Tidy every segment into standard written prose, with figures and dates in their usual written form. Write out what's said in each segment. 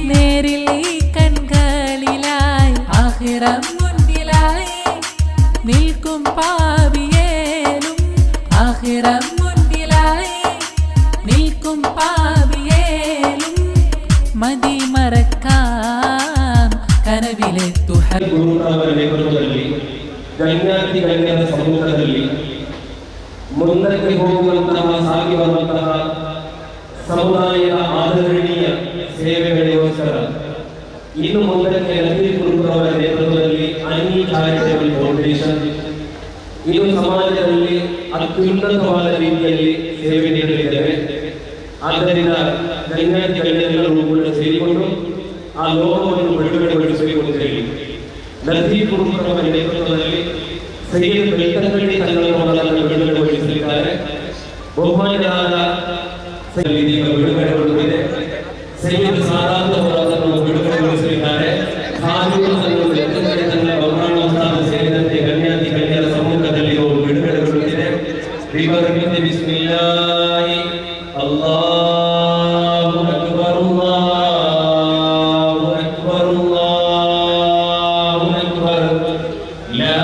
നേരിൽ ഈ കൺകളിലായി ആഖിറം മുന്നിലായി നിൽക്കും പാപിയേലും ആഖിറം മുന്നിലായി നിൽക്കും പാപിയേലും മതി മറക്കാം കനവിലെത്തു ನೇತೃತ್ವದಲ್ಲಿ ಗಣ್ಯಾತಿ ಗಣ್ಯರ ಸಮ್ಮುಖದಲ್ಲಿ ಮುಂದಕ್ಕೆ ಹೋಗುವಂತಹ ಸಾಗಿ ಬರುವಂತಹ ಸಮುದಾಯದ ಆದರಣೀಯ ಸೇವೆಗಳಿಗೋಸ್ಕರ ಇನ್ನು ಮುಂದಕ್ಕೆ ಲತೀಫ್ ಗುರುರವರ ನೇತೃತ್ವದಲ್ಲಿ ಅನಿ ಚಾರಿಟೇಬಲ್ ಫೌಂಡೇಶನ್ ಇದು ಸಮಾಜದಲ್ಲಿ ಅತ್ಯುನ್ನತವಾದ ರೀತಿಯಲ್ಲಿ ಸೇವೆ ನೀಡಲಿದ್ದೇವೆ. ಆದ್ದರಿಂದ ಗಣ್ಯಾತಿ ಗಣ್ಯರೆಲ್ಲರೂ ಕೂಡ ಸೇರಿಕೊಂಡು ಆ ಲೋಕವನ್ನು ಬಿಡುಗಡೆಗೊಳಿಸಬೇಕು ಅಂತ ಹೇಳಿ ಲತೀಫ್ ಗುರುರವರ ನೇತೃತ್ವದಲ್ಲಿ ಸೈಯದ್ ಬೆಳ್ತಂಗಡಿ ತಂಡಗಳನ್ನು ಬಿಡುಗಡೆಗೊಳಿಸಲಿದ್ದಾರೆ. ಬಹುಮಾನ್ಯರಾದ ಇದೀಗ ಬಿಡುಗಡೆಗೊಳ್ಳುತ್ತಿದೆ. ಸೈಯದ್ ಸಾದಾತ್ ಅವರನ್ನು ಬಿಡುಗಡೆಗೊಳಿಸಲಿದ್ದಾರೆ. ಸೇರಿದಂತೆ ಗಣ್ಯಾತಿ ಗಣ್ಯರ ಸಮ್ಮುಖದಲ್ಲಿ ಅವರು ಬಿಡುಗಡೆಗೊಳ್ಳುತ್ತಿದೆ. ಬಿಸ್ಮಿಲ್ಲಾಹಿ ಅಲ್ಲಾಹು ಅಕ್ಬರ್ ಅಲ್ಲಾಹು ಅಕ್ಬರ್ ಅಲ್ಲಾಹು ಅಕ್ಬರ್ ಲಾ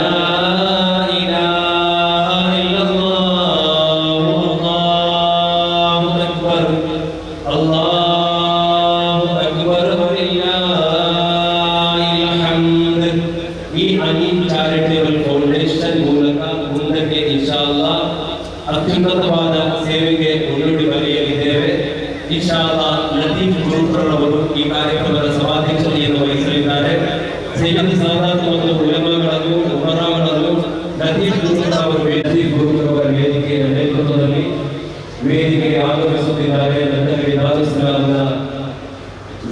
ಅತ್ಯುನ್ನತವಾದ ಸೇವೆಗೆ ಮುನ್ನುಡಿ ಬರೆಯಲಿದ್ದೇವೆ. ಇನ್ಶಾಅಲ್ಲಾಹ್ ಲತೀಫ್ ಗುರುರವರು ಈ ಕಾರ್ಯಕ್ರಮದ ಸಭಾಧ್ಯಕ್ಷತೆಯನ್ನು ವಹಿಸಲಿದ್ದಾರೆ. ಸೈಯದ್ ಸಾದಾತ್ ಮತ್ತು ಉಲಮಾಗಳನ್ನು ಉಮರಾಗಳನ್ನು ಲತೀಫ್ ಗುರುರವರ ವೇದಿಕೆಯ ನೇತೃತ್ವದಲ್ಲಿ ವೇದಿಕೆಗೆ ಆಗಮಿಸುತ್ತಿದ್ದಾರೆ. ನಂತರ ದಾರುಸ್ಸಲಾಂನ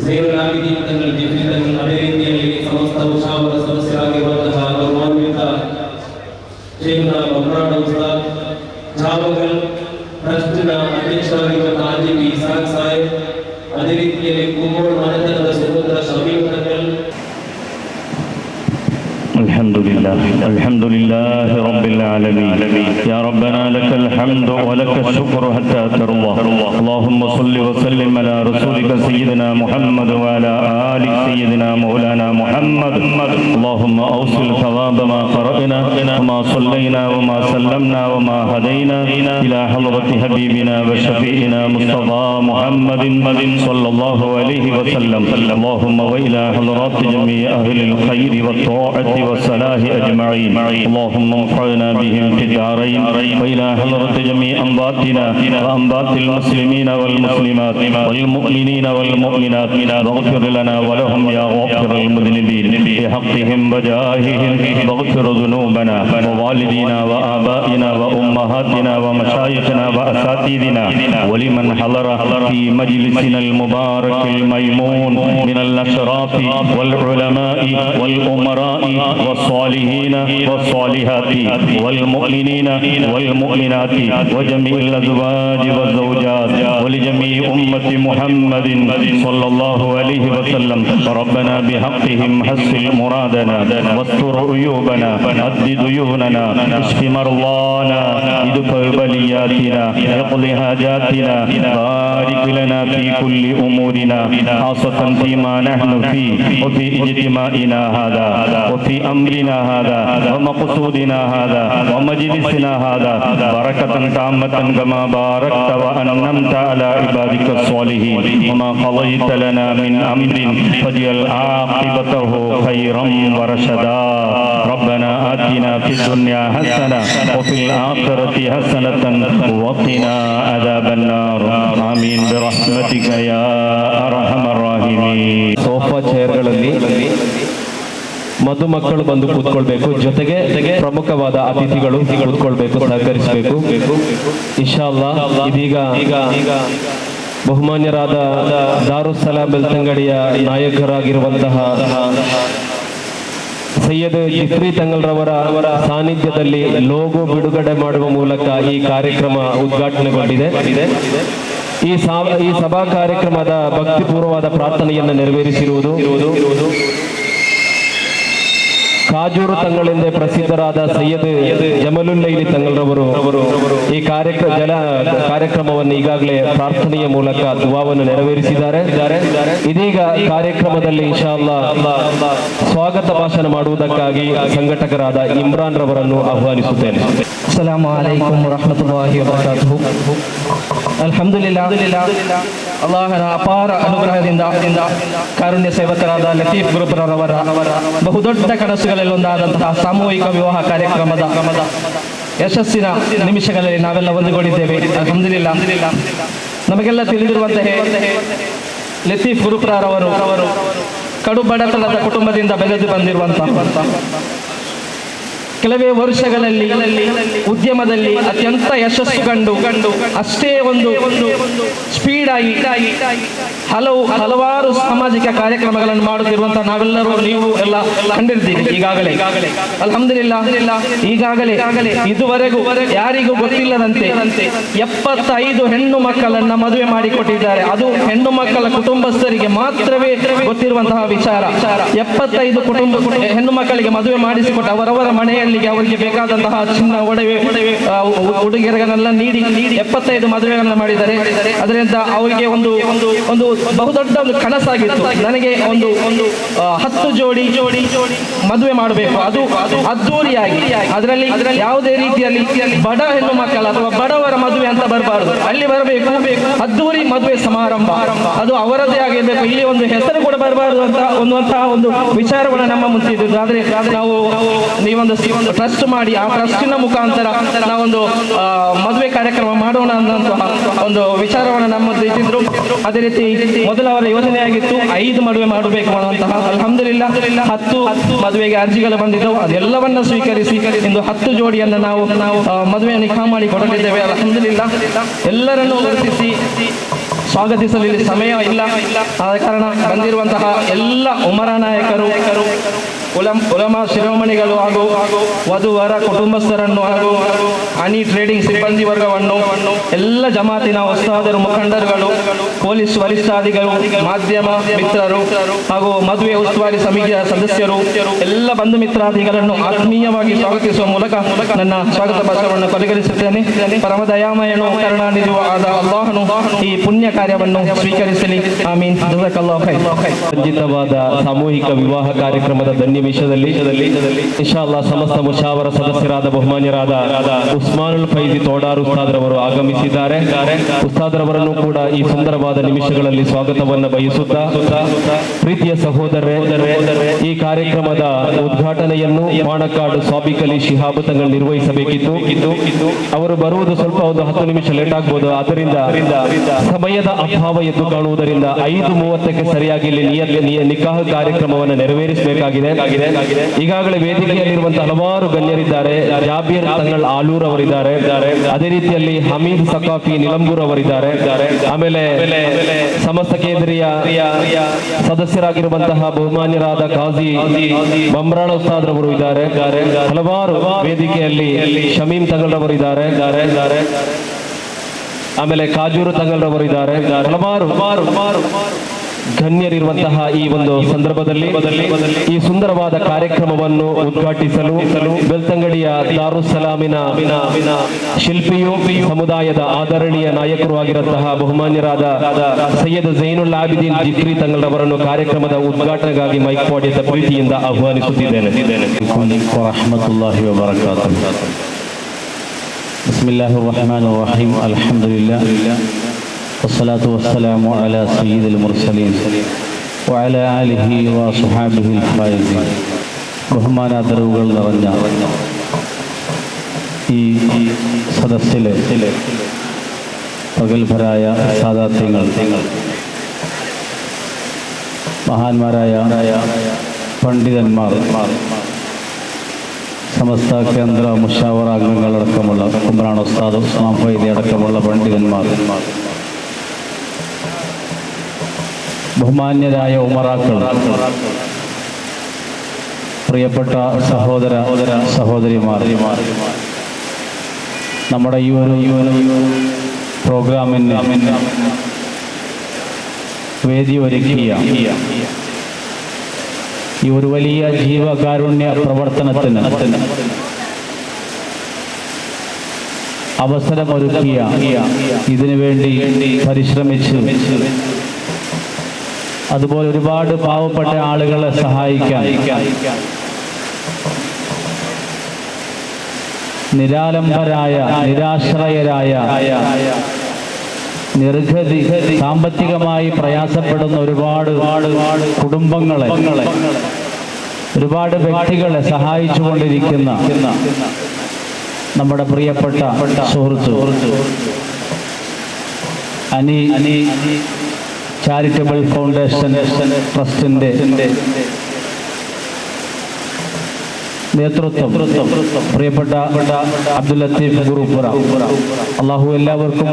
ಝೈನುಲ್ ಆಬಿದೀನ್ ತಂಗಳು ಜಿಫ್ರಿತನ್ ಅದೇ ರೀತಿಯಲ್ಲಿ ಸಮಸ್ತ ಉಷಾವರ ಸದಸ್ಯರಾಗಿರುವಂತಹ ಗೌರವಾನ್ವಿತ ಶೇಖ್ನ ಬಮ್ರಾಡ್ ಉಸ್ತಾದ್ ಚಾವಗಲ್ ಟ್ರಸ್ಟ್ನ ಅಧ್ಯಕ್ಷರಾಗಿರುವ ಹಾಜಿ ಇಸಾಕ್ ಸಾಹೇಬ್, ಅದೇ ರೀತಿಯಲ್ಲಿ ಕುಂಬೋಳ್ ಮನೆತನದ ಸುಪುತ್ರ ಶಮೀಮ್ ತಂಗಲ್. الحمد لله رب العالمين. يا ربنا لك الحمد ولك الشكر حتى ترضى. اللهم صل وسلم على رسولك سيدنا محمد وعلى آل سيدنا مولانا محمد. اللهم أوصل ثواب ما قرأنا وما صلينا وما سلمنا وما هدينا إلى حضرة حبيبنا وشفيعنا مصطفى محمد صلى الله عليه وسلم. اللهم وإلى حضرات جميع أهل الخير والطاعة والصلاح أجمعين. اللهم انفعنا بهم في الدارين. وإلى حضرة جميع أنباتنا وأنبات المسلمين والمسلمات والمؤمنين والمؤمنات واغفر لنا ولهم يا غافر المذنبين بحقهم وجاههم واغفر ذنوبنا ووالدينا وآبائنا وأمهاتنا ومشايخنا وأساتذتنا ولمن حضر في مجلسنا المبارك الميمون من الأشراف والعلماء والأمراء والصالحين والصالحات والمؤمنين والمؤمنات وجميع الأزواج والزوجات ولجميع أمة محمد صلى الله عليه وسلم. ربنا بحقهم حسن مرادنا واستر عيوبنا أد ديوننا اشف مرضانا ادفع بلياتنا اقض حاجاتنا بارك لنا في كل أمورنا خاصة فيما نحن فيه وفي اجتماعنا هذا وفي أمرنا هذا ومقصودنا هذا ومجلسنا هذا بركة تامة كما باركت وأنعمت على عبادك الصالحين. وما قضيت لنا من أمر فاجعل عاقبته خيرا ورشدا. ربنا آتنا في الدنيا حسنة وفي الآخرة حسنة وقنا عذاب النار. آمين برحمتك يا أرحم الراحمين. ಸೋಫಾ ಚೇರ್ಗಳಲ್ಲಿ ಮಧುಮಕ್ಕಳು ಬಂದು ಕೂತ್ಕೊಳ್ಬೇಕು. ಜೊತೆಗೆ ಪ್ರಮುಖವಾದ ಅತಿಥಿಗಳು ಕೂತ್ಕೊಳ್ಬೇಕು, ಸಹಕರಿಸಬೇಕು. ಇನ್ಶಾಅಲ್ಲಾ ಇದೀಗ ಬಹುಮಾನ್ಯರಾದ ದಾರುಸ್ಸಲಾಂ ಬೆಳ್ತಂಗಡಿಯ ನಾಯಕರಾಗಿರುವಂತಹ ಸೈಯದ್ ಜಿಫ್ರಿ ತಂಗಲ್ರವರ ಸಾನ್ನಿಧ್ಯದಲ್ಲಿ ಲೋಗೋ ಬಿಡುಗಡೆ ಮಾಡುವ ಮೂಲಕ ಈ ಕಾರ್ಯಕ್ರಮ ಉದ್ಘಾಟನೆಗೊಂಡಿದೆ. ಈ ಸಭಾ ಕಾರ್ಯಕ್ರಮದ ಭಕ್ತಿಪೂರ್ವವಾದ ಪ್ರಾರ್ಥನೆಯನ್ನು ನೆರವೇರಿಸಿರುವುದು ಕಾಜೂರು ತಂಗಳೆಂದೇ ಪ್ರಸಿದ್ಧರಾದ ಸೈಯದ್ ಜಮಲುಲ್ಲೈಲಿ ತಂಗಲ್ರವರು ಈ ಕಾರ್ಯಕ್ರಮವನ್ನು ಈಗಾಗಲೇ ಪ್ರಾರ್ಥನೆಯ ಮೂಲಕ ದುವಾವನ್ನು ನೆರವೇರಿಸಿದ್ದಾರೆ. ಇದೀಗ ಕಾರ್ಯಕ್ರಮದಲ್ಲಿ ಇನ್ಶಾ ಅಲ್ಲಾಹ್ ಸ್ವಾಗತ ಭಾಷಣ ಮಾಡುವುದಕ್ಕಾಗಿ ಸಂಘಟಕರಾದ ಇಮ್ರಾನ್ ರವರನ್ನು ಆಹ್ವಾನಿಸುತ್ತೇನೆ. ಅಸ್ಸಲಾಮು ಅಲೈಕುಂ ವರಹ್ಮತುಲ್ಲಾಹಿ ವಬರಕಾತುಹು. ಅಲ್ಹಮ್ದುಲಿಲ್ಲಾಹ್, ಅಲ್ಲಾಹನ ಅಪಾರ ಅನುಗ್ರಹದಿಂದ ಕಾರುಣ್ಯ ಸೇವಕರಾದ ಲತೀಫ್ ಗುರುಪುರರವರ ಬಹುದೊಡ್ಡ ಕನಸುಗಳಲ್ಲಿ ಒಂದಾದಂತಹ ಸಾಮೂಹಿಕ ವಿವಾಹ ಕಾರ್ಯಕ್ರಮದ ಯಶಸ್ಸಿನ ನಿಮಿಷಗಳಲ್ಲಿ ನಾವೆಲ್ಲ ಒಂದುಗೂಡಿದ್ದೇವೆ. ಅಲ್ಹಮ್ದುಲಿಲ್ಲಾಹ್. ನಮಗೆಲ್ಲ ತಿಳಿದಿರುವಂತಹ ಲತೀಫ್ ಗುರುಪುರರವರು ಕಡು ಬಡತನದ ಕುಟುಂಬದಿಂದ ಬೆಳೆದು ಬಂದಿರುವಂತಹ ಕೆಲವೇ ವರ್ಷಗಳಲ್ಲಿ ಉದ್ಯಮದಲ್ಲಿ ಅತ್ಯಂತ ಯಶಸ್ಸು ಕಂಡು ಅಷ್ಟೇ ಒಂದು ಸ್ಪೀಡ್ ಆಗಿ ಹಲವಾರು ಸಾಮಾಜಿಕ ಕಾರ್ಯಕ್ರಮಗಳನ್ನು ಮಾಡುತ್ತಿರುವಂತಹ ನಾವೆಲ್ಲರೂ ನೀವು ಎಲ್ಲ ಕಂಡಿರ್ತೀವಿ ಈಗಾಗಲೇ. ಅಲ್ಹಮ್ದುಲಿಲ್ಲಾಹ್, ಈಗಾಗಲೇ ಇದುವರೆಗೂ ಯಾರಿಗೂ ಗೊತ್ತಿಲ್ಲದಂತೆ 75 ಹೆಣ್ಣು ಮಕ್ಕಳನ್ನ ಮದುವೆ ಮಾಡಿಕೊಟ್ಟಿದ್ದಾರೆ. ಅದು ಹೆಣ್ಣು ಮಕ್ಕಳ ಕುಟುಂಬಸ್ಥರಿಗೆ ಮಾತ್ರವೇ ಗೊತ್ತಿರುವಂತಹ ವಿಚಾರ. 75 ಹೆಣ್ಣು ಮಕ್ಕಳಿಗೆ ಮದುವೆ ಮಾಡಿಸಿಕೊಟ್ಟು ಅವರವರ ಮನೆಯಲ್ಲಿ ಅವರಿಗೆ ಬೇಕಾದಂತಹ ಚಿನ್ನ, ಒಡವೆ, ಉಡುಗೊರೆಗಳನ್ನೆಲ್ಲ ನೀಡಿ 75 ಮದುವೆಗಳನ್ನ ಮಾಡಿದ್ದಾರೆ. ಅದರಿಂದ ಅವರಿಗೆ ಒಂದು ಬಹುದೊಡ್ಡ ಒಂದು ಕನಸಾಗಿತ್ತು, ನನಗೆ ಒಂದು 10 ಜೋಡಿ ಮದುವೆ ಮಾಡಬೇಕು, ಅದು ಅದ್ದೂರಿಯಾಗಿ. ಅದರಲ್ಲಿ ಯಾವುದೇ ರೀತಿಯಲ್ಲಿ ಬಡ ಹೆಣ್ಣು ಮಕ್ಕಳ ಅಥವಾ ಬಡವರ ಮದುವೆ ಅಂತ ಬರಬಾರದು, ಅಲ್ಲಿ ಬರಬೇಕು ಅದ್ದೂರಿ ಮದುವೆ ಸಮಾರಂಭ, ಅದು ಅವರದೇ ಆಗಿರಬೇಕು. ಇಲ್ಲಿ ಒಂದು ಹೆಸರು ಕೂಡ ಬರಬಾರದು ಅಂತ ಒಂದು ವಿಚಾರವನ್ನು ನಮ್ಮ ಮುಂದೆ ಇದ್ದಿದ್ದು. ಆದ್ರೆ ನಾವು ನೀವೊಂದು ಟ್ರಸ್ಟ್ ಮಾಡಿ ಆ ಟ್ರಸ್ಟಿನ ಮುಖಾಂತರ ನಾವೊಂದು ಮದುವೆ ಕಾರ್ಯಕ್ರಮ ಮಾಡೋಣ ಅನ್ನುವಂತಹ ಒಂದು ವಿಚಾರವನ್ನು ನಮ್ಮ ಮುಂದೆ ಇಟ್ಟಿದ್ರು. ಅದೇ ರೀತಿ ಮೊದಲ ಅವರ ಯೋಜನೆಯಾಗಿತ್ತು 5 ಮದುವೆ ಮಾಡಬೇಕು ಅನ್ನುವಂತಹ. ಅಲ್ಹಮ್ದುಲಿಲ್ಲಾಹ್, 10 ಮದುವೆಗೆ ಅರ್ಜಿಗಳು ಬಂದಿದ್ದವು. ಅದೆಲ್ಲವನ್ನ ಸ್ವೀಕರಿಸಿ ಇಂದು 10 ಜೋಡಿಯನ್ನು ನಾವು ಮದುವೆ ನಿಖಾ ಮಾಡಿ ಕೊಡಲಿದ್ದೇವೆ. ಅಲ್ಹಮ್ದುಲಿಲ್ಲಾಹ್, ಎಲ್ಲರನ್ನೂ ಗುರುತಿಸಿ ಸ್ವಾಗತಿಸಲು ಇಲ್ಲಿ ಸಮಯ ಇಲ್ಲ. ಆದ ಕಾರಣ ಬಂದಿರುವಂತಹ ಎಲ್ಲ ಉಮರಾ ನಾಯಕರು, ಉಲಮಾ ಶಿರೋಮಣಿಗಳು ಹಾಗೂ ವಧುವರ ಕುಟುಂಬಸ್ಥರನ್ನು ಹಾಗೂ ಹನಿ ಟ್ರೇಡಿಂಗ್ ಸಿಬ್ಬಂದಿ ವರ್ಗವನ್ನು, ಎಲ್ಲ ಜಮಾತಿನ ಉಸ್ತಾದರು, ಮುಖಂಡರುಗಳು, ಪೊಲೀಸ್ ವರಿಷ್ಠಾಧಿಕಾರಿಗಳು, ಮಾಧ್ಯಮ ಮಿತ್ರರು ಹಾಗೂ ಮದುವೆ ಉಸ್ತುವಾರಿ ಸಮಿತಿಯ ಸದಸ್ಯರು, ಎಲ್ಲ ಬಂಧು ಮಿತ್ರಾದಿಗಳನ್ನು ಆತ್ಮೀಯವಾಗಿ ಸ್ವಾಗತಿಸುವ ಮೂಲಕ ನನ್ನ ಸ್ವಾಗತ ಭಾಷಣವನ್ನು ಕೊನೆಗೊಳಿಸುತ್ತೇನೆ. ಪರಮ ದಯಾಮಯನು ಕರುಣಾನಿಧಿಯೂ ಆದ ಅಲ್ಲಾಹನು ಈ ಪುಣ್ಯ ಕಾರ್ಯವನ್ನು ಸ್ವೀಕರಿಸಲಿ. ಆಮೀನ್. ಜಜಾಕಲ್ಲಾಹು ಖೈರ್. ರಂಜಿತವಾದ ಸಾಮೂಹಿಕ ವಿವಾಹ ಕಾರ್ಯಕ್ರಮದ ಧನ್ಯಮಿಷದಲ್ಲಿ ಇನ್ಶಾ ಅಲ್ಲಾಹ್ ಸಮಸ್ತ ಮುಷಾವರ ಸದಸ್ಯರಾದ ಬಹುಮಾನ್ಯರಾದ ಉಸ್ಮಾನುಲ್ ಫೈಜಿ ತೋಡಾರ್ ಉಸ್ತಾದ್ರವರು ಆಗಮಿಸಿದ್ದಾರೆ. ಉಸ್ತಾದ್ರವರನ್ನು ಕೂಡ ಈ ಸುಂದರವಾದ ನಿಮಿಷಗಳಲ್ಲಿ ಸ್ವಾಗತವನ್ನು ಬಯಸುತ್ತಾ, ಪ್ರೀತಿಯ ಸಹೋದರರೇ, ಈ ಕಾರ್ಯಕ್ರಮದ ಉದ್ಘಾಟನೆಯನ್ನು ಪಾಣಕ್ಕಾಡು ಸಾಬಿಕ್ ಅಲಿ ಶಿಹಾಬ್ ತಂಗಳು ನಿರ್ವಹಿಸಬೇಕಿತ್ತು. ಅವರು ಬರುವುದು ಸ್ವಲ್ಪ ಒಂದು 10 ನಿಮಿಷ ಲೇಟ್ ಆಗ್ಬೋದು. ಆದ್ದರಿಂದ ಸಮಯದ ಅಭಾವ ಎದ್ದು ಕಾಣುವುದರಿಂದ 5:30ಕ್ಕೆ ಸರಿಯಾಗಿ ಇಲ್ಲಿ ನಿಕಾಹ್ ಕಾರ್ಯಕ್ರಮವನ್ನು ನೆರವೇರಿಸಬೇಕಾಗಿದೆ. ಈಗಾಗಲೇ ವೇದಿಕೆಯಲ್ಲಿರುವಂತಹ ಹಲವಾರು ಗಣ್ಯರಿದ್ದಾರೆ. ಜಾಬೀರ್ ತಂಗಳ್ ಆಲೂರ್ ಅವರಿದ್ದಾರೆ. ಅದೇ ರೀತಿಯಲ್ಲಿ ಹಮೀದ್ ಸಕಾಫಿ ನಿಲಂಬೂರ್ ಅವರಿದ್ದಾರೆ. ಆಮೇಲೆ ಸಮಸ್ತ ಕೇಂದ್ರೀಯ ಸದಸ್ಯರಾಗಿರುವಂತಹ ಬಹುಮಾನ್ಯರಾದ ಕಾಜಿ ಬಮ್ರಾಣ ಉಸ್ತಾದ್ರವರು ಇದ್ದಾರೆ. ಹಲವಾರು ವೇದಿಕೆಯಲ್ಲಿ ಶಮೀಮ್ ತಂಗಲ್ರವರು ಇದ್ದಾರೆ. ಆಮೇಲೆ ಕಾಜೂರು ತಂಗಲ್ರವರು ಇದ್ದಾರೆ. ಹಲವಾರು ಗಣ್ಯರಿರುವಂತಹ ಈ ಒಂದು ಸಂದರ್ಭದಲ್ಲಿ ಈ ಸುಂದರವಾದ ಕಾರ್ಯಕ್ರಮವನ್ನು ಉದ್ಘಾಟಿಸಲು ಬೆಳ್ತಂಗಡಿಯ ದಾರುಸ್ಸಲಾಮಿನ ಶಿಲ್ಪಿಯು, ಸಮುದಾಯದ ಆದರಣೀಯ ನಾಯಕರು ಆಗಿರುವಂತಹ ಬಹುಮಾನ್ಯರಾದ ಸೈಯದ್ ಝೈನುಲ್ ಆಬಿದೀನ್ ಜಿಫ್ರಿ ತಂಗಲ್ರವರನ್ನು ಕಾರ್ಯಕ್ರಮದ ಉದ್ಘಾಟನೆಗಾಗಿ ಮೈಕ್ ಪಾಡಿಯದ ಪ್ರೀತಿಯಿಂದ ಆಹ್ವಾನಿಸುತ್ತಿದ್ದೇನೆ. ವರಹಮತುಲ್ಲಾಹಿ ವಬರಕಾತುಹು. ಬಿಸ್ಮಿಲ್ಲಾಹಿರ್ ರಹಮಾನಿರ್ ರಹೀಮ್. ಅಲ್ಹಮ್ದುಲಿಲ್ಲಾಹ್ ವಸ್ಸಲಾತು ವಸ್ಸಲಾಮು ಅಲಾ ಸಯ್ಯಿದಿಲ್ ಮುರ್ಸಲೀನ್ ವಅಲಾ ಆಲಿಹಿ ವಸ್ಹಬಿಹಿಲ್ ಫಾಯಿಜೀನ್. ബഹുമാനാദരവുകൾ നിറഞ്ഞ ഈ സദസ്സിലെ പ്രഗത്ഭരായ സാദാത്യങ്ങൾ, മഹാന്മാരായ പണ്ഡിതന്മാർ, സമസ്ത കേന്ദ്ര മുഷാവറ അംഗങ്ങളടക്കമുള്ള കുമ്രാൻ ഉസ്താദ്, ഉസ്മാൻ ഫൈദി അടക്കമുള്ള പണ്ഡിതന്മാർ, ബഹുമാന്യരായ ഉമറാക്കൾ, പ്രിയപ്പെട്ട സഹോദര സഹോദരിമാർ, നമ്മുടെ ഈ ഒരു പ്രോഗ്രാമിന് വേദി ഒരുക്കിയ ഈ ഒരു വലിയ ജീവകാരുണ്യ പ്രവർത്തനത്തിന് അവസരമൊരുക്കിയ, ഇതിനു വേണ്ടി പരിശ്രമിച്ച് അതുപോലെ ഒരുപാട് പാവപ്പെട്ട ആളുകളെ സഹായിക്കാൻ നിരാലംബരായ, നിരാശ്രയരായ, നിർഗതി, സാമ്പത്തികമായി പ്രയാസപ്പെടുന്ന ഒരുപാട് കുടുംബങ്ങളെ, ഒരുപാട് വ്യക്തികളെ സഹായിച്ചുകൊണ്ടിരിക്കുന്ന നമ്മുടെ പ്രിയപ്പെട്ട സുഹൃത്ത് അനി ചാരിറ്റബിൾ ഫൗണ്ടേഷൻ ട്രസ്റ്റിന്റെ നേതൃത്വം പ്രിയപ്പെട്ട അബ്ദുൽ ലത്തീഫ് ഗുരുപുര, അള്ളാഹു എല്ലാവർക്കും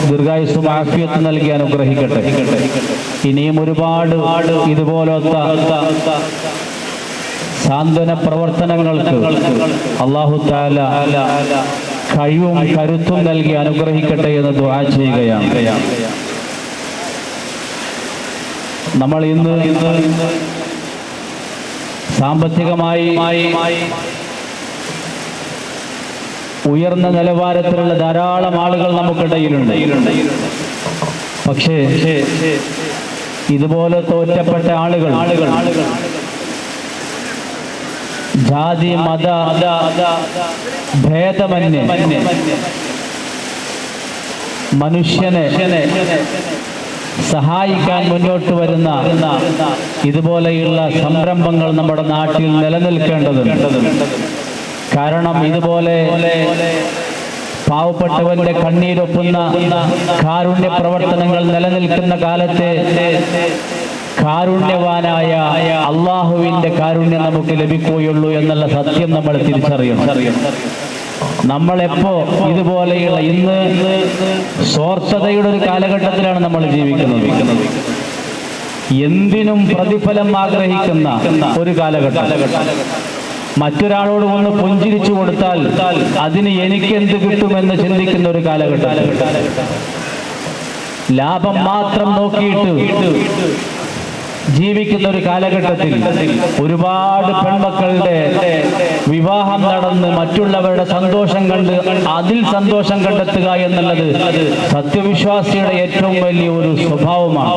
ദീർഘായുസ്സും ആഫിയത്തും നൽകി അനുഗ്രഹിക്കട്ടെ. ഇനിയും ഒരുപാട് ഇതുപോലത്തെ സാന്ത്വന പ്രവർത്തനങ്ങൾക്ക് അള്ളാഹു തആല കഴിവും കരുത്തും നൽകി അനുഗ്രഹിക്കട്ടെ എന്ന് ദുആ ചെയ്യുകയാണ്. നമ്മൾ ഇന്ന് സാമ്പത്തികമായി ഉയർന്ന നിലവാരത്തിലുള്ള ധാരാളം ആളുകൾ നമുക്കിടയിലുണ്ട്. പക്ഷേ ഇതുപോലെ തോറ്റപ്പെട്ട ആളുകൾ, ജാതി മത ഭേദമന്യേ മനുഷ്യനെ സഹായിക്കാൻ മുന്നോട്ട് വരുന്ന ഇതുപോലെയുള്ള സംരംഭങ്ങൾ നമ്മുടെ നാട്ടിൽ നിലനിൽക്കേണ്ടതുണ്ട്. കാരണം ഇതുപോലെ പാവപ്പെട്ടവന്റെ കണ്ണീരൊപ്പുന്ന കാരുണ്യ പ്രവർത്തനങ്ങൾ നിലനിൽക്കുന്ന കാലത്തെ കാരുണ്യവാനായ അള്ളാഹുവിന്റെ കാരുണ്യം നമുക്ക് ലഭിക്കുകയുള്ളൂ എന്നുള്ള സത്യം നമ്മൾ തിരിച്ചറിയണം. നമ്മളെപ്പോ ഇതുപോലെയുള്ള ഇന്ന് സ്വാർത്ഥതയുടെ ഒരു കാലഘട്ടത്തിലാണ് നമ്മൾ ജീവിക്കുന്നത്. എന്തിനും പ്രതിഫലം ആഗ്രഹിക്കുന്ന ഒരു കാലഘട്ടം. മറ്റൊരാളോട് ഒന്ന് പുഞ്ചിരിച്ചു കൊടുത്താൽ അതിന് എനിക്കെന്ത് കിട്ടുമെന്ന് ചിന്തിക്കുന്ന ഒരു കാലഘട്ടം. ലാഭം മാത്രം നോക്കിയിട്ട് ജീവിക്കുന്ന ഒരു കാലഘട്ടത്തിൽ ഒരുപാട് പെൺമക്കളുടെ വിവാഹം നടന്ന് മറ്റുള്ളവരുടെ സന്തോഷം കണ്ട് അതിൽ സന്തോഷം കണ്ടെത്തുക എന്നുള്ളത് സത്യവിശ്വാസിയുടെ ഏറ്റവും വലിയ ഒരു സ്വഭാവമാണ്.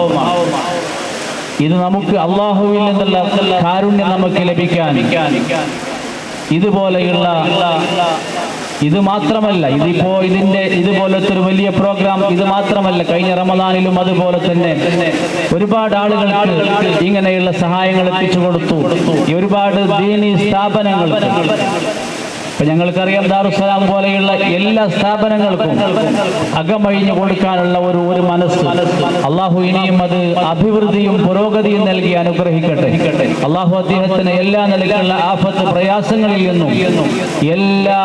ഇത് നമുക്ക് അള്ളാഹുവിൽ നിന്നുള്ള കാരുണ്യം നമുക്ക് ലഭിക്കാൻ ഇതുപോലെയുള്ള, ഇത് മാത്രമല്ല, ഇതുപോലത്തെ ഒരു വലിയ പ്രോഗ്രാം ഇത് മാത്രമല്ല, കഴിഞ്ഞ റമദാനിലും അതുപോലെ തന്നെ ഒരുപാട് ആളുകൾക്ക് ഇങ്ങനെയുള്ള സഹായങ്ങൾ എത്തിച്ചു കൊടുത്തു. ഒരുപാട് ദീനീ സ്ഥാപനങ്ങൾക്ക്, ഇപ്പൊ ഞങ്ങൾക്കറിയാം ദാറുസ്സലാം പോലെയുള്ള എല്ലാ സ്ഥാപനങ്ങൾക്കും അകമഴിഞ്ഞു കൊടുക്കാനുള്ള ഒരു മനസ്സ് അള്ളാഹു ഇനിയും അത് അഭിവൃദ്ധിയും പുരോഗതിയും നൽകി അനുഗ്രഹിക്കട്ടെ. അള്ളാഹു അദ്ദേഹത്തിന് എല്ലാ നിലയ്ക്കുള്ള ആഫത്ത് പ്രയാസങ്ങളിൽ നിന്നും എല്ലാ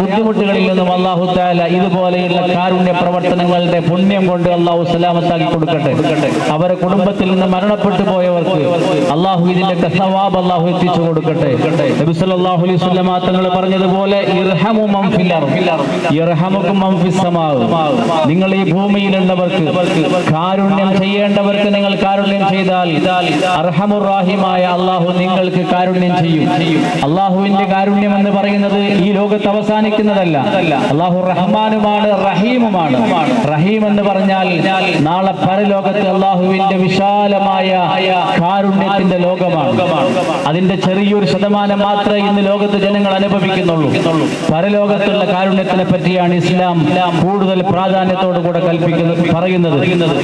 ബുദ്ധിമുട്ടുകളിൽ നിന്നും അള്ളാഹു തആല ഇതുപോലെയുള്ള കാരുണ്യ പ്രവർത്തനങ്ങളുടെ പുണ്യം കൊണ്ട് അള്ളാഹു സലാമത്താക്കി കൊടുക്കട്ടെ. അവരെ കുടുംബത്തിൽ നിന്ന് മരണപ്പെട്ടു പോയവർക്ക് അള്ളാഹു ഇതിന്റെ സവാബ് അള്ളാഹു എത്തിച്ചു കൊടുക്കട്ടെ. നബി സല്ലല്ലാഹു അലൈഹി വസല്ലം തങ്ങൾ പറഞ്ഞതുപോലെ ഇർഹമു മൻ ഫിൽ അർദ് യർഹമുകും മൻ ഫിസ് സമാ, നിങ്ങൾ ഈ ഭൂമിയിലുള്ളവർക്ക് കാരുണ്യം ചെയ്യേണ്ടവർക്ക് നിങ്ങൾ കാരുണ്യം ചെയ്താൽ അർഹമുർ റഹീമായ അള്ളാഹു നിങ്ങൾക്ക് കാരുണ്യം ചെയ്യും. അള്ളാഹുവിന്റെ കാരുണ്യം എന്ന് പറയുന്നത് ഈ ലോകത്ത് അവസാനിക്കുന്നതല്ല. അള്ളാഹു റഹ്മാനുമാണ്, റഹീമുമാണ്. റഹീം എന്ന് പറഞ്ഞാൽ നാളെ പരലോകത്ത് അള്ളാഹുവിന്റെ വിശാലമായ കാരുണ്യത്തിന്റെ ലോകമാണ്. അതിന്റെ ചെറിയൊരു ശതമാനം മാത്രമേ ഇന്ന് ലോകത്ത് ജനങ്ങൾ അനുഭവിക്കുന്നുള്ളൂ. പരലോകത്തുള്ള കാരുണ്യത്തിനെ പറ്റിയാണ് ഇസ്ലാം കൂടുതൽ പ്രാധാന്യത്തോടുകൂടെ പറയുന്നത്.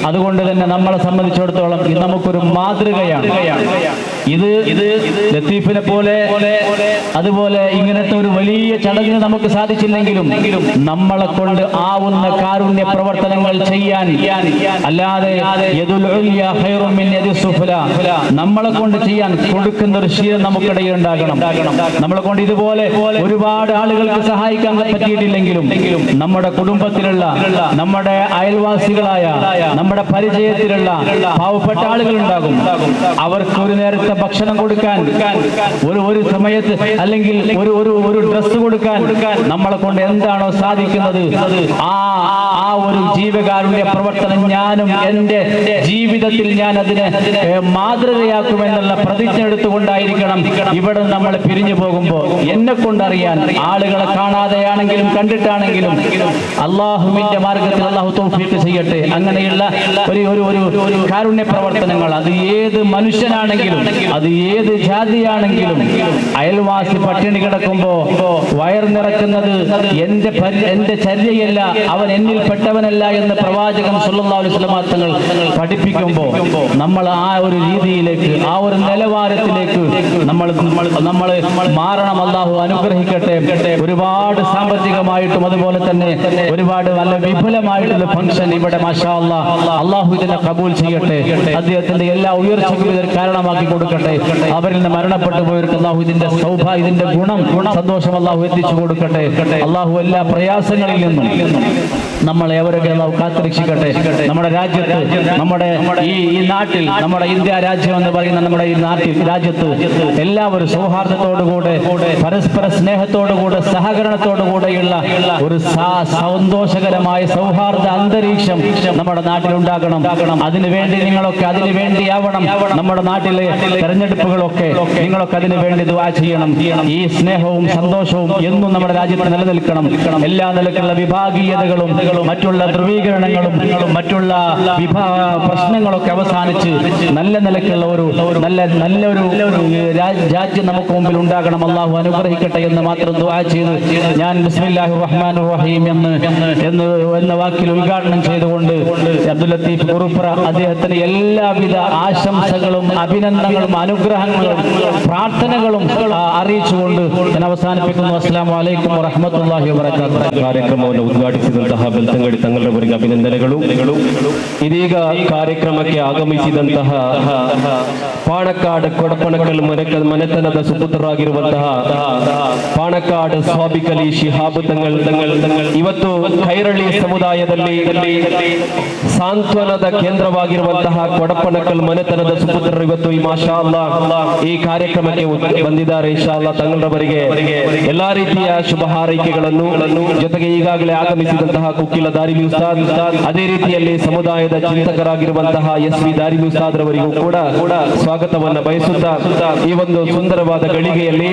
അതുകൊണ്ട് തന്നെ നമ്മളെ സംബന്ധിച്ചിടത്തോളം ഇത് നമുക്കൊരു മാതൃകയാണ്. ഇത് ലത്തീഫിനെ പോലെ അതുപോലെ ഇങ്ങനത്തെ ഒരു വലിയ ചടങ്ങിന് നമുക്ക് സാധിച്ചില്ലെങ്കിലും നമ്മളെ കൊണ്ട് ആവുന്ന കാരുണ്യ പ്രവർത്തനങ്ങൾ ചെയ്യാൻ, അല്ലാതെ നമ്മളെ കൊണ്ട് ചെയ്യാൻ കൊടുക്കുന്ന ഒരു ശീലം നമുക്കിടയിൽ ഉണ്ടാകണം. നമ്മളെ കൊണ്ട് ഇതുപോലെ ഒരുപാട് ആളുകൾക്ക് സഹായിക്കാൻ പറ്റിയിട്ടില്ലെങ്കിലും നമ്മുടെ കുടുംബത്തിലുള്ള, നമ്മുടെ അയൽവാസികളായ, നമ്മുടെ പരിചയത്തിലുള്ള പാവപ്പെട്ട ആളുകൾ ഉണ്ടാകും. അവർക്ക് ഒരു നേരത്തെ ഭക്ഷണം കൊടുക്കാൻ, ഒരു സമയത്ത് അല്ലെങ്കിൽ ഒരു ഡ്രസ്സ് കൊടുക്കാൻ നമ്മളെ കൊണ്ട് എന്താണോ സാധിക്കുന്നത് ആ ഒരു ജീവകാരുണ്യ പ്രവർത്തനം ഞാനും എൻ്റെ ജീവിതത്തിൽ ഞാൻ അതിനെ മാതൃകയാക്കുമെന്നുള്ള പ്രതിജ്ഞ എടുത്തുകൊണ്ടായിരിക്കണം ഇവിടെ നമ്മൾ പിരിഞ്ഞു പോകുമ്പോൾ. എന്നെ കൊണ്ടറിയാൻ, ആളുകളെ കാണാതെയാണെങ്കിലും കണ്ടിട്ടാണെങ്കിലും അള്ളാഹുവിന്റെ മാർഗത്തിൽ അള്ളാഹു തൗഫീഖ് ചെയ്യട്ടെ. അങ്ങനെയുള്ള ഒരു കാരുണ്യ പ്രവർത്തനങ്ങൾ, അത് ഏത് മനുഷ്യനാണെങ്കിലും, അത് ഏത് ജാതിയാണെങ്കിലും, അയൽവാസി പട്ടിണി കിടക്കുമ്പോ വയർ നിറക്കുന്നത് എന്റെ ചര്യയല്ല, അവൻ എന്നിൽ പെട്ടവനല്ല എന്ന് പ്രവാചകൻ സല്ലല്ലാഹു അലൈഹി വസല്ലം തങ്ങൾ പഠിപ്പിക്കുമ്പോൾ നമ്മൾ ആ ഒരു രീതിയിലേക്ക്, ആ ഒരു നിലവാരത്തിലേക്ക് നമ്മൾ മാറണം. അള്ളാഹു അനുഗ്രഹിക്കട്ടെ. ഒരുപാട് സാമ്പത്തികമായിട്ടും അതുപോലെ തന്നെ ഒരുപാട് നല്ല വിപുലമായിട്ടുള്ള ഫംഗ്ഷൻ ഇവിടെ മാഷാ അല്ലാഹ്, അള്ളാഹു ഇതിനെ കബൂൽ ചെയ്യട്ടെ. അദ്ദേഹത്തിന്റെ എല്ലാ ഉയർച്ചയ്ക്കും ഇതൊരു കാരണമാക്കി കൊടുക്കട്ടെ. അവരിൽ നിന്ന് മരണപ്പെട്ടു പോയവർക്ക് അള്ളാഹു ഇതിന്റെ ഇതിന്റെ ഗുണം സന്തോഷം അള്ളാഹു എത്തിച്ചു കൊടുക്കട്ടെ. അള്ളാഹു എല്ലാ പ്രയാസങ്ങളിൽ നിന്നും നമ്മളെ എവരൊക്കെ അള്ളാഹു കാത്തുരക്ഷിക്കട്ടെ. നമ്മുടെ രാജ്യത്ത്, നമ്മുടെ ഈ നാട്ടിൽ, നമ്മുടെ ഇന്ത്യ രാജ്യം എന്ന് പറയുന്ന നമ്മുടെ ഈ രാജ്യത്ത് എല്ലാവരും സൗഹാർദ്ദത്തോടുകൂടെ, പരസ്പര സ്നേഹത്തോടുകൂടെ, സഹകരണത്തോടുകൂടെയുള്ള ഒരു സന്തോഷകരമായ സൗഹാർദ്ദ അന്തരീക്ഷം നമ്മുടെ നാട്ടിലുണ്ടാകണം. അതിനുവേണ്ടി നിങ്ങളൊക്കെ അതിനുവേണ്ടിയാവണം നമ്മുടെ നാട്ടിലെ തെരഞ്ഞെടുപ്പുകളൊക്കെ നിങ്ങളൊക്കെ അതിനു വേണ്ടി ദുആ ചെയ്യണം. ഈ സ്നേഹവും സന്തോഷവും എന്നും നമ്മുടെ രാജ്യത്ത് നിലനിൽക്കണം. എല്ലാ നിലക്കുള്ള വിഭാഗീയതകളും മറ്റുള്ള ധ്രുവീകരണങ്ങളും മറ്റുള്ള പ്രശ്നങ്ങളൊക്കെ അവസാനിച്ച് നല്ല നിലക്കുള്ള നല്ലൊരു രാജ്യം നമുക്ക് മുമ്പിൽ ഉണ്ടാകണം. അള്ളാഹു അനുഗ്രഹിക്കട്ടെ എന്ന് മാത്രം ദുആ ചെയ്ത് ഞാൻ ബിസ്മില്ലാഹിർ റഹ്മാനിർ റഹീം എന്ന വാക്കിൽ ഉദ്ഘാടനം ചെയ്തുകൊണ്ട് അബ്ദുൽ ലത്തീഫ് കുറുപ്ര അദ്ദേഹത്തിന് എല്ലാവിധ ആശംസകളും അഭിനന്ദനങ്ങളും അനുഗ്രഹങ്ങളും പ്രാർത്ഥനകളും അറിയിച്ചുകൊണ്ട് ഞാൻ അവസാനിപ്പിക്കുന്നു. അസ്സലാമു അലൈക്കും വറഹ്മത്തുള്ളാഹി വബറകാതുഹു. ಕಾರ್ಯಕ್ರಮವನ್ನು ಉದ್ಘಾಟಿಸಿದಂತಹ ಬೆಳ್ತಂಗಡಿ ತಂಗರವರಿಗೆ ಅಭಿನಂದನೆಗಳು. ಇದೀಗ ಕಾರ್ಯಕ್ರಮಕ್ಕೆ ಆಗಮಿಸಿದಂತಹ ಪಾಣಕ್ಕಾಡ್ ಕೊಡಪನಕಲ್ ಮನೆತನದ ಸುಪುತ್ರರಾಗಿರುವಂತಹ ಪಾಣಕ್ಕಾಡ್ ಸ್ವಾಬಿಕಲಿ ಶಿಹಾಬ್ ತಂಗಳ್ ಇವತ್ತು ಕೈರಳಿ ಸಮುದಾಯದಲ್ಲಿ ಸಾಂತ್ವನದ ಕೇಂದ್ರವಾಗಿರುವಂತಹ ಕೊಡಪನಕಲ್ ಮನೆತನದ ಸುಪುತ್ರರು ಇವತ್ತು ಈ ಮಾಷಾ ಅಲ್ಲಾಹ್ ಈ ಕಾರ್ಯಕ್ರಮಕ್ಕೆ ಬಂದಿದ್ದಾರೆ. ಇನ್ಶಾ ಅಲ್ಲಾಹ್ ತಂಗಳರವರಿಗೆ ಎಲ್ಲಾ ರೀತಿಯ ಶುಭ ಹಾರೈಕೆಗಳನ್ನು, ಜೊತೆಗೆ ಈಗಾಗಲೇ ಆಗಮಿಸಿದಂತಹ ಕುಕ್ಕಿಲ ದಾರಿಮಿ ಉಸ್ತಾದ್, ಅದೇ ರೀತಿಯಲ್ಲಿ ಸಮುದಾಯದ ಚಿಂತಕರಾಗಿರುವಂತಹ ಎಸ್.ವಿ. ದಾರಿಮಿ ಉಸ್ತಾದ್ ರವರಿಗೂ ಕೂಡ ಸ್ವಾಗತವನ್ನ ಬಯಸುತ್ತಾ ಈ ಒಂದು ಸುಂದರವಾದ ಗಳಿಗೆಯಲ್ಲಿ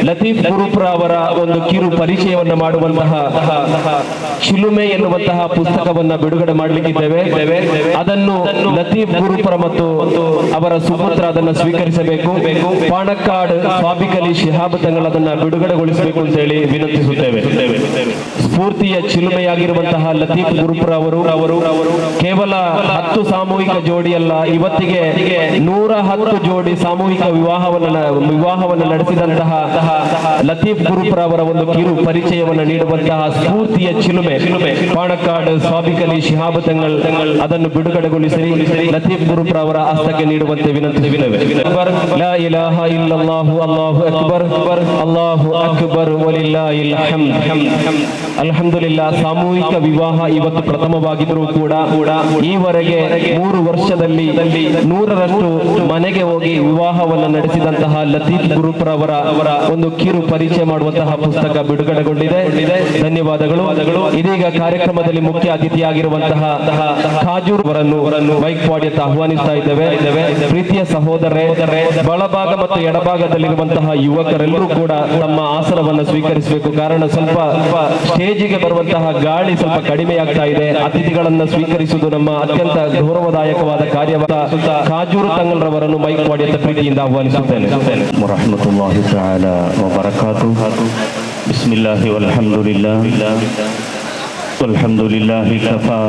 ಲತೀಫ್ ಕುರುಪ್ರ ಅವರ ಒಂದು ಕಿರು ಪರಿಚಯವನ್ನ ಮಾಡುವಂತಹ ಶಿಲುಮೆ ಎನ್ನುವಂತಹ ಪುಸ್ತಕವನ್ನ ಬಿಡುಗಡೆ ಮಾಡಲಿಕ್ಕಿದ್ದೇವೆ. ಅದನ್ನು ಲತೀಫ್ ಕುರುಪ್ರ ಮತ್ತು ಅವರ ಸುಪುತ್ರ ಅದನ್ನು ಸ್ವೀಕರಿಸಬೇಕು. ಪಾಣಕ್ಕಾಡ್ ಸ್ವಾಬಿಕಲಿ ಶಿಹಾಬ್ ತಂಗಳ್ ಅದನ್ನ ಬಿಡುಗಡೆಗೊಳಿಸಬೇಕು ಅಂತ ಹೇಳಿ ವಿನಂತಿಸುತ್ತೇವೆ. ಸ್ಫೂರ್ತಿಯ ಚಿಲುಮೆಯಾಗಿರುವಂತಹ ಲತೀಫ್ ಕುರುಪ್ರ ಅವರು ಕೇವಲ 10 ಸಾಮೂಹಿಕ ಜೋಡಿಯಲ್ಲ, ಇವತ್ತಿಗೆ 110 ಜೋಡಿ ಸಾಮೂಹಿಕ ವಿವಾಹವನ್ನು ನಡೆಸಿದಂತಹ ಲತೀಫ್ ಕುರುಪ್ರ ಅವರ ಒಂದು ಕಿರು ಪರಿಚಯವನ್ನು ನೀಡುವಂತಹ ಸ್ಫೂರ್ತಿಯ ಚಿಲುಮೆ ಪಾಣಕ್ಕಾಡ್ ಸ್ವಾಬಿಕಲಿ ಶಿಹಾಬ್ ತಂಗಳ್ ಅದನ್ನು ಬಿಡುಗಡೆಗೊಳಿಸಿ ಲತೀಫ್ ಕುರುಪ್ರ ಅವರ ಹಸ್ತಕ್ಕೆ ನೀಡುವಂತೆ ವಿನಂತಿಸುತ್ತೇವೆ. ಲಾ ಇಲಾಹ ಇಲ್ಲಲ್ಲಾಹು ಅಲ್ಲಾಹು ಅಕ್ಬರ್ ಅಲ್ಲಾಹು ಅಕ್ಬರ್ ವಲಿಲ್ಲಾಹಿಲ್ ಹಮ್ದ್. ಅಲ್ಹಮ್ದುಲಿಲ್ಲಾಹ್, ಸಾಮೂಹಿಕ ವಿವಾಹ ಇವತ್ತು ಪ್ರಥಮವಾಗಿದ್ದರೂ ಕೂಡ ಈವರೆಗೆ 3 ವರ್ಷದಲ್ಲಿ 100ರಷ್ಟು ಮನೆಗೆ ಹೋಗಿ ವಿವಾಹವನ್ನು ನಡೆಸಿದಂತಹ ಲತೀಫ್ ಕುರುಪ್ರ ಅವರ ಒಂದು ಕಿರು ಪರಿಚಯ ಮಾಡುವಂತಹ ಪುಸ್ತಕ ಬಿಡುಗಡೆಗೊಂಡಿದೆ. ಧನ್ಯವಾದಗಳು. ಇದೀಗ ಕಾರ್ಯಕ್ರಮದಲ್ಲಿ ಮುಖ್ಯ ಅತಿಥಿಯಾಗಿರುವಂತಹ ಖಾಜೂರ್ ಅವರನ್ನು ಮೈಕ್ ವಾಡಿಯತ್ತ ಆಹ್ವಾನಿಸ್ತಾ ಇದ್ದೇವೆ. ಪ್ರೀತಿಯ ಸಹೋದರರೇ, ಬಲಭಾಗ ಮತ್ತು ಎಡಭಾಗದಲ್ಲಿರುವಂತಹ ಯುವಕರೆಲ್ಲರೂ ಕೂಡ ತಮ್ಮ ಆಸನವನ್ನು ಸ್ವೀಕರಿಸಬೇಕು. ಕಾರಣ ಸ್ವಲ್ಪ ಸ್ಟೇಜಿಗೆ ಬರುವಂತಹ ಗಾಳಿ ಸ್ವಲ್ಪ ಕಡಿಮೆಯಾಗ್ತಾ ಇದೆ. ಅತಿಥಿಗಳನ್ನ ಸ್ವೀಕರಿಸುವುದು ನಮ್ಮ ಅತ್ಯಂತ ಗೌರವದಾಯಕವಾದ ಕಾರ್ಯವಾದ ಖಾಜೂರ್ ತಂಗಲ್ರವರನ್ನು ಮೈಕ್ ವಾಡಿಯತ್ತ ಪ್ರೀತಿಯಿಂದ ಆಹ್ವಾನಿಸುತ್ತೇನೆ. ವರಹಮತುಲ್ಲಾಹಿ ತಆಲಾ ವಬರಕಾತುಹು. ಬಿಸ್ಮಿಲ್ಲಾಹಿ ವಲ್ಹಮ್ದುಲಿಲ್ಲಾಹ್ ವಲ್ಹಮ್ದುಲಿಲ್ಲಾಹಿ ಕಫಾ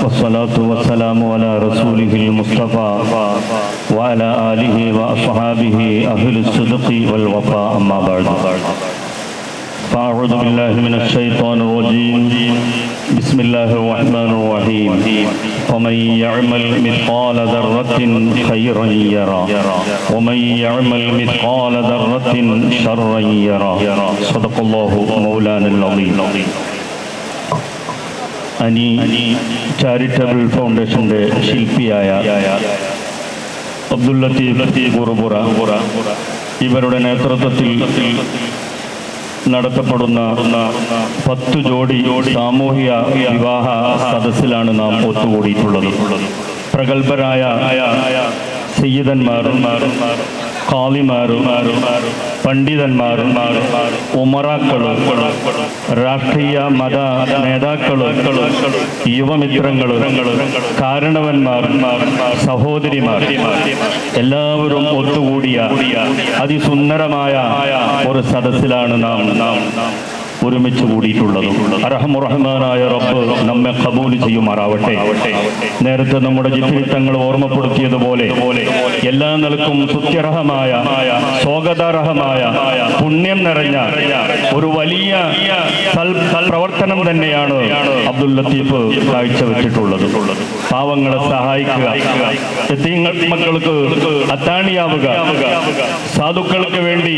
ವಸ್ಸಲಾತು ವಸ್ಸಲಾಮು ಅಲಾ ರಸೂಲಿಹಿಲ್ ಮುಸ್ತಫಾ ವಅಲಾ ಆಲಿಹಿ ವಅಸ್ಹಾಬಿಹಿ ಅಹ್ಲಿಸ್ ಸಿದ್ಕಿ ವಲ್ ವಫಾ. ಅಮ್ಮಾ ಬಅದ್. فأعوذ بالله من الشيطان الرجيم. بسم الله الرحمن الرحيم. ومن يعمل مثقال ذرة خيرا يرى ومن يعمل مثقال ذرة شرا يرى. صدق الله مولانا العظيم. അനി ചാരിറ്റബിൾ ഫൗണ്ടേഷന്റെ ശില്പിയായ അബ്ദുൽ ലത്തീഫ് കുറുപുറ ഇവരുടെ നേതൃത്വത്തിൽ നടത്തപ്പെടുന്ന 10 ജോഡി സാമൂഹിക വിവാഹ സദസ്സിലാണ് നാം ഒത്തുകൂടിയിട്ടുള്ളത്. പ്രഗത്ഭരായ സയ്യിദന്മാരും ഖാദിമാരും പണ്ഡിതന്മാരും ഉമറാക്കളും രാഷ്ട്രീയ മത നേതാക്കളും യുവമിത്രങ്ങളും കാരണവന്മാർ സഹോദരിമാർ എല്ലാവരും ഒത്തുകൂടിയ അതിസുന്ദരമായ ഒരു സദസ്സിലാണ് നാം ഒരുമിച്ച് കൂടിയിട്ടുള്ളത്. അർഹമുറഹ്മാനായ റബ്ബ് നമ്മെ ഖബൂൽ ചെയ്യുമാറാവട്ടെ. നേരത്തെ നമ്മുടെ ജിഫ്രിത്തങ്ങൾ ഓർമ്മപ്പെടുത്തിയതുപോലെ എല്ലാ നിലക്കും സുത്യർഹമായ സ്വാഗതാർഹമായ പുണ്യം നിറഞ്ഞ ഒരു വലിയ പ്രവർത്തനം തന്നെയാണ് അബ്ദുൽ ലത്തീഫ് കാഴ്ചവെച്ചിട്ടുള്ളത്. പാവങ്ങളെ സഹായിക്കുക, മക്കൾക്ക് അത്താണിയാവുക, സാധുക്കൾക്ക് വേണ്ടി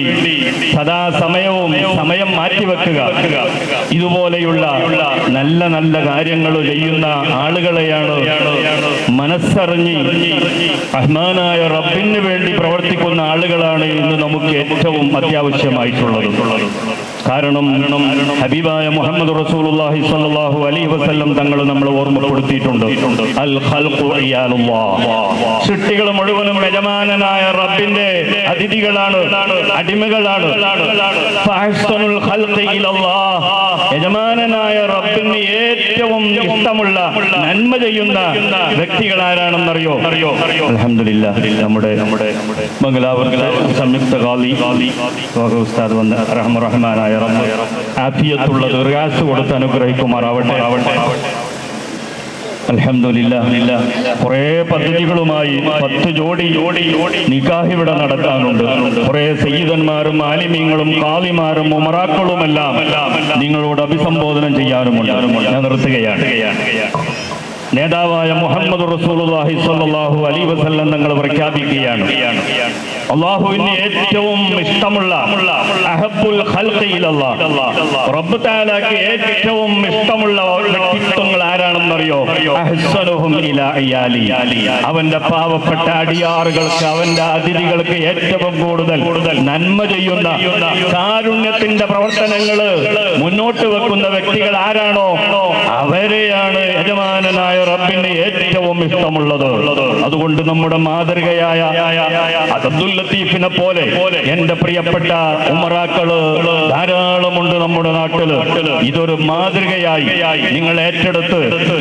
സദാ സമയം മാറ്റിവെക്കുക, ഇതുപോലെയുള്ള നല്ല നല്ല കാര്യങ്ങൾ ചെയ്യുന്ന ആളുകളെയാണ് മനസ്സറിഞ്ഞ് റഹ്മാനായ റബ്ബിന് വേണ്ടി പ്രവർത്തിക്കുന്ന ആളുകളാണ് ഇന്ന് നമുക്ക് ഏറ്റവും അത്യാവശ്യമായിട്ടുള്ളത്. കാരണം ഹബീബായ മുഹമ്മദ് റസൂലുള്ളാഹി സ്വല്ലല്ലാഹു അലൈഹി വസല്ലം തങ്ങൾ നമ്മൾ ഓർമ്മപ്പെടുത്തിയിട്ടുണ്ട്, അൽ ഖൽഖു ഇയാലുല്ലാഹ്, സൃഷ്ടികൾ മുഴുവനും യജമാനനായ റബ്ബിന്റെ അതിഥികളാണ്, അടിമകളാണ്. ഫഅഹ്സനുൽ ഖൽഖി ഇലല്ലാഹ്, യജമാനനായ റബ്ബിന് ഏറ്റവും ഇഷ്ടമുള്ള നന്മ ചെയ്യുന്ന വ്യക്തികൾ ആരാണെന്നറിയോ? അൽഹംദുലില്ലാഹ്, നമ്മുടെ മംഗലാപുരത്തിലെ സംയുക്ത ഖാദി ഉസ്താദ് വന്ന് റഹ്മാനായ ആഫിയത്തുള്ള ദീർഘായുസ്സ് കൊടുത്ത് അനുഗ്രഹിക്കുമാറാവട്ടെ. അൽഹംദുലില്ലാഹ്, കുറേ പദ്ധതികളുമായി 10 ജോഡി നിക്കാഹ് ഇവിടെ നടത്താനുണ്ട്. കുറേ സയ്യിദന്മാരും ആലിമീങ്ങളും ഖാദിമാരും ഉമറാക്കളുമെല്ലാം നിങ്ങളോട് അഭിസംബോധന ചെയ്യാനുമുണ്ട്. ഞാൻ നിർത്തുകയാണ്. നേതാവായ മുഹമ്മദ് റസൂലുള്ളാഹി സ്വല്ലല്ലാഹു അലൈഹി വസല്ലം തങ്ങൾ പ്രഖ്യാപിക്കുകയാണ്, അല്ലാഹുവിന് ഏറ്റവും ഇഷ്ടമുള്ള അഹബ്ബുൽ ഖൽഖി ഇലല്ലാഹ്, റബ്ബ് തആലക്ക് ഏറ്റവും ഇഷ്ടമുള്ള വ്യക്തിത്വങ്ങൾ ആരാണെന്നറിയോ? അഹ്സനുഹും ഇലാ ഇയാലി, അവന്റെ പാവപ്പെട്ട അടിയാറുകൾക്ക്, അവന്റെ അതിഥികൾക്ക് ഏറ്റവും കൂടുതൽ നന്മ ചെയ്യുന്ന കാരുണ്യത്തിന്റെ പ്രവർത്തനങ്ങൾ മുന്നോട്ട് വെക്കുന്ന വ്യക്തികൾ ആരാണോ അവരെയാണ് യജമാനനായ റബ്ബിന് ഏറ്റവും ഇഷ്ടമുള്ളത്. അതുകൊണ്ട് നമ്മുടെ മാതൃകയായ അബ്ദുൽ ലത്തീഫിനെ പോലെ എന്റെ പ്രിയപ്പെട്ട ഉമറാക്കള് ധാരാളമുണ്ട് നമ്മുടെ നാട്ടില്. ഇതൊരു മാതൃകയായി നിങ്ങൾ ഏറ്റെടുത്ത്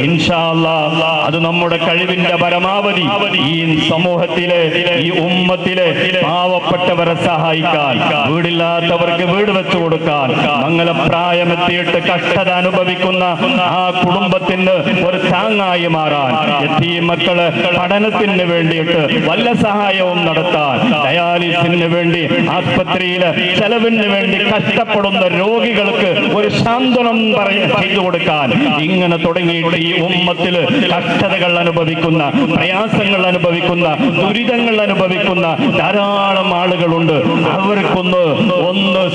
ഇൻഷാ അല്ലാഹ് അത് നമ്മുടെ കഴിവിന്റെ പരമാവധി ഈ സമൂഹത്തിലെ, ഈ ഉമ്മത്തിലെ പാവപ്പെട്ടവരെ സഹായിക്കാൻ, വീടില്ലാത്തവർക്ക് വീട് വെച്ചു കൊടുക്കാൻ, മംഗലപ്രായമെത്തിയിട്ട് കഷ്ടത അനുഭവിക്കുന്ന ആ കുടുംബത്തിന് ഒരു താങ്ങായി മാറാൻ, യതീം മക്കള് പഠനത്തിന് വേണ്ടിയിട്ട് വല്ല സഹായവും നടത്താൻ, ഡയാലിസിന് വേണ്ടി ആസ്പത്രിയിലെ ചെലവിന് വേണ്ടി കഷ്ടപ്പെടുന്ന രോഗികൾക്ക് ഒരു സാന്ത്വനം ചെയ്തു കൊടുക്കാൻ, ഇങ്ങനെ തുടങ്ങിയിട്ട് ഈ ഉമ്മത്തില് കഷ്ടതകൾ അനുഭവിക്കുന്ന, പ്രയാസങ്ങൾ അനുഭവിക്കുന്ന, ദുരിതങ്ങൾ അനുഭവിക്കുന്ന ധാരാളം ആളുകളുണ്ട്. അവർക്കൊന്ന്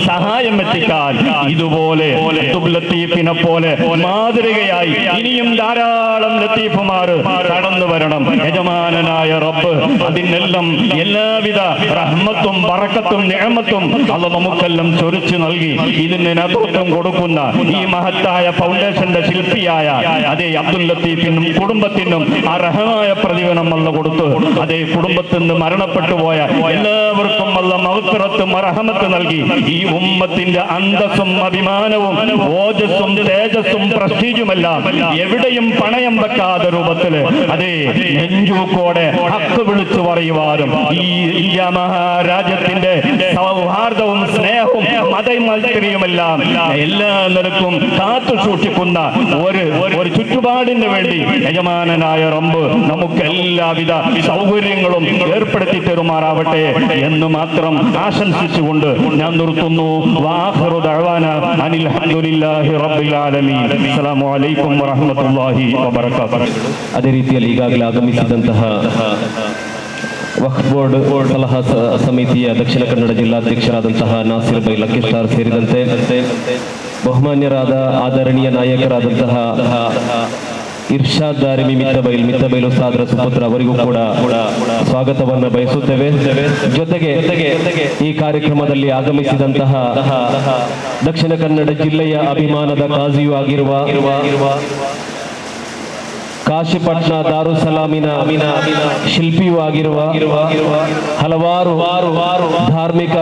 സഹായം എത്തിക്കാൻ ഇതുപോലെ ലത്തീഫിനെ പോലെ മാതൃകയായി ഇനിയും ധാരാളം ലത്തീഫുമാർ കടന്നു വരണം. യജമാനനായ റബ്ബ് അതിനെല്ലാം എല്ലാവിധ റഹ്മത്തും ബറക്കത്തും നിഅമത്തും അല്ലാഹു നമുക്കെല്ലാം ചൊരിച്ചു നൽകി ഇതിന് നേതൃത്വം കൊടുക്കുന്ന ഈ മഹത്തായ ഫൗണ്ടേഷന്റെ ശില്പിയായ അതേ അബ്ദുൽ ലത്തീഫിനും കുടുംബത്തിനും അർഹമായ പ്രതിഫലം അല്ലാഹു കൊടുത്തു. അതേ കുടുംബത്തിൽ നിന്ന് മരണപ്പെട്ടു പോയ എല്ലാവർക്കും അല്ലാഹു മഗ്ഫിറത്തും റഹ്മത്തും നൽകി ഈ ഉമ്മത്തിന്റെ അന്തസ്സും അഭിമാനവും ഓജസ്സും തേജസ്സും പ്രസ്റ്റീജുമെല്ലാം എവിടെയും പണയം വെക്കാത്ത രൂപത്തില് അതേ നെഞ്ചൂക്കോടെ ഹക്ക് വിളിച്ചു പറയുവാനും ഈ ഇന്ത്യ മഹാരാജ്യത്തിന്റെ സൗഹാർദ്ദവും സ്നേഹവും മതമൈത്രിയുമെല്ലാം എല്ലാ നിലക്കും കാത്തു സൂക്ഷിക്കുന്ന ഒരു ചുറ്റുപാടിന് വേണ്ടി യജമാനനായ റബ്ബ് നമുക്ക് എല്ലാവിധ സൗകര്യങ്ങളും ഏർപ്പെടുത്തി തരുമാറാവട്ടെ എന്ന് മാത്രം ആശംസിച്ചുകൊണ്ട് ഞാൻ നിർത്തുന്നു. വാഖിറു ദഅവാന അനിൽ ഹംദുലില്ലാഹി റബ്ബിൽ ആലമീൻ. അസ്സലാമു അലൈക്കും വറഹ്മത്തുള്ളാഹി വബറകാതുഹു. ಅದೇ ರೀತಿಯಲ್ಲಿ ಈಗಾಗಲೇ ಆಗಮಿಸಿದಂತಹ ವಕ್ಫ್ ಬೋರ್ಡ್ ಸಲಹಾ ಸಮಿತಿಯ ದಕ್ಷಿಣ ಕನ್ನಡ ಜಿಲ್ಲಾಧ್ಯಕ್ಷರಾದಂತಹ ನಾಸಿರ್ ಬೈ ಲಕ್ಕಿಸ್ಟಾರ್ ಸೇರಿದಂತೆ ಬಹುಮಾನ್ಯರಾದ ಆದರಣೀಯ ನಾಯಕರಾದಂತಹ ಇರ್ಷಾದ್ ದಾರಿಮಿ ಮಿತ್ತಬೈಲ್ ಉಸ್ತಾದರ ಸುಪುತ್ರ ಅವರಿಗೂ ಕೂಡ ಸ್ವಾಗತವನ್ನು ಬಯಸುತ್ತೇವೆ. ಜೊತೆಗೆ ಈ ಕಾರ್ಯಕ್ರಮದಲ್ಲಿ ಆಗಮಿಸಿದಂತಹ ದಕ್ಷಿಣ ಕನ್ನಡ ಜಿಲ್ಲೆಯ ಅಭಿಮಾನದ ಕಾಜಿಯೂ ಆಗಿರುವ ಕಾಶಿಪಟ್ನ ದಾರುಸಲಾಮಿನ ಶಿಲ್ಪಿಯೂ ಆಗಿರುವ ಹಲವಾರು ಧಾರ್ಮಿಕ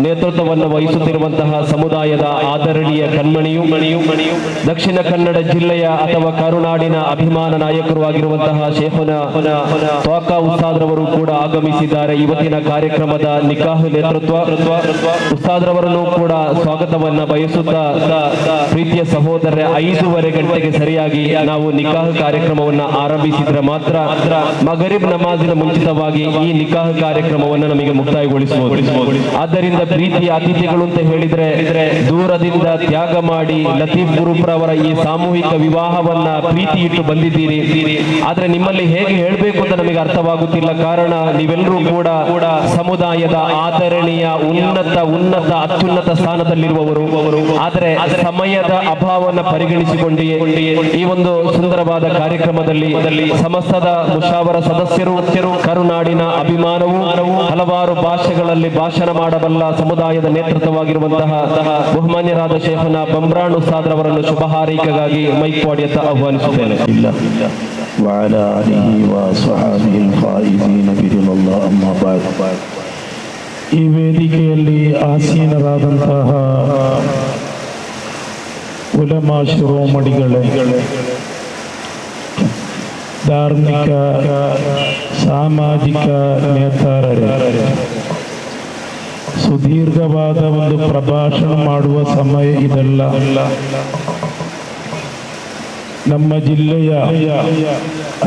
ನೇತೃತ್ವವನ್ನು ವಹಿಸುತ್ತಿರುವಂತಹ ಸಮುದಾಯದ ಆದರಣೀಯ ಕಣ್ಮಣಿಯು ದಕ್ಷಿಣ ಕನ್ನಡ ಜಿಲ್ಲೆಯ ಅಥವಾ ಕರುನಾಡಿನ ಅಭಿಮಾನ ನಾಯಕರು ಆಗಿರುವಂತಹ ಶೇಖುನ ತ್ವಾಕಾ ಉಸ್ತಾದ್ರವರು ಕೂಡ ಆಗಮಿಸಿದ್ದಾರೆ. ಇವತ್ತಿನ ಕಾರ್ಯಕ್ರಮದ ನಿಕಾಹ್ ನೇತೃತ್ವ ಉಸ್ತಾದ್ರವರನ್ನು ಕೂಡ ಸ್ವಾಗತವನ್ನ ಬಯಸುತ್ತಾ ಪ್ರೀತಿಯ ಸಹೋದರ 5:15 ಗಂಟೆಗೆ ಸರಿಯಾಗಿ ನಾವು ನಿಕಾಹ್ ಕಾರ್ಯಕ್ರಮವನ್ನು ಆರಂಭಿಸಿದ್ರೆ ಮಾತ್ರ ಮಗರಿಬ್ ನಮಾಜಿನ ಮುಂಚಿತವಾಗಿ ಈ ನಿಕಾಹ್ ಕಾರ್ಯಕ್ರಮವನ್ನು ನಮಗೆ ಮುಕ್ತಾಯಗೊಳಿಸಬಹುದು. ಆದ್ದರಿಂದ ಪ್ರೀತಿಯ ಅತಿಥಿಗಳು ಅಂತ ಹೇಳಿದ್ರೆ ದೂರದಿಂದ ತ್ಯಾಗ ಮಾಡಿ ಲತೀಫ್ ಗುರುಪ್ರವರ ಈ ಸಾಮೂಹಿಕ ವಿವಾಹವನ್ನ ಪ್ರೀತಿ ಇಟ್ಟು ಬಂದಿದ್ದೀರಿ. ಆದ್ರೆ ನಿಮ್ಮಲ್ಲಿ ಹೇಗೆ ಹೇಳಬೇಕು ಅಂತ ನಮಗೆ ಅರ್ಥವಾಗುತ್ತಿಲ್ಲ. ಕಾರಣ ನೀವೆಲ್ಲರೂ ಕೂಡ ಸಮುದಾಯದ ಆದರಣೀಯ ಉನ್ನತ ಅತ್ಯುನ್ನತ ಸ್ಥಾನದಲ್ಲಿರುವವರು. ಆದರೆ ಸಮಯದ ಅಭಾವವನ್ನು ಪರಿಗಣಿಸಿಕೊಂಡು ಈ ಒಂದು ಸುಂದರವಾದ ಕಾರ್ಯಕ್ರಮದಲ್ಲಿ ಸಮಸ್ತದ ಮುಷಾವರ ಸದಸ್ಯರು ಕರುನಾಡಿನ ಅಭಿಮಾನವು ಹಲವಾರು ಭಾಷೆಗಳಲ್ಲಿ ಭಾಷಣ ಮಾಡಬಲ್ಲ ಸಮುದಾಯದ ನೇತೃತ್ವವಾಗಿರುವಂತಹ ಬಹುಮಾನ್ಯರಾದ ಶೇಖುನ ಬಂಬ್ರಾಣ್ ಉಸ್ತಾದ್ರವರನ್ನು ಶುಭ ಹಾರೈಕೆಗಾಗಿ ಮೈಕ್ ಪಾಡಿಯತ್ತ ಆಹ್ವಾನಿಸುತ್ತೇನೆ. ಈ ವೇದಿಕೆಯಲ್ಲಿ ಆಸೀನರಾದಂತಹ ಉಲಮಾ ಶಿರೋಮಣಿಗಳೇ, ಧಾರ್ಮಿಕ ಸಾಮಾಜಿಕ ನೇತಾರರೇ, ಸುದೀರ್ಘವಾದ ಒಂದು ಪ್ರಭಾಷಣ ಮಾಡುವ ಸಮಯ ಇದಲ್ಲ. ನಮ್ಮ ಜಿಲ್ಲೆಯ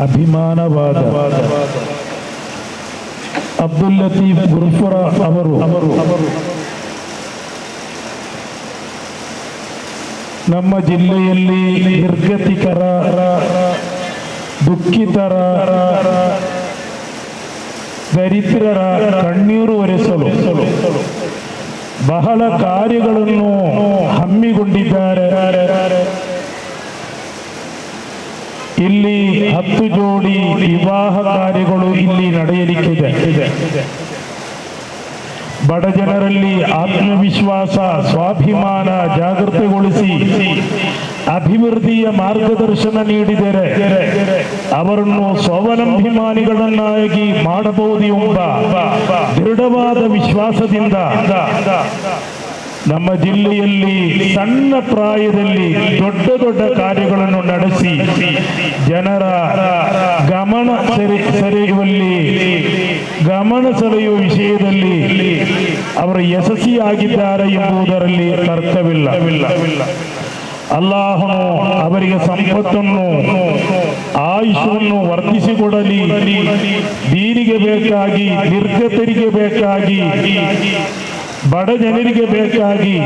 ಅಭಿಮಾನವಾದ ಅಬ್ದುಲ್ ಲತೀಫ್ ಗುರುಪುರ ಅವರು ನಮ್ಮ ಜಿಲ್ಲೆಯಲ್ಲಿ ನಿರ್ಗತಿಕರ, ದುಃಖಿತರ, ದರಿದ್ರರ ಕಣ್ಣೀರು ಒರೆಸಲು ಬಹಳ ಕಾರ್ಯಗಳನ್ನು ಹಮ್ಮಿಕೊಂಡಿದ್ದಾರೆ. ಇಲ್ಲಿ 10 ಜೋಡಿ ವಿವಾಹ ಕಾರ್ಯಗಳು ಇಲ್ಲಿ ನಡೆಯಲಿಕ್ಕಿದೆ. ಬಡ ಜನರಲ್ಲಿ ಆತ್ಮವಿಶ್ವಾಸ, ಸ್ವಾಭಿಮಾನ ಜಾಗೃತಿಗೊಳಿಸಿ ಅಭಿವೃದ್ಧಿಯ ಮಾರ್ಗದರ್ಶನ ನೀಡಿದರೆ ಅವರನ್ನು ಸ್ವಾವಲಂಬಿಮಾನಿಗಳನ್ನಾಗಿ ಮಾಡಬಹುದು ಎಂಬ ದೃಢವಾದ ವಿಶ್ವಾಸದಿಂದ ನಮ್ಮ ಜಿಲ್ಲೆಯಲ್ಲಿ ಸಣ್ಣ ಪ್ರಾಯದಲ್ಲಿ ದೊಡ್ಡ ಕಾರ್ಯಗಳನ್ನು ನಡೆಸಿ ಜನರ ಗಮನ ಸೆಳೆಯುವ ವಿಷಯದಲ್ಲಿ ಅವರು ಯಶಸ್ವಿಯಾಗಿದ್ದಾರೆ ಎಂಬುದರಲ್ಲಿ ತರ್ಕವಿಲ್ಲ. ಅಲ್ಲಾಹನು ಅವರಿಗೆ ಸಂಪತ್ತನ್ನು, ಆಯುಷನ್ನು ವರ್ಧಿಸಿಕೊಡಲಿ. ದೀನಿಗೆ ಬೇಕಾಗಿ, ನಿರ್ಗತರಿಗೆ ಬೇಕಾಗಿ, ಬಡ ಜನರಿಗೆ ಬೇಕಾಗಿ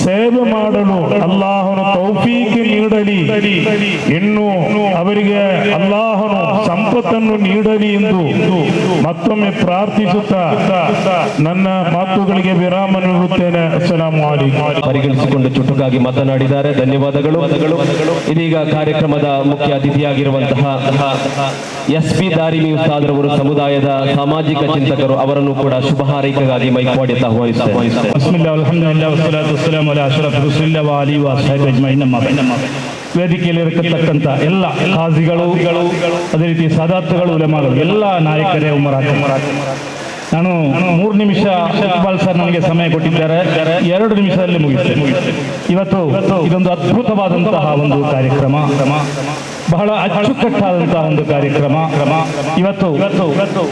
ಸೇವೆ ಮಾಡಲು ಅಲ್ಲಾಹನು ತೌಫೀಕ್ ನೀಡಲಿ. ಇನ್ನು ಅವರಿಗೆ ಅಲ್ಲಾಹನು ಸಂಪತ್ತನ್ನು ನೀಡಲಿ ಎಂದು ಮತ್ತೊಮ್ಮೆ ಪ್ರಾರ್ಥಿಸುತ್ತಾ ನನ್ನ ಮಾತುಗಳಿಗೆ ವಿರಾಮ ನೀಡುತ್ತೇನೆ. ಅಸ್ಸಲಾಮು ಅಲೈಕುಂ. ಪರಿಗಣಿಸಿಕೊಂಡು ಚುಟುಕಾಗಿ ಮಾತನಾಡಿದ್ದಾರೆ. ಧನ್ಯವಾದಗಳು. ಇದೀಗ ಕಾರ್ಯಕ್ರಮದ ಮುಖ್ಯ ಅತಿಥಿಯಾಗಿರುವಂತಹ SP ದಾರಿಮಿ ಉಸ್ತಾದ್ರವರು ಸಮುದಾಯದ ಸಾಮಾಜಿಕ ಚಿಂತಕರು, ಅವರನ್ನು ಕೂಡ ಶುಭ ಹಾರೈಕೆಗಾಗಿ ಮೈಕ್ ಪಾಡಿಯತ್ತ ಆಹ್ವಾನಿಸುತ್ತೇನೆ. ಬಿಸ್ಮಿಲ್ಲಾಹ್ ಅಲ್ಹಮ್ದುಲಿಲ್ಲಾಹ್ ವಸ್ಸಲಾತು ವಸ್ಸಲಾಮು ಅಲಾ ಅಶ್ರಫ್ ರಸೂಲಿಲ್ಲಾಹ್ ವ ಆಲಿಹಿ ವ ಅಸ್ಹಾಬಿಹಿ ಅಜ್ಮഈನ್. ವೇದಿಕೆಯಲ್ಲಿ ಇರತಕ್ಕಂಥ ಎಲ್ಲ ಖಾಜಿಗಳು, ಅದೇ ರೀತಿ ಸಾದಾತ್ಗಳು, ಉಲಮಾಗಳು, ಎಲ್ಲ ನಾಯಕರೇ, ಉಮರಾತ್, ನಾನು 3 ನಿಮಿಷ ಇಕ್ಬಾಲ್ ಸರ್ ನನಗೆ ಸಮಯ ಕೊಟ್ಟಿದ್ದಾರೆ. 2 ನಿಮಿಷದಲ್ಲಿ ಮುಗಿಸ್ತೇನೆ. ಇವತ್ತು ಇದೊಂದು ಅದ್ಭುತವಾದಂತಹ ಒಂದು ಕಾರ್ಯಕ್ರಮ, ಬಹಳ ಅಚ್ಚುಕಟ್ಟಾದಂತಹ ಒಂದು ಕಾರ್ಯಕ್ರಮ. ಇವತ್ತು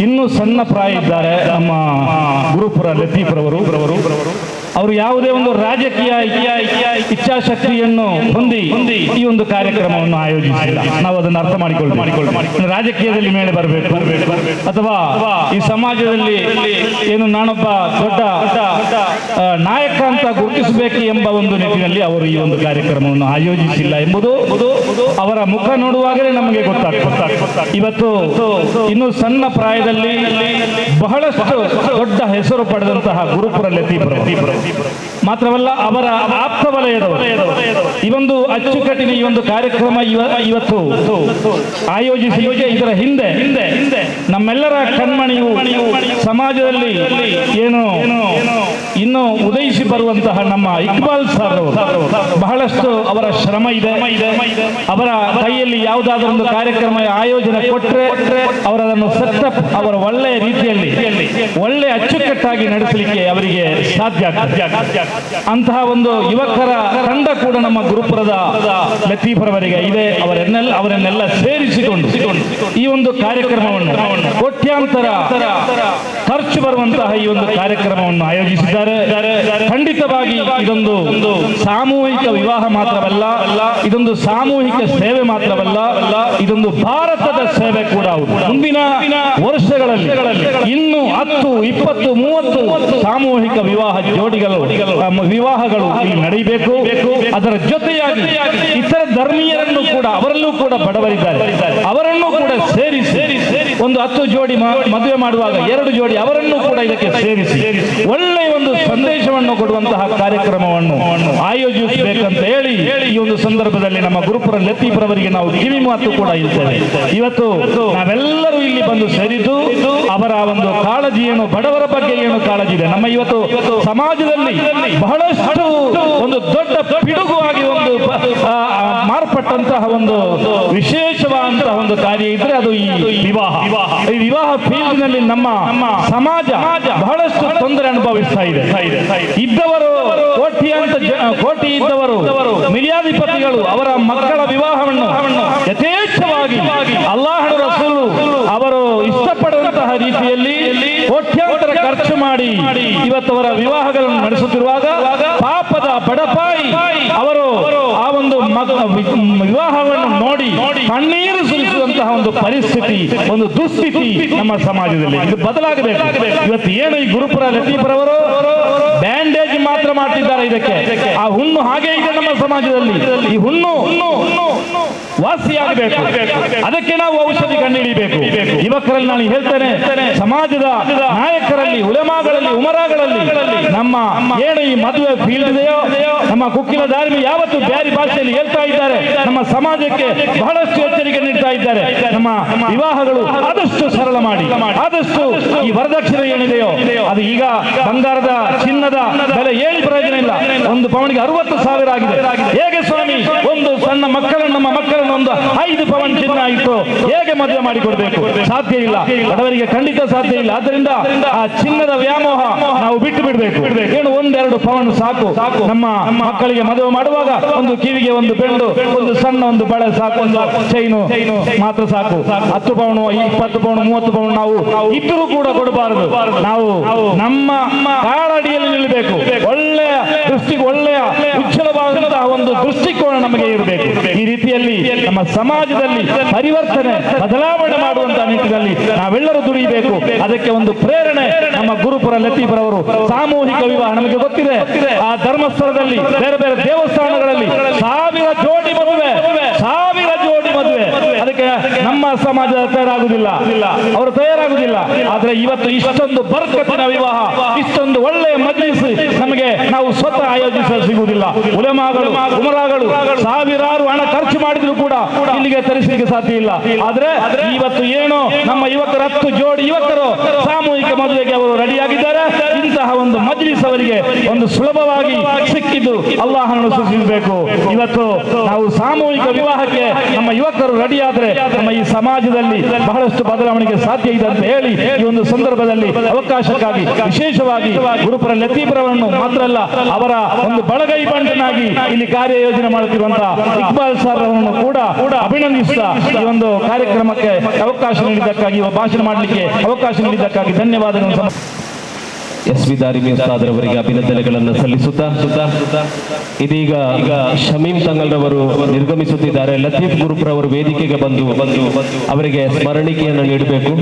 ಇನ್ನೂ ಸಣ್ಣ ಪ್ರಾಯ ಇದ್ದಾರೆ ನಮ್ಮ ಗುರುಪುರ ಲತೀಫ್ರವರು. ಅವರು ಯಾವುದೇ ಒಂದು ರಾಜಕೀಯ ಇಚ್ಛಾಶಕ್ತಿಯನ್ನು ಹೊಂದಿ ಈ ಒಂದು ಕಾರ್ಯಕ್ರಮವನ್ನು ಆಯೋಜಿಸಿಲ್ಲ. ನಾವು ಅದನ್ನು ಅರ್ಥ ಮಾಡಿಕೊಳ್ಳಬೇಕು. ರಾಜಕೀಯದಲ್ಲಿ ಮೇಲೆ ಬರಬೇಕು ಅಥವಾ ಈ ಸಮಾಜದಲ್ಲಿ ಏನು ನಾನೊಬ್ಬ ದೊಡ್ಡ ನಾಯಕ ಅಂತ ಗುರುತಿಸಬೇಕು ಎಂಬ ಒಂದು ನಿಟ್ಟಿನಲ್ಲಿ ಅವರು ಈ ಒಂದು ಕಾರ್ಯಕ್ರಮವನ್ನು ಆಯೋಜಿಸಿಲ್ಲ ಎಂಬುದು ಅವರ ಮುಖ ನೋಡುವಾಗಲೇ ನಮಗೆ ಗೊತ್ತಾಗ್ತದೆ. ಇವತ್ತು ಇನ್ನು ಸಣ್ಣ ಪ್ರಾಯದಲ್ಲಿ ಬಹಳಷ್ಟು ದೊಡ್ಡ ಹೆಸರು ಪಡೆದಂತಹ ಗುರುಪುರ ಲತೀಫ್ರವರು ಮಾತ್ರವಲ್ಲ ಅವರ ಆಪ್ತ ವಲಯದವರು ಈ ಒಂದು ಅಚ್ಚುಕಟ್ಟಿನ ಈ ಒಂದು ಕಾರ್ಯಕ್ರಮ ಇವತ್ತು ಆಯೋಜಿಸಲಿಕ್ಕೆ ಇದರ ಹಿಂದೆ ನಮ್ಮೆಲ್ಲರ ಕಣ್ಮಣಿಯು ಸಮಾಜದಲ್ಲಿ ಏನು ಇನ್ನು ಉದಯಿಸಿ ಬರುವಂತಹ ನಮ್ಮ ಇಕ್ಬಾಲ್ ಸರ್ ಅವರು ಬಹಳಷ್ಟು ಅವರ ಶ್ರಮ ಇದೆ. ಅವರ ಕೈಯಲ್ಲಿ ಯಾವುದಾದ್ರೂ ಒಂದು ಕಾರ್ಯಕ್ರಮ ಆಯೋಜನೆ ಕೊಟ್ಟರೆ ಅವರದನ್ನು ಸೆಟಪ್ ಅವರ ಒಳ್ಳೆಯ ರೀತಿಯಲ್ಲಿ ಒಳ್ಳೆ ಅಚ್ಚುಕಟ್ಟಾಗಿ ನಡೆಸಲಿಕ್ಕೆ ಅವರಿಗೆ ಸಾಧ್ಯ. ಅಂತಹ ಒಂದು ಯುವಕರ ತಂಡ ಕೂಡ ನಮ್ಮ ಗುರುಪುರದ ಲತೀಫರವರಿಗೆ ಇದೆ. ಅವರನ್ನೆಲ್ಲ ಸೇರಿಸಿಕೊಂಡು ಈ ಒಂದು ಕಾರ್ಯಕ್ರಮವನ್ನು ಕೋಟ್ಯಾಂತರ ಖರ್ಚು ಬರುವಂತಹ ಈ ಒಂದು ಕಾರ್ಯಕ್ರಮವನ್ನು ಆಯೋಜಿಸಿದ್ದಾರೆ. ಖಂಡಿತವಾಗಿ ಇದೊಂದು ಸಾಮೂಹಿಕ ವಿವಾಹ ಮಾತ್ರವಲ್ಲ, ಇದೊಂದು ಸಾಮೂಹಿಕ ಸೇವೆ ಮಾತ್ರವಲ್ಲ, ಇದೊಂದು ಭಾರತದ ಸೇವೆ ಕೂಡ ಹೌದು. ಮುಂದಿನ ವರ್ಷಗಳಲ್ಲಿ ಇನ್ನು 10, 20, 30 ಸಾಮೂಹಿಕ ವಿವಾಹಗಳು ಇಲ್ಲಿ ನಡೆಯಬೇಕು. ಅದರ ಜೊತೆಯಾಗಿ ಇತರ ಧರ್ಮೀಯರನ್ನು ಕೂಡ ಅವರಲ್ಲೂ ಕೂಡ ಬಡವರಿದ್ದಾರೆ, ಅವರನ್ನು ಕೂಡ ಸೇರಿಸಿ ಒಂದು 10 ಜೋಡಿ ಮದುವೆ ಮಾಡುವಾಗ 2 ಜೋಡಿ ಅವರನ್ನು ಕೂಡ ಇದಕ್ಕೆ ಸೇರಿಸಿ ಒಳ್ಳೆಯ ಒಂದು ಸಂದೇಶವನ್ನು ಕೊಡುವಂತಹ ಕಾರ್ಯಕ್ರಮವನ್ನು ಆಯೋಜಿಸಬೇಕಂತ ಹೇಳಿ ಈ ಒಂದು ಸಂದರ್ಭದಲ್ಲಿ ನಮ್ಮ ಗುರುಪುರ ಲತೀಫರವರಿಗೆ ನಾವು ಕಿವಿ ಮಾತು ಕೂಡ ಇರ್ತೇವೆ. ಇವತ್ತು ನಾವೆಲ್ಲರೂ ಇಲ್ಲಿ ಬಂದು ಸೇರಿದ್ದು ಅವರ ಒಂದು ಕಾಳಜಿ ಏನು, ಬಡವರ ಬಗ್ಗೆ ಏನು ಕಾಳಜಿ ಇದೆ. ನಮ್ಮ ಇವತ್ತು ಸಮಾಜದಲ್ಲಿ ಬಹಳಷ್ಟು ಒಂದು ದೊಡ್ಡ ಪಿಡುಗುವಾಗಿ ಒಂದು ಮಾರ್ಪಟ್ಟಂತಹ ಒಂದು ವಿಶೇಷವಾದಂತಹ ಒಂದು ಕಾರ್ಯ ಇದ್ರೆ ಅದು ಈ ವಿವಾಹ ಫೀಲ್ಡ್ ನಲ್ಲಿ ನಮ್ಮ ಸಮಾಜ ಬಹಳಷ್ಟು ತೊಂದರೆ ಅನುಭವಿಸ್ತಾ ಇದೆ. ಇದ್ದವರು ಕೋಟಿ ಇದ್ದವರು ಮಿಲಿಯಾಧಿಪತಿಗಳು ಅವರ ಮಕ್ಕಳ ವಿವಾಹವನ್ನು ಯಥೇಚ್ಛವಾಗಿ ಅಲ್ಲಾಹನ ರಸೂಲು ಅವರು ಇಷ್ಟಪಡುವಂತಹ ರೀತಿಯಲ್ಲಿ ಕೋಟ್ಯಾಂತರ ಖರ್ಚು ಮಾಡಿ ಇವತ್ತವರ ವಿವಾಹಗಳನ್ನು ನಡೆಸುತ್ತಿರುವಾಗ ಪಾಪದ ಬಡಪಾಯಿ ಅವರು ಆ ಒಂದು ವಿವಾಹವನ್ನು ನೋಡಿ ಕಣ್ಣೀರು ಸುರಿಸುವಂತಹ ಒಂದು ಪರಿಸ್ಥಿತಿ, ಒಂದು ದುಸ್ಥಿತಿ ನಮ್ಮ ಸಮಾಜದಲ್ಲಿ ಇದು ಬದಲಾಗಬೇಕು. ಇವತ್ತು ಏನು ಈ ಗುರುಪುರ ಲತೀಫರವರು ಬ್ಯಾಂಡೇಜ್ ಮಾತ್ರ ಮಾಡ್ತಿದ್ದಾರೆ, ಇದಕ್ಕೆ ಆ ಹುಣ್ಣು ಹಾಗೆ ಇದೆ ನಮ್ಮ ಸಮಾಜದಲ್ಲಿ. ಈ ಹುಣ್ಣು ವಾಸಿಯಾಗಬೇಕು, ಅದಕ್ಕೆ ನಾವು ಔಷಧಿ ಕಂಡುಹಿಡಿಯಬೇಕು. ಯುವಕರಲ್ಲಿ ನಾನು ಹೇಳ್ತೇನೆ, ಸಮಾಜದ ನಾಯಕರಲ್ಲಿ, ಉಲಮಾಗಳಲ್ಲಿ, ಉಮರಾಗಳಲ್ಲಿ ನಮ್ಮ ಏನು ಈ ಮದುವೆ ಫೀಲ್ಡ್ ಇದೆಯೋ, ನಮ್ಮ ಕುಕ್ಕಿಲ ಧಾರ್ಮಿ ಯಾವತ್ತು ಬ್ಯಾರಿ ಭಾಷೆಯಲ್ಲಿ ಹೇಳ್ತಾ ಇದ್ದಾರೆ, ನಮ್ಮ ಸಮಾಜಕ್ಕೆ ಬಹಳಷ್ಟು ಎಚ್ಚರಿಕೆ ನೀಡ್ತಾ ಇದ್ದಾರೆ. ನಮ್ಮ ವಿವಾಹಗಳು ಆದಷ್ಟು ಸರಳ ಮಾಡಿ, ಆದಷ್ಟು ಈ ವರದಕ್ಷಿಣೆ ಏನಿದೆಯೋ ಅದು ಈಗ ಬಂಗಾರದ ಚಿನ್ನದ ಬೆಲೆ ಏಳಿ ಪ್ರಯೋಜನ ಇಲ್ಲ. 1 ಪೌಂಡ್ಗೆ 60,000 ಆಗಿದೆ. ಹೇಗೆ ಸ್ವಾಮಿ ಒಂದು ಸಣ್ಣ ಮಕ್ಕಳನ್ನು, ನಮ್ಮ ಮಕ್ಕಳನ್ನು ಒಂದು 5 ಪೌಂಡ್ ಚಿನ್ನ ಇಟ್ಟು ಹೇಗೆ ಮದುವೆ ಮಾಡಿಕೊಡ್ಬೇಕು? ಸಾಧ್ಯ ಇಲ್ಲ, ಬಡವರಿಗೆ ಖಂಡಿತ ಸಾಧ್ಯ ಇಲ್ಲ. ಆದ್ದರಿಂದ ಆ ಚಿನ್ನದ ವ್ಯಾಮೋಹ ನಾವು ಬಿಟ್ಟು ಬಿಡಬೇಕು. ಏನು 1-2 ಪೌಂಡ್ ಸಾಕು. ನಮ್ಮ ಮಕ್ಕಳಿಗೆ ಮದುವೆ ಮಾಡುವಾಗ ಒಂದು ಕಿವಿಗೆ ಒಂದು ಬೆಂಡು, ಒಂದು ಸಣ್ಣ ಒಂದು ಬಳೆ ಸಾಕು, ಒಂದು ಚೈನು ಮಾತ್ರ ಸಾಕು. 10 ಪೌಂಡ್, 20 ಪೌಂಡ್, 30 ಪೌಂಡ್ ನಾವು ಇದ್ದರೂ ಕೂಡ ಕೊಡಬಾರದು. ನಾವು ನಮ್ಮ ಕಾಳಡಿಯಲ್ಲಿ ನಿಲ್ಲಬೇಕು. ಒಳ್ಳೆಯ ದೃಷ್ಟಿಗೆ ಒಳ್ಳೆಯ ಉಜ್ವಲವಾದಂತಹ ಒಂದು ದೃಷ್ಟಿಕೋನ ನಮಗೆ ಇರಬೇಕು. ಈ ರೀತಿಯಲ್ಲಿ ನಮ್ಮ ಸಮಾಜದಲ್ಲಿ ಪರಿವರ್ತನೆ, ಬದಲಾವಣೆ ಮಾಡುವಂತಹ ನಿಟ್ಟಿನಲ್ಲಿ ನಾವೆಲ್ಲರೂ ದುಡಿಯಬೇಕು. ಅದಕ್ಕೆ ಒಂದು ಪ್ರೇರಣೆ ನಮ್ಮ ಗುರುಪುರ ಲತೀಫರವರು. ಸಾಮೂಹಿಕ ವಿವಾಹ ನಮಗೆ ಗೊತ್ತಿದೆ, ಆ ಧರ್ಮಸ್ಥಳದಲ್ಲಿ ಬೇರೆ ಬೇರೆ ದೇವಸ್ಥಾನಗಳಲ್ಲಿ 1000 ಜೋಡಿ ಮದುವೆ. ಅದಕ್ಕೆ ನಮ್ಮ ಸಮಾಜದ ತಯಾರಾಗುವುದಿಲ್ಲ, ಅವರು ತಯಾರಾಗುವುದಿಲ್ಲ. ಆದ್ರೆ ಇವತ್ತು ಇಷ್ಟೊಂದು ಬರ್ಕತ್ತಿನ ವಿವಾಹ, ಇಷ್ಟೊಂದು ಒಳ್ಳೆಯ ಮಜ್ಲಿಸ್ ನಮಗೆ ನಾವು ಸ್ವತಃ ಆಯೋಜಿಸಲು ಸಿಗುವುದಿಲ್ಲ. ಉಲಮಾಗಳು, ಉಮರಾಗಳು ಸಾವಿರಾರು ಹಣ ಖರ್ಚು ಮಾಡಿದ್ರು ಕೂಡ ಇಲ್ಲಿಗೆ ತರಿಸಲಿಕ್ಕೆ ಸಾಧ್ಯ ಇಲ್ಲ. ಆದ್ರೆ ಇವತ್ತು ಏನು ನಮ್ಮ ಯುವಕರು 10 ಜೋಡಿ ಯುವಕರು ಸಾಮೂಹಿಕ ಮದುವೆಗೆ ಅವರು ರೆಡಿಯಾಗಿದ್ದಾರೆ. ಇಂತಹ ಒಂದು ಮಜ್ಲಿಸ್ ಅವರಿಗೆ ಒಂದು ಸುಲಭವಾಗಿ ಸಿಕ್ಕಿದ್ದು ಅಲ್ಲಾಹನನ್ನು ಸ್ತುತಿಸಬೇಕು. ಇವತ್ತು ನಾವು ಸಾಮೂಹಿಕ ವಿವಾಹಕ್ಕೆ ನಮ್ಮ ಯುವಕರು ರೆಡಿ ಆದ್ರೆ ನಮ್ಮ ಈ ಸಮಾಜದಲ್ಲಿ ಬಹಳಷ್ಟು ಬದಲಾವಣೆಗೆ ಸಾಧ್ಯ ಇದೆ ಅಂತ ಹೇಳಿ ಈ ಒಂದು ಸಂದರ್ಭದಲ್ಲಿ ಅವಕಾಶಕ್ಕಾಗಿ ವಿಶೇಷವಾಗಿ ಗುರುಪುರ ಲತೀಫರವನ್ನು ಮಾತ್ರ ಅಲ್ಲ, ಅವರ ಒಂದು ಬಳಗೈ ಬಂಟನಾಗಿ ಇಲ್ಲಿ ಕಾರ್ಯಯೋಜನೆ ಮಾಡುತ್ತಿರುವಂತಹ ಇಕ್ಬಾಲ್ ಸರ್ ಅವರನ್ನು ಕೂಡ ಅಭಿನಂದಿಸುತ್ತಾ ಈ ಒಂದು ಕಾರ್ಯಕ್ರಮಕ್ಕೆ ಅವಕಾಶ ನೀಡಿದ್ದಕ್ಕಾಗಿ, ಭಾಷಣ ಮಾಡಲಿಕ್ಕೆ ಅವಕಾಶ ನೀಡಿದ್ದಕ್ಕಾಗಿ ಧನ್ಯವಾದಗಳನ್ನು ಎಸ್.ವಿ. ದಾರಿಮಿ ಉಸ್ತಾದರವರಿಗೆ ಅಭಿನಂದನೆಗಳನ್ನು ಸಲ್ಲಿಸುತ್ತಾ ಇದೀಗ ಶಮೀಮ್ ತಂಗಲ್ರವರು ನಿರ್ಗಮಿಸುತ್ತಿದ್ದಾರೆ. ಲತೀಫ್ ಗುರುಪುರವರು ವೇದಿಕೆಗೆ ಬಂದು ಅವರಿಗೆ ಸ್ಮರಣಿಕೆಯನ್ನು ನೀಡಬೇಕು.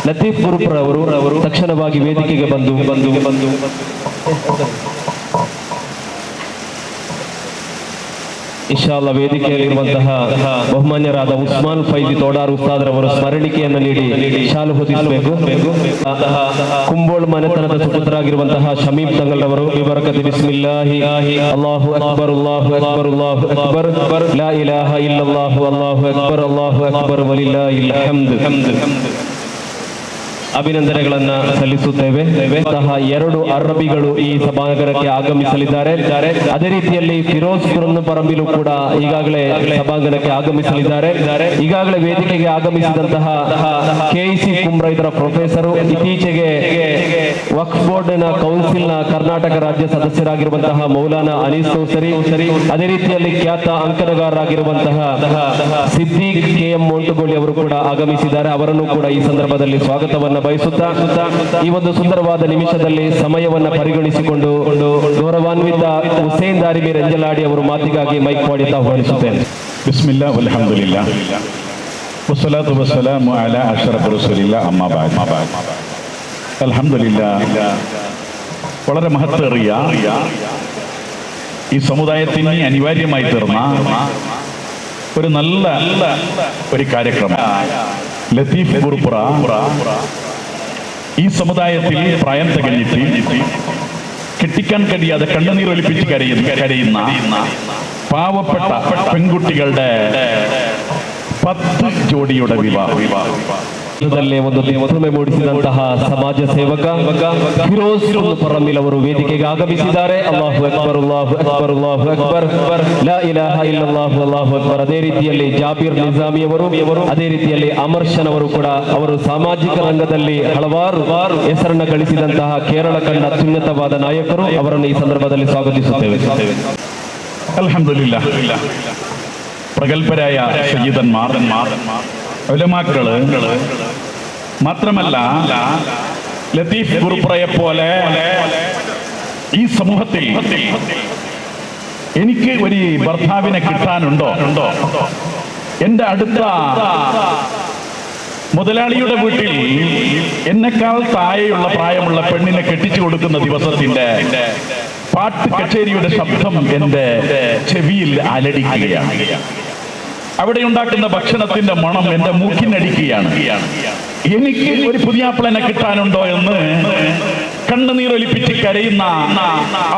ಲತೀಫ್ ಗುರುಪುರವರು ತಕ್ಷಣವಾಗಿ ವೇದಿಕೆಗೆ ಬಂದು ಇನ್ಶಾ ಅಲ್ಲಾಹ್ ವೇದಿಕೆಯಲ್ಲಿರುವಂತಹ ಬಹುಮಾನ್ಯರಾದ ಉಸ್ಮಾನ್ ಫೈಜಿ ತೋಡಾರ್ ಉಸ್ತಾದ್ರವರು ಸ್ಮರಣಿಕೆಯನ್ನು ನೀಡಿ ಶಾಲು ಹೊದಿಸಬೇಕು. ಕುಂಬೋಳ್ ಮನೆತನದ ಸುಪುತ್ರರಾಗಿರುವಂತಹ ಶಮೀಮ್ ತಂಗಲ್ರವರು ಬಿಬರಕತಿ ಬಿಸ್ಮಿಲ್ಲಾಹಿ ಅಲ್ಲಾಹು ಅಕ್ಬರ್ ಅಲ್ಲಾಹು ಅಕ್ಬರ್ ಅಲ್ಲಾಹು ಅಕ್ಬರ್ ಲಾ ಇಲಾಹ ಇಲ್ಲಲ್ಲಾಹು ಅಲ್ಲಾಹು ಅಕ್ಬರ್ ವಲಿಲ್ಲಾಹಿಲ್ ಹಮ್ದ್. ಅಭಿನಂದನೆಗಳನ್ನ ಸಲ್ಲಿಸುತ್ತೇವೆ. 2 ಅರಬಿಗಳು ಈ ಸಭಾಂಗಣಕ್ಕೆ ಆಗಮಿಸಲಿದ್ದಾರೆ. ಅದೇ ರೀತಿಯಲ್ಲಿ ಫಿರೋಜ್ ಪರಂಬಿಲು ಕೂಡ ಈಗಾಗಲೇ ಸಭಾಂಗಣಕ್ಕೆ ಆಗಮಿಸಲಿದ್ದಾರೆ. ಈಗಾಗಲೇ ವೇದಿಕೆಗೆ ಆಗಮಿಸಿದಂತಹ ಕೆಇಸಿ ಕುಮ್ರ ಇದರ ಪ್ರೊಫೆಸರು, ಇತ್ತೀಚೆಗೆ ವಕ್ಫ್ ಬೋರ್ಡ್ನ ಕೌನ್ಸಿಲ್ನ ಕರ್ನಾಟಕ ರಾಜ್ಯ ಸದಸ್ಯರಾಗಿರುವಂತಹ ಮೌಲಾನಾ ಅನೀಸ್ ಚೌಸರಿ, ಅದೇ ರೀತಿಯಲ್ಲಿ ಖ್ಯಾತ ಅಂಕಣಗಾರರಾಗಿರುವಂತಹ ಸಿದ್ದೀಕ್ KM ಮೋಂಟುಗೋಳಿ ಅವರು ಕೂಡ ಆಗಮಿಸಿದ್ದಾರೆ. ಅವರನ್ನು ಕೂಡ ಈ ಸಂದರ್ಭದಲ್ಲಿ ಸ್ವಾಗತವನ್ನ ಬಯಸುತ್ತಾ ಈ ಒಂದು ಸುಂದರವಾದ ನಿಮಿಷದಲ್ಲಿ ಸಮಯವನ್ನ ಪರಿಗಣಿಸಿಕೊಂಡು ಗೌರವಾನ್ವಿತ ಹುಸೇನ್ ದಾರಿಮಿ ರಂಜಲಾಡಿ ಅವರು ಮಾತಿಗಾಗಿ ಮೈಕ್ ಮಾಡುತ್ತಾ ಆಹ್ವಾನಿಸುತ್ತೇನೆ. ಬಿಸ್ಮಿಲ್ಲಾ ಅಲ್ಹಮ್ದುಲಿಲ್ಲಾ ವಸ್ಸಲಾತು ವಸ್ಸಲಾಮು ಅಲಾ ಅಶ್ರಫ್ റസൂലില്ലാ അമ്മാ ബഅദ്. അൽഹംദുലില്ലാ, വളരെ മഹത്തേറിയ ഈ സമുദായത്തിന് അനിവാര്യമായി തീർന്ന ഒരു നല്ല ഒരു കാര്യക്രമം. ലത്തീഫ് ഗുർപുറ ഈ സമുദായത്തിൽ പ്രായം തികഞ്ഞിട്ട് കെട്ടിക്കാൻ കഴിയാതെ കണ്ണുനീരൊലിപ്പിച്ച് കരയുന്ന പാവപ്പെട്ട പെൺകുട്ടികളുടെ 10 ജോഡിയുടെ വിവാഹം ಒಂದು ಒಲುಮೆ ಮೂಡಿಸಿದಂತಹ ಸಮಾಜ ಸೇವಕ ಫಿರೋಜ್ ಪರಂಬಿಲ್ ಅವರು ವೇದಿಕೆಗೆ ಆಗಮಿಸಿದ್ದಾರೆ. ಅಲ್ಲಾಹು ಅಕ್ಬರ್ ಅಲ್ಲಾಹು ಅಕ್ಬರ್ ಅಲ್ಲಾಹು ಅಕ್ಬರ್ ಲಾ ಇಲಾಹ ಇಲ್ಲಲ್ಲಾಹು ಅಲ್ಲಾಹು ಅಕ್ಬರ್. ಅದೇ ರೀತಿಯಲ್ಲಿ ಜಾಬೀರ್ ನಿಜಾಮಿ ಅವರು, ಅದೇ ರೀತಿಯಲ್ಲಿ ಅಮರ್ಶನ್ ಅವರು ಕೂಡ ಅವರು ಸಾಮಾಜಿಕ ರಂಗದಲ್ಲಿ ಹಲವಾರು ಹೆಸರನ್ನು ಗಳಿಸಿದಂತಹ ಕೇರಳ ಕಂಡ ಅತ್ಯುನ್ನತವಾದ ನಾಯಕರು. ಅವರನ್ನು ಈ ಸಂದರ್ಭದಲ್ಲಿ ಸ್ವಾಗತಿಸುತ್ತೇವೆ. അൽഹംദുലില്ലാ, പ്രഗത്ഭരായ സയ്യിദന്മാർ, ഉലമാക്കള്, മാത്രമല്ല ലത്തീഫ് ഗുർപുറയെ പോലെ ഈ സമൂഹത്തിൽ എനിക്ക് ഒരു ഭർത്താവിനെ കിട്ടാനുണ്ടോ? എന്റെ അടുത്ത മുതലാളിയുടെ വീട്ടിൽ എന്നെക്കാൾ താഴെയുള്ള പ്രായമുള്ള പെണ്ണിനെ കെട്ടിച്ചു കൊടുക്കുന്ന ദിവസത്തിന്റെ പാട്ട് കച്ചേരിയുടെ ശബ്ദം എന്റെ ചെവിയിൽ അലടിക്കുകയാണ്. അവിടെ ഉണ്ടാക്കുന്ന ഭക്ഷണത്തിന്റെ മണം എന്റെ മൂക്കിനടിക്കുകയാണ്. എനിക്ക് ഒരു പുതിയാപ്പിളനെ കിട്ടാനുണ്ടോ എന്ന് കണ്ണുനീരൊലിപ്പിച്ച് കരയുന്ന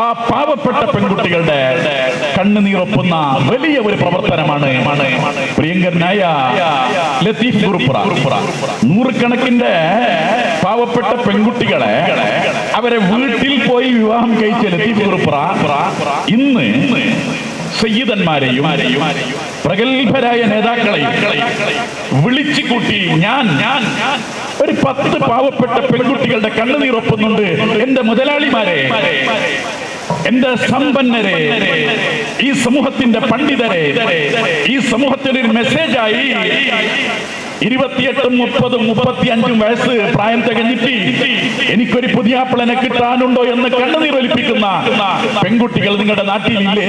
ആ പാവപ്പെട്ട പെൺകുട്ടികളുടെ കണ്ണുനീരൊപ്പുന്ന വലിയ ഒരു പ്രവർത്തനമാണ് പ്രിയങ്കരനായ ലത്തീഫ് ഗുർപുറ. നൂറുകണക്കിന്റെ പാവപ്പെട്ട പെൺകുട്ടികളെ അവരെ വീട്ടിൽ പോയി വിവാഹം കഴിച്ച ലത്തീഫ് ഗുർപുറ ഇന്ന് സയ്യിദന്മാരെയും പ്രഗത്ഭരായ നേതാക്കളെയും വിളിച്ചു കൂട്ടി ഞാൻ ഒരു 10 പാവപ്പെട്ട പെൺകുട്ടികളുടെ കണ്ണുനീരൊപ്പുന്നുണ്ട്. എന്റെ മുതലാളിമാരെ, എന്റെ സമ്പന്നരെ, ഈ സമൂഹത്തിന്റെ പണ്ഡിതരെ, ഈ സമൂഹത്തിന് ഒരു മെസ്സേജായി 28, 30, 35 വയസ്സ് പ്രായം തികഞ്ഞിട്ട് എനിക്കൊരു പുതിയാപ്പിളനെ കിട്ടാനുണ്ടോ എന്ന് കണ്ണുനീരൊലിപ്പിക്കുന്ന പെൺകുട്ടികൾ നിങ്ങളുടെ നാട്ടിലില്ലേ?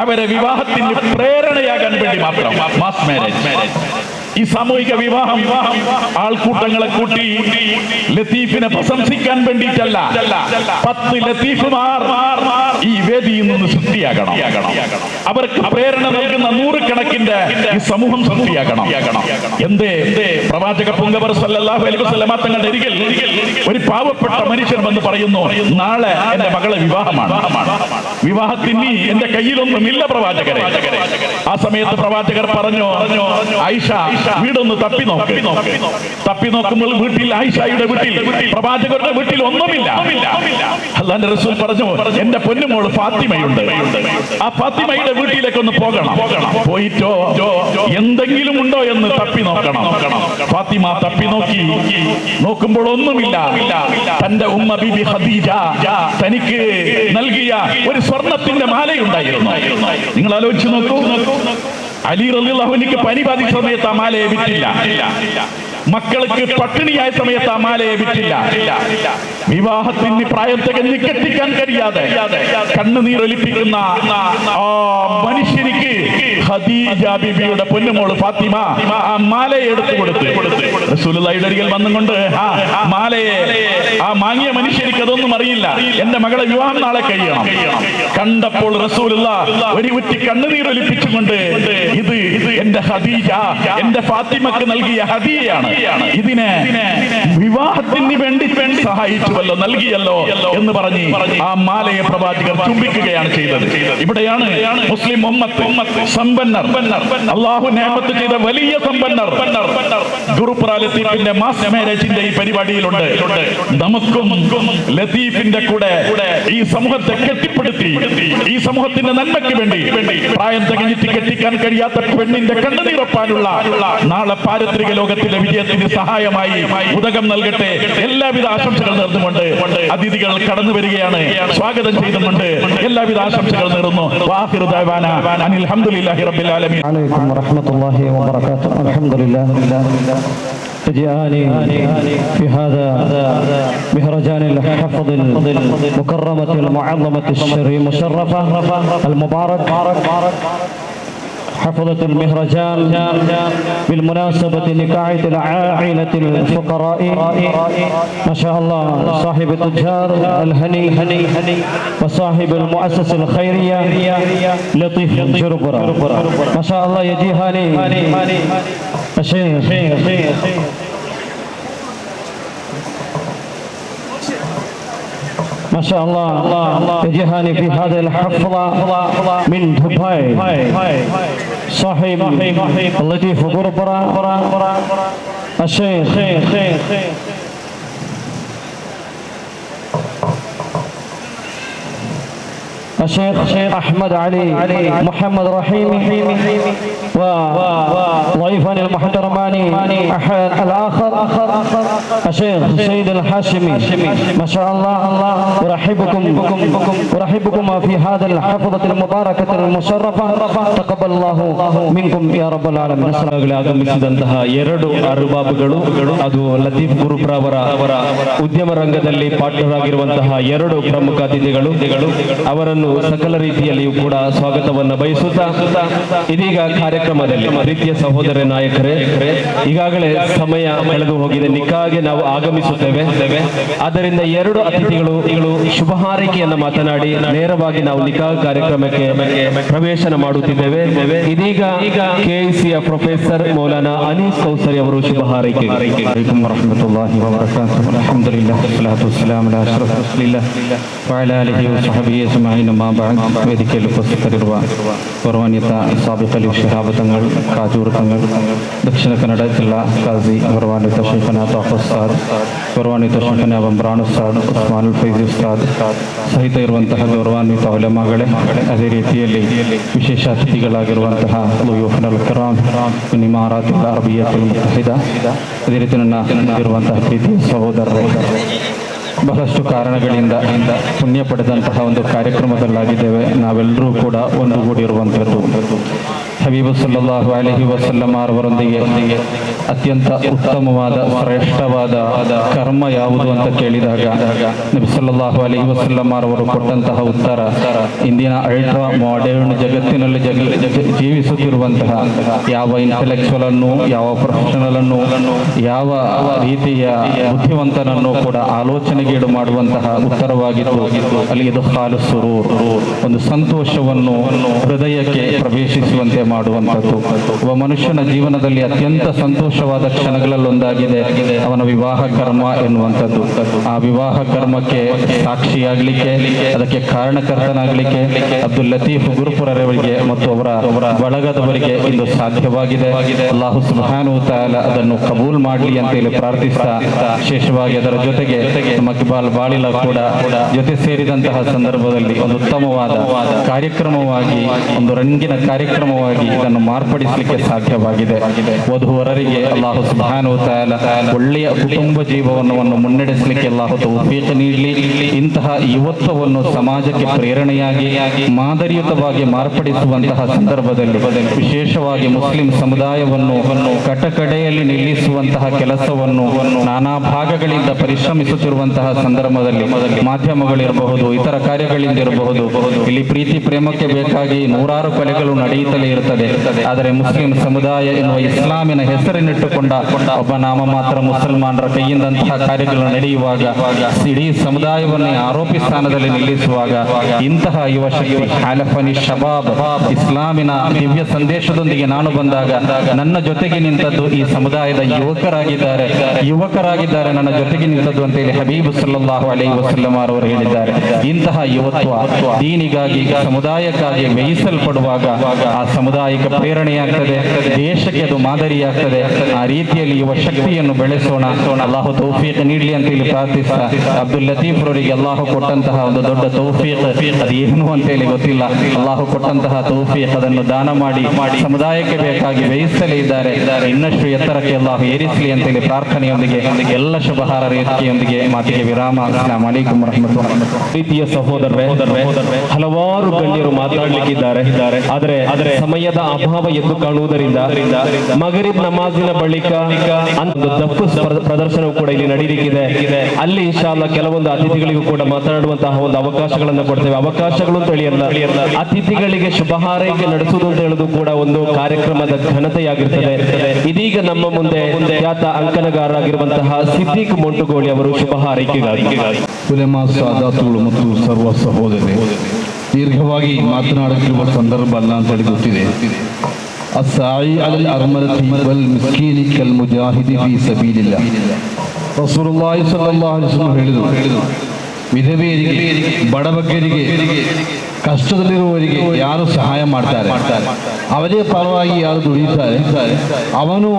അവരെ വിവാഹത്തിന് പ്രേരണയാകാൻ വേണ്ടി മാത്രം മാസ് മാരേജ്, ഈ സാമൂഹിക വിവാഹം ആൾക്കൂട്ടങ്ങളെ കൂട്ടി ലത്തീഫിനെ പ്രശംസിക്കാൻ വേണ്ടിയിട്ടല്ല. 10 ലത്തീഫുമാർ ഈ വേദിയിൽ നിന്ന് സൃഷ്ടിയാകണം. അവർക്ക് പ്രേരണ നൽകുന്ന നൂറുകണക്കിന്റെ ഈ സമൂഹം സൃഷ്ടിയാകണം. എന്തേ പ്രവാചക പുങ്കവർ സല്ലല്ലാഹു അലൈഹി വസല്ലമ തങ്ങളുടെ അരികിൽ ഒരു പാവപ്പെട്ട മനുഷ്യൻ വന്ന് പറയുന്നു, നാളെ എന്റെ മകളെ വിവാഹമാണ്, വിവാഹത്തിന് എന്റെ കയ്യിലൊന്നുമില്ല പ്രവാചകരെ. ആ സമയത്ത് പ്രവാചകർ പറഞ്ഞു, ആയിഷ വീടൊന്ന് തപ്പി നോക്കുമ്പോൾ വീട്ടിൽ, ആയിഷയുടെ വീട്ടിൽ, പ്രവാചകരുടെ വീട്ടിൽ ഒന്നുമില്ല. അല്ലാഹുവിന്റെ റസൂൽ പറഞ്ഞു, എന്റെ പൊന്നുമോള് ഫാത്തിമയുണ്ട്, ആ ഫാത്തിമയുടെ വീട്ടിലേക്ക് ഒന്ന് പോകണം, പോയിട്ടോ എന്തെങ്കിലും ഉണ്ടോ എന്ന് തപ്പി നോക്കണം. ഫാത്തിമ തപ്പി നോക്കുമ്പോൾ ഒന്നുമില്ല. തന്റെ ഉമ്മ ബീബി ഖദീജ തനിക്ക് നൽകിയ ഒരു സ്വർണത്തിന്റെ മാലയുണ്ടായിരുന്നു. നിങ്ങൾ ആലോചിച്ച് നോക്കൂ, അലി റളിയല്ലാഹു അൻഹുവിന് പനി ബാധിച്ച സമയത്ത് ആ മാലയെ വിറ്റില്ല. മക്കൾക്ക് പട്ടിണിയായ സമയത്ത് ആ മാലയെ വിറ്റില്ല. വിവാഹത്തിന് പ്രായം തികഞ്ഞ് കെട്ടിക്കാൻ കഴിയാതെ കണ്ണുനീരൊലിപ്പിക്കുന്ന ആ മനുഷ്യനിക്ക് ഖദീജ ബിബിയുടെ പൊന്നുമോള് ഫാത്തിമ ആ മാലയെ എടുത്തു കൊടുത്തു. റസൂലുള്ളാഹിയുടെ അരികിൽ വന്നുകൊണ്ട് ആ മാലയെ ആ മാങ്ങിയ മനുഷ്യർക്ക് അതൊന്നും അറിയില്ല, എന്റെ മകളെ വിവാഹം നാളെ കഴിയണം. കണ്ടപ്പോൾ റസൂലുള്ളാഹി ഒരു ഉറ്റി കണ്ണുനീരൊലിപ്പിച്ചുകൊണ്ട് ഇത് എന്റെ ഖദീജ എന്റെ ഫാത്തിമക്ക് നൽകിയ ഹദിയയാണ്, ഇതിനെ വിവാഹത്തിന് വേണ്ടി സഹായിച്ചുവല്ലോ, നൽകിയല്ലോ എന്ന് പറഞ്ഞ് ആ മാലയെ പ്രവാചകർ ചുംബിക്കുകയാണ് ചെയ്തത്. ഇവിടെയാണ് മുസ്ലിം ഉമ്മത്ത് സമ്പന്നർ, അള്ളാഹു നിഅമത്ത് ചെയ്ത വലിയ സമ്പന്നർ ഗുരുപ്ര ലത്തീഫിന്റെ മാസ് മാരേജിന്റെ ഈ പരിപാടിയിലുണ്ട്. നമുക്കും ലത്തീഫിന്റെ കൂടെ ഈ സമൂഹത്തെ കെട്ടിപ്പടുത്തി ഈ സമൂഹത്തിന്റെ നന്മയ്ക്ക് വേണ്ടി പ്രായം തികഞ്ഞിട്ട് കെട്ടിക്കാൻ കഴിയാത്ത പെണ്ണിന്റെ കണ്ണുനീരൊപ്പാനുള്ള നാളെ പാരത്രിക ലോകത്തിലെ വിജയത്തിന് സഹായമായി ഉദകം നൽകട്ടെ. എല്ലാവിധ ആശംസകൾ നേർന്നുകൊണ്ട് അതിഥികൾ കടന്നു വരികയാണ്, സ്വാഗതം ചെയ്തുകൊണ്ട് എല്ലാവിധ ആശംസകൾ നേർന്നു. വാഖിറു ദഅവാനാ അനിൽ ഹംദുലില്ലാഹി റബ്ബിൽ ആലമീൻ. അലൈക്കും വറഹ്മത്തുള്ളാഹി വബറകാതുഹു. അൽഹംദുലില്ലാഹ് جاءني في هذا مهرجان الحفظ المكرمة المعظمة الشريف المشرفة المبارك حفظة المهرجان بالمناسبة نكاح العائلة الفقراء ما شاء الله، صاحب التجار الهني وصاحب المؤسسة الخيرية لطيف جربرة ما شاء الله. يجي هاني الشيخ ما شاء الله يجيهاني في هذه الحفلة من دبي صاحب اللطيف غربرة الشيخ الشيخ أحمد علي محمد رحيم وضيفان المحترمان الآخر الشيخ سيد الحاشمي ما شاء الله. أرحبكم في هذا الحفظة المباركة المشرفة. تقبل الله منكم يا رب العالمين. ಆಗಮಿಸಿದಂತಹ ಎರಡು ಅರ್ಬಾಬ್ಗಳು, ಅದು ಲತೀಫ್ ಗುರುಪ್ರ ಅವರ ಉದ್ಯಮ ರಂಗದಲ್ಲಿ ಪಾರ್ಟ್ನರ್ ಎರಡು ಪ್ರಮುಖ ಅತಿಥಿಗಳು, ಅವರನ್ನು ಸಕಲ ರೀತಿಯಲ್ಲಿಯೂ ಕೂಡ ಸ್ವಾಗತವನ್ನು ಬಯಸುತ್ತಾ ಇದೀಗ ಕಾರ್ಯಕ್ರಮದಲ್ಲಿ ಪ್ರೀತಿಯ ಸಹೋದರ ನಾಯಕರೇ, ಈಗಾಗಲೇ ಸಮಯ ಕಳೆದು ಹೋಗಿದೆ, ನಿಕಾಗೆ ನಾವು ಆಗಮಿಸುತ್ತೇವೆ. ಆದ್ದರಿಂದ ಎರಡು ಅತಿಥಿಗಳು ಶುಭ ಹಾರೈಕೆಯನ್ನು ಮಾತನಾಡಿ ನೇರವಾಗಿ ನಾವು ನಿಕಾ ಕಾರ್ಯಕ್ರಮಕ್ಕೆ ಪ್ರವೇಶನ ಮಾಡುತ್ತಿದ್ದೇವೆ. ಇದೀಗ ಕೆಐಸಿಯ ಪ್ರೊಫೆಸರ್ ಮೌಲಾನಾ ಅನೀಸ್ ಕೌಸರಿ ಅವರು ಶುಭ ಹಾರೈಕೆ. ಅಲೈಕುಂ ವರಹ್ಮತುಲ್ಲಾಹಿ ವಬರಕಾತುಹು. ಅಲ್ಹಮ್ದುಲಿಲ್ಲಾಹ್ ವಸ್ಸಲಾತು ವಸ್ಸಲಾಮು ಅಲಾ ಅಶ್ರಫಿ ರಸೂಲಿಲ್ಲಾಹ್ ವಅಲಾ ಆಲಿಹಿ ವಸಹಬಿಹಿ ಅಜ್ಮഈನ್. ಅಮ್ಮಾ ಬಅದ್. ವೇದಿಕೆಯಲ್ಲಿ ಉಪಸ್ಥಿತರಿರುವ ಗೌರವಾನ್ವಿತ ಸಾಬಿಕ್ ಅಲಿ ಶಿಹಾಬ್ തങ്ങൾ, ಕಾಜೂರು തങ്ങൾ, ದಕ್ಷಿಣ ಕನ್ನಡ ಜಿಲ್ಲಾ ಕಾಜಿ ಗೌರವಾನ್ವಿತ ಶೇಖನ ತಾಫ್ ಉಸ್ತಾದ್, ಗೌರವಾನ್ವಿತ ಶೇಖನ ಬಂಬ್ರಾನ್ ಉಸ್ತಾದ್, ಉಸ್ಮಾನುಲ್ ಫೈಜಿ ಉಸ್ತಾದ್ ಸಹಿತ ಇರುವಂತಹ ಗೌರವಾನ್ವಿತ ಉಲಮಾಗಳೇ, ಅದೇ ರೀತಿಯಲ್ಲಿ ವಿಶೇಷ ಅತಿಥಿಗಳಾಗಿರುವಂತಹ ضيوفنا الكرام من إمارات العربية المتحدة, ಅದೇ ರೀತಿ ನನ್ನ ಇರುವಂತಹ ಪ್ರೀತಿಯ ಸಹೋದರರೇ, ಬಹಳಷ್ಟು ಕಾರಣಗಳಿಂದ ಪುಣ್ಯ ಪಡೆದಂತಹ ಒಂದು ಕಾರ್ಯಕ್ರಮದಲ್ಲಾಗಿದ್ದೇವೆ. ನಾವೆಲ್ಲರೂ ಕೂಡ ಒಂದುಗೂಡಿರುವಂಥದ್ದು. ಹಬೀಬ್ ಸಲ್ಲಲ್ಲಾಹು ಅಲೈಹಿ ವಸಲ್ಲಂ ಅವರೊಂದಿಗೆ ಅತ್ಯಂತ ಉತ್ತಮವಾದ ಶ್ರೇಷ್ಠವಾದ ಕರ್ಮ ಯಾವುದು ಅಂತ ಕೇಳಿದಾಗ ನಬಿ ಸಲ್ಲಲ್ಲಾಹು ಅಲೈಹಿ ವಸಲ್ಲಂ ಅವರು ಕೊಟ್ಟಂತಹ ಉತ್ತರ, ಇಂದಿನ ಅಲ್ಟ್ರಾ ಮಾಡರ್ನ್ ಜಗತ್ತಿನಲ್ಲಿ ಜೀವಿಸುತ್ತಿರುವಂತಹ ಯಾವ ಇಂಟೆಲೆಕ್ಚುವಲ್ ಅನ್ನು, ಯಾವ ಪ್ರೊಫೆಷನಲ್ ಅನ್ನು, ಯಾವ ರೀತಿಯ ಬುದ್ಧಿವಂತನನ್ನು ಕೂಡ ಆಲೋಚನೆಗೀಡು ಮಾಡುವಂತಹ ಉತ್ತರವಾಗಿತ್ತು. ಅಲ್ಲಿ ಇದು ಖಾಲು ಸುರೂರ್, ಒಂದು ಸಂತೋಷವನ್ನು ಹೃದಯಕ್ಕೆ ಪ್ರವೇಶಿಸುವಂತೆ ಮಾಡುವಂಥದ್ದು. ಒಬ್ಬ ಮನುಷ್ಯನ ಜೀವನದಲ್ಲಿ ಅತ್ಯಂತ ಸಂತೋಷವಾದ ಕ್ಷಣಗಳಲ್ಲೊಂದಾಗಿದೆ ಅವನ ವಿವಾಹ ಕರ್ಮ ಎನ್ನುವಂಥದ್ದು. ಆ ವಿವಾಹ ಕರ್ಮಕ್ಕೆ ಸಾಕ್ಷಿಯಾಗಲಿಕ್ಕೆ, ಅದಕ್ಕೆ ಕಾರಣಕರ್ತನಾಗಲಿಕ್ಕೆ ಅಬ್ದುಲ್ ಲತೀಫ್ ಗುರುಪುರರವರಿಗೆ ಮತ್ತು ಅವರ ಬಳಗದವರಿಗೆ ಇಂದು ಸಾಧ್ಯವಾಗಿದೆ. ಅಲ್ಲಾಹು ಸುಬ್ಹಾನಹು ವ ತಆಲಾ ಅದನ್ನು ಕಬೂಲ್ ಮಾಡಲಿ ಅಂತೇಳಿ ಪ್ರಾರ್ಥಿಸ್ತಾ, ವಿಶೇಷವಾಗಿ ಅದರ ಜೊತೆಗೆ ನಮ್ಮ ಕಿಬಾಲ್ ಬಾಳಿಲ ಕೂಡ ಜೊತೆ ಸೇರಿದಂತಹ ಸಂದರ್ಭದಲ್ಲಿ ಒಂದು ಉತ್ತಮವಾದ ಕಾರ್ಯಕ್ರಮವಾಗಿ, ಒಂದು ರಂಗಿನ ಕಾರ್ಯಕ್ರಮವಾಗಿ ಇದನ್ನು ಮಾರ್ಪಡಿಸಲಿಕ್ಕೆ ಸಾಧ್ಯವಾಗಿದೆ. ವಧುವರರಿಗೆ ಅಲ್ಲಾಹು ಸುಬ್ಹಾನಹು ವ ತಆಲಾ ಒಳ್ಳೆಯ ಕುಟುಂಬ ಜೀವನವನ್ನು ಮುನ್ನಡೆಸಲಿಕ್ಕೆ ಅಲ್ಲಾಹು ತೌಫೀಕ್ ನೀಡಲಿ. ಇಂತಹ ಯುವತ್ವವನ್ನು ಸಮಾಜಕ್ಕೆ ಪ್ರೇರಣೆಯಾಗಿ ಮಾದರಿಯುತವಾಗಿ ಮಾರ್ಪಡಿಸುವಂತಹ ಸಂದರ್ಭದಲ್ಲಿ ವಿಶೇಷವಾಗಿ ಮುಸ್ಲಿಂ ಸಮುದಾಯವನ್ನು ಕಟಕಡೆಯಲ್ಲಿ ನಿಲ್ಲಿಸುವಂತಹ ಕೆಲಸವನ್ನು ನಾನಾ ಭಾಗಗಳಿಂದ ಪರಿಶ್ರಮಿಸುತ್ತಿರುವಂತಹ ಸಂದರ್ಭದಲ್ಲಿ ಮಾಧ್ಯಮಗಳಿರಬಹುದು, ಇತರ ಕಾರ್ಯಗಳಿಂದ ಇರಬಹುದು, ಇಲ್ಲಿ ಪ್ರೀತಿ ಪ್ರೇಮಕ್ಕೆ ಬೇಕಾಗಿ ನೂರಾರು ಕೊಲೆಗಳು ನಡೆಯುತ್ತಲೇ ಇರ್ತವೆ. ಇರ್ತದೆ. ಆದರೆ ಮುಸ್ಲಿಂ ಸಮುದಾಯ ಎನ್ನುವ ಇಸ್ಲಾಮಿನ ಹೆಸರಿನಿಟ್ಟುಕೊಂಡ ಒಬ್ಬ ನಾಮ ಮಾತ್ರ ಮುಸಲ್ಮಾನರ ಕೈಯಿಂದಂತಹ ಕಾರ್ಯಗಳು ನಡೆಯುವಾಗ ಇಡೀ ಸಮುದಾಯವನ್ನೇ ಆರೋಪಿ ಸ್ಥಾನದಲ್ಲಿ ನಿಲ್ಲಿಸುವಾಗ ಇಂತಹ ಯುವ ಶಕ್ತಿ ಹಾಲಫನಿ ಶಬಾಬ್ ಇಸ್ಲಾಮಿನ ದಿವ್ಯ ಸಂದೇಶದೊಂದಿಗೆ ನಾನು ಬಂದಾಗ ನನ್ನ ಜೊತೆಗೆ ನಿಂತದ್ದು ಈ ಸಮುದಾಯದ ಯುವಕರಾಗಿದ್ದಾರೆ ನನ್ನ ಜೊತೆಗೆ ನಿಂತದ್ದು ಅಂತ ಹೇಳಿ ಹಬೀಬ್ ಸಲ್ಲಲ್ಲಾಹು ಅಲೈಹಿ ವಸಲ್ಲಂ ಅವರು ಹೇಳಿದ್ದಾರೆ. ಇಂತಹ ಯುವತ್ವ ದೀನಿಗಾಗಿ ಸಮುದಾಯಕ್ಕಾಗಿ ವ್ಯಯಿಸಲ್ಪಡುವಾಗ ಆ ಸಮುದಾಯಕ್ಕೆ ಪ್ರೇರಣೆಯಾಗ್ತದೆ, ದೇಶಕ್ಕೆ ಅದು ಮಾದರಿಯಾಗ್ತದೆ. ಆ ರೀತಿಯಲ್ಲಿ ಯುವ ಶಕ್ತಿಯನ್ನು ಬೆಳೆಸೋಣ. ಅಲ್ಲಾಹು ತೌಫೀಕ್ ನೀಡಲಿ ಅಂತ ಹೇಳಿ ಪ್ರಾರ್ಥಿಸ್ತಾ, ಅಬ್ದುಲ್ ಲತೀಫ್ ಅವರಿಗೆ ಅಲ್ಲಾಹು ಕೊಟ್ಟಂತಹ ಒಂದು ದೊಡ್ಡ ತೌಫೀಕ್ ಅದೇನು ಅಂತ ಹೇಳಿ ಗೊತ್ತಿಲ್ಲ. ಅಲ್ಲಾಹು ಕೊಟ್ಟಂತಹ ತೌಫೀಕ್ ಅದನ್ನು ದಾನ ಮಾಡಿ ಸಮುದಾಯಕ್ಕೆ ಬೇಕಾಗಿ ವ್ಯಯಿಸಲೇ ಇದ್ದಾರೆ. ಇನ್ನಷ್ಟು ಎತ್ತರಕ್ಕೆ ಅಲ್ಲಾಹು ಏರಿಸಲಿ ಅಂತ ಹೇಳಿ ಪ್ರಾರ್ಥನೆಯೊಂದಿಗೆ ಎಲ್ಲ ಶುಭ ಹಾರೈಕೆಯೊಂದಿಗೆ ಮಾತಿಗೆ ವಿರಾಮ. ಅಸ್ಸಲಾಮು ಅಲೈಕುಂ ವರಹಮತುಲ್ಲಾಹಿ. ಪ್ರೀತಿಯ ಸಹೋದರರೇ, ಹಲವಾರು ಗಣ್ಯರು ಮಾತನಾಡಲಿಕ್ಕಿದ್ದಾರೆ. ಆದರೆ ಸಮಯದ ಅಭಾವ ಎದ್ದು ಕಾಣುವುದರಿಂದ ಮಗರಿಬ್ ನಮಾಜಿನ ಬಳಿಕ ದಫ್ ಪ್ರದರ್ಶನವೂ ಕೂಡ ಇಲ್ಲಿ ನಡೆಯಲಿಕ್ಕಿದೆ. ಅಲ್ಲಿ ಇನ್ಶಾಅಲ್ಲಾ ಕೆಲವೊಂದು ಅತಿಥಿಗಳಿಗೂ ಕೂಡ ಮಾತನಾಡುವಂತಹ ಒಂದು ಅವಕಾಶಗಳನ್ನು ಕೊಡ್ತೇವೆ. ಅವಕಾಶಗಳು ಅಂತ ಹೇಳಿಯಲ್ಲ, ಅತಿಥಿಗಳಿಗೆ ಶುಭ ಹಾರೈಕೆ ನಡೆಸುವುದು ಅಂತ ಹೇಳುವುದು ಕೂಡ ಒಂದು ಕಾರ್ಯಕ್ರಮದ ಘನತೆಯಾಗಿರ್ತದೆ. ಇದೀಗ ನಮ್ಮ ಮುಂದೆ ಖ್ಯಾತ ಅಂಕಣಗಾರರಾಗಿರುವಂತಹ ಸಿದ್ದಿಕ್ ಮೊಂಟುಗೋಳಿ ಅವರು ಶುಭ ಹಾರೈಕೆಗಾಗಿ. ಉಲೆಮಾ ಸಾದಾತುಗಳು ಮತ್ತು ಸರ್ವ ಸಹೋದರಿ, ದೀರ್ಘವಾಗಿ ಮಾತನಾಡುತ್ತಿರುವ ಸಂದರ್ಭ ಅಲ್ಲ ಅಂತ ಹೇಳಿ ಗೊತ್ತಿದೆ. ಅಸ್ಸಾಯಿ ಅಲಲ್ ಅರ್ಮಲತಿ ವಲ್ ಮಿಸ್ಕೀನಿ ಕಲ್ ಮುಜಾಹಿದಿ ಫೀ ಸಬೀಲಿಲ್ಲಾಹ್. ರಸೂಲುಲ್ಲಾಹಿ ಸಲ್ಲಲ್ಲಾಹು ಅಲೈಹಿ ವಸಲ್ಲಂ ಹೇಳಿದರು, ವಿಧವೆಯರಿಗೆ, ಬಡಬಗ್ಗರಿಗೆ, ಕಷ್ಟದಲ್ಲಿರುವವರಿಗೆ ಯಾರು ಸಹಾಯ ಮಾಡ್ತಾರೆ, ಅವರೇ ಪರವಾಗಿ ಯಾರು ದುಡಿಯುತ್ತಾರೆ, ಅವನು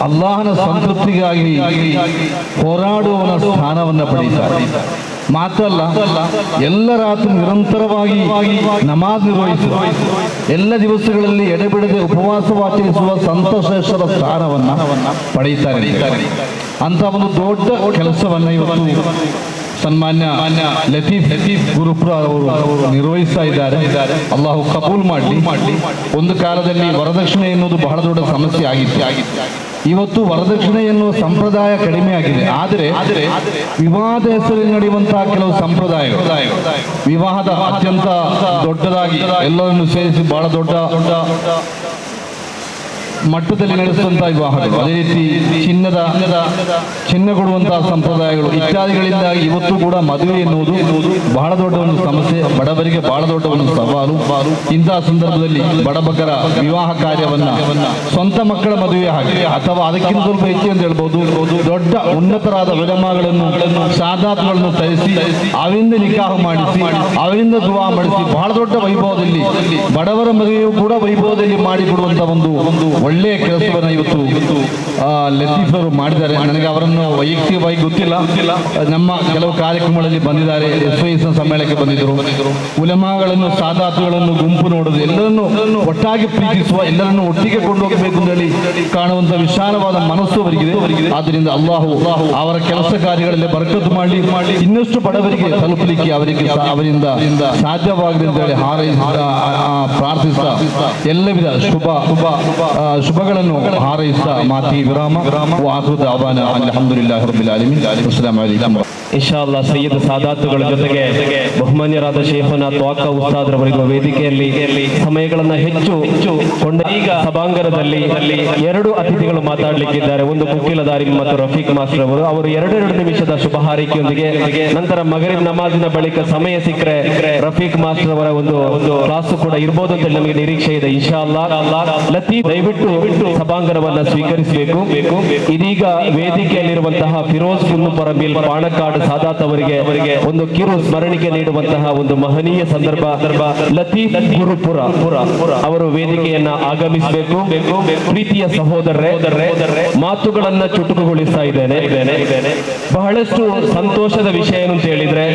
ಅಲ್ಲಾಹನ ಸಂತೃಪ್ತಿಗಾಗಿ ಹೋರಾಡುವವನ ಸ್ಥಾನವನ್ನು ಪಡೆಯುತ್ತಾರೆ. ಮಾತ್ರಲ್ಲ, ಎಲ್ಲ ರಾತ್ರಿ ನಿರಂತರವಾಗಿ ನಮಾಜ್ ನಿರ್ವಹಿಸುವ, ಎಲ್ಲ ದಿವಸಗಳಲ್ಲಿ ಎಡೆಬಿಡದೆ ಉಪವಾಸವಾಚರಿಸುವ ಸಂತಶ್ರೇಷ್ಠರ ಸ್ಥಾನವನ್ನು ಪಡೆಯುತ್ತಾರೆ. ಅಂತ ಒಂದು ದೊಡ್ಡ ಕೆಲಸವನ್ನು ಇವತ್ತು ಸನ್ಮಾನ್ಯ ಲತೀಫ್ ಗುರುಪುರ ಅವರು ನಿರ್ವಹಿಸ್ತಾ ಇದ್ದಾರೆ. ಅಲ್ಲಾಹು ಕಬೂಲ್ ಮಾಡಲಿ. ಒಂದು ಕಾಲದಲ್ಲಿ ವರದಕ್ಷಿಣೆ ಎನ್ನುವುದು ಬಹಳ ದೊಡ್ಡ ಸಮಸ್ಯೆ ಆಗಿತ್ತು. ಇವತ್ತು ವರದಕ್ಷಿಣೆ ಎನ್ನುವ ಸಂಪ್ರದಾಯ ಕಡಿಮೆ ಆಗಿದೆ. ಆದರೆ ವಿವಾಹದ ಹೆಸರಲ್ಲಿ ನಡೆಯುವಂತಹ ಕೆಲವು ಸಂಪ್ರದಾಯಗಳು, ವಿವಾಹದ ಅತ್ಯಂತ ದೊಡ್ಡದಾಗಿ ಎಲ್ಲರನ್ನು ಸೇರಿಸಿ ಬಹಳ ದೊಡ್ಡ ಮಟ್ಟದಲ್ಲಿ ನಡೆಸುವಂತಹ ವಿವಾಹಗಳು, ಅದೇ ರೀತಿ ಚಿನ್ನ ಕೊಡುವಂತಹ ಸಂಪ್ರದಾಯಗಳು ಇತ್ಯಾದಿಗಳಿಂದಾಗಿ ಇವತ್ತು ಕೂಡ ಮದುವೆ ಎನ್ನುವುದು ಬಹಳ ದೊಡ್ಡ ಒಂದು ಸಮಸ್ಯೆ, ಬಡವರಿಗೆ ಬಹಳ ದೊಡ್ಡ ಒಂದು ಸವಾಲು. ಇಂತಹ ಸಂದರ್ಭದಲ್ಲಿ ಬಡಬಗ್ಗರ ವಿವಾಹ ಕಾರ್ಯವನ್ನ ಸ್ವಂತ ಮಕ್ಕಳ ಮದುವೆ ಹಾಗೆ ಅಥವಾ ಅದಕ್ಕಿಂತ ಸ್ವಲ್ಪ ಹೆಚ್ಚು ಅಂತ ಹೇಳ್ಬೋದು, ದೊಡ್ಡ ಉನ್ನತರಾದ ಉಲಮಾಗಳನ್ನು, ಸಾದಾತ್ಗಳನ್ನು ತರಿಸಿ ಅವರಿಂದ ನಿಕಾಹ ಮಾಡಿಸಿ, ಅವರಿಂದ ದುವಾ ಮಾಡಿಸಿ ಬಹಳ ದೊಡ್ಡ ವೈಭವದಲ್ಲಿ ಬಡವರ ಮದುವೆಯು ಕೂಡ ವೈಭವದಲ್ಲಿ ಮಾಡಿಕೊಡುವಂತ ಒಂದು ಒಳ್ಳೆಯ ಕೆಲಸವನ್ನು ಇವತ್ತು ಲತೀಫ್ ಅವರು ಮಾಡಿದ್ದಾರೆ. ನನಗೆ ಅವರನ್ನು ವೈಯಕ್ತಿಕವಾಗಿ ಗೊತ್ತಿಲ್ಲ. ನಮ್ಮ ಕೆಲವು ಕಾರ್ಯಕ್ರಮಗಳಲ್ಲಿ ಬಂದಿದ್ದಾರೆ, SYS ಸಮ್ಮೇಳನಕ್ಕೆ ಬಂದಿದ್ದರು. ಉಲಮಾಗಳನ್ನು, ಸಾದಾತುಗಳನ್ನು ಗುಂಪು ನೋಡುವುದು, ಎಲ್ಲರನ್ನು ಒಟ್ಟಾಗಿ ಪ್ರೀತಿಸುವ, ಎಲ್ಲರನ್ನು ಒಟ್ಟಿಗೆ ಕೊಂಡು ಹೋಗಬೇಕು ಅಂತ ಹೇಳಿ ಕಾಣುವಂತ ವಿಶಾಲವಾದ ಮನಸ್ಸು ಅವರಿಗಿದೆ. ಆದ್ದರಿಂದ ಅಲ್ಲಾಹು ಅವರ ಕೆಲಸ ಕಾರ್ಯಗಳಲ್ಲಿ ಬರಕತ್ತು ಮಾಡಿ ಇನ್ನಷ್ಟು ಬಡವರಿಗೆ ತಲುಪಲಿಕ್ಕೆ ಅವರಿಂದ ಸಾಧ್ಯವಾಗಲಿ ಅಂತ ಹೇಳಿ ಪ್ರಾರ್ಥಿಸ್ತಾ ಎಲ್ಲ ವಿಧ ಶುಭಗಳನ್ನು ಹಾರೈಸ್ತಾ ಮಾತಿ ವಿರಾಮ. ಅಲ್ಹಮ್ದುಲಿಲ್ಲಾಹಿ ರಬ್ಬಿಲ್ ಆಲಮೀನ್. ಅಸ್ಸಲಾಮು ಅಲೈಕುಂ. ಇನ್ಶಾ ಅಲ್ಲಾಹ್ ಸಯ್ಯದ್ ಸಾದಾತುಗಳ ಜೊತೆಗೆ ಬಹುಮಾನ್ಯರಾದ ಶೇಖುನಾ ತ್ವಾಕ ಉಸ್ತಾದ್ರವರಿಗೂ ವೇದಿಕೆಯಲ್ಲಿ ಸಮಯಗಳನ್ನ ಹೆಚ್ಚು ಕೊಂಡ ಈಗ ಸಭಾಂಗಣದಲ್ಲಿ 2 ಅತಿಥಿಗಳು ಮಾತಾಡಲಿಕ್ಕಿದ್ದಾರೆ. ಒಂದು ಕುಕ್ಕಿಲದಾರಿ ಮತ್ತು ರಫೀಕ್ ಮಾಸ್ಟರ್ ಅವರು 2 ನಿಮಿಷದ ಶುಭ ಹಾರೈಕೆಯೊಂದಿಗೆ, ನಂತರ ಮಗರಿಬ್ ನಮಾಜಿನ ಬಳಿಕ ಸಮಯ ಸಿಕ್ಕರೆ ರಫೀಕ್ ಮಾಸ್ಟರ್ ಅವರ ಒಂದು ಕ್ಲಾಸ್ ಕೂಡ ಇರಬಹುದು ಅಂತ ನಮಗೆ ನಿರೀಕ್ಷೆ ಇದೆ. ಇನ್ಶಾ ಅಲ್ಲಾಹ್ ಲತೀಫ್ ದಯವಿಟ್ಟು ಸಭಾಂಗಣವನ್ನ ಸ್ವೀಕರಿಸಬೇಕು. ಇದೀಗ ವೇದಿಕೆಯಲ್ಲಿರುವಂತಹ ಫಿರೋಜ್ ಪರಬಿಲ್ ಪಾಣಕಾಡ್ ಸಾದಾತ್ ಅವರಿಗೆ ಒಂದು ಕಿರು ಸ್ಮರಣಿಕೆ ನೀಡುವಂತಹ ಒಂದು ಮಹನೀಯ ಸಂದರ್ಭ. ಲತೀಫ್ ಗುರುಪುರ ಅವರು ವೇದಿಕೆಯನ್ನ ಆಗಮಿಸಬೇಕು. ಪ್ರೀತಿಯ ಸಹೋದರರೇ, ಮಾತುಗಳನ್ನ ಚುಟುಕುಗೊಳಿಸ್ತಾ ಇದ್ದೇನೆ. ಬಹಳಷ್ಟು ಸಂತೋಷದ ವಿಷಯ ಏನು ಅಂತ ಹೇಳಿದ್ರೆ,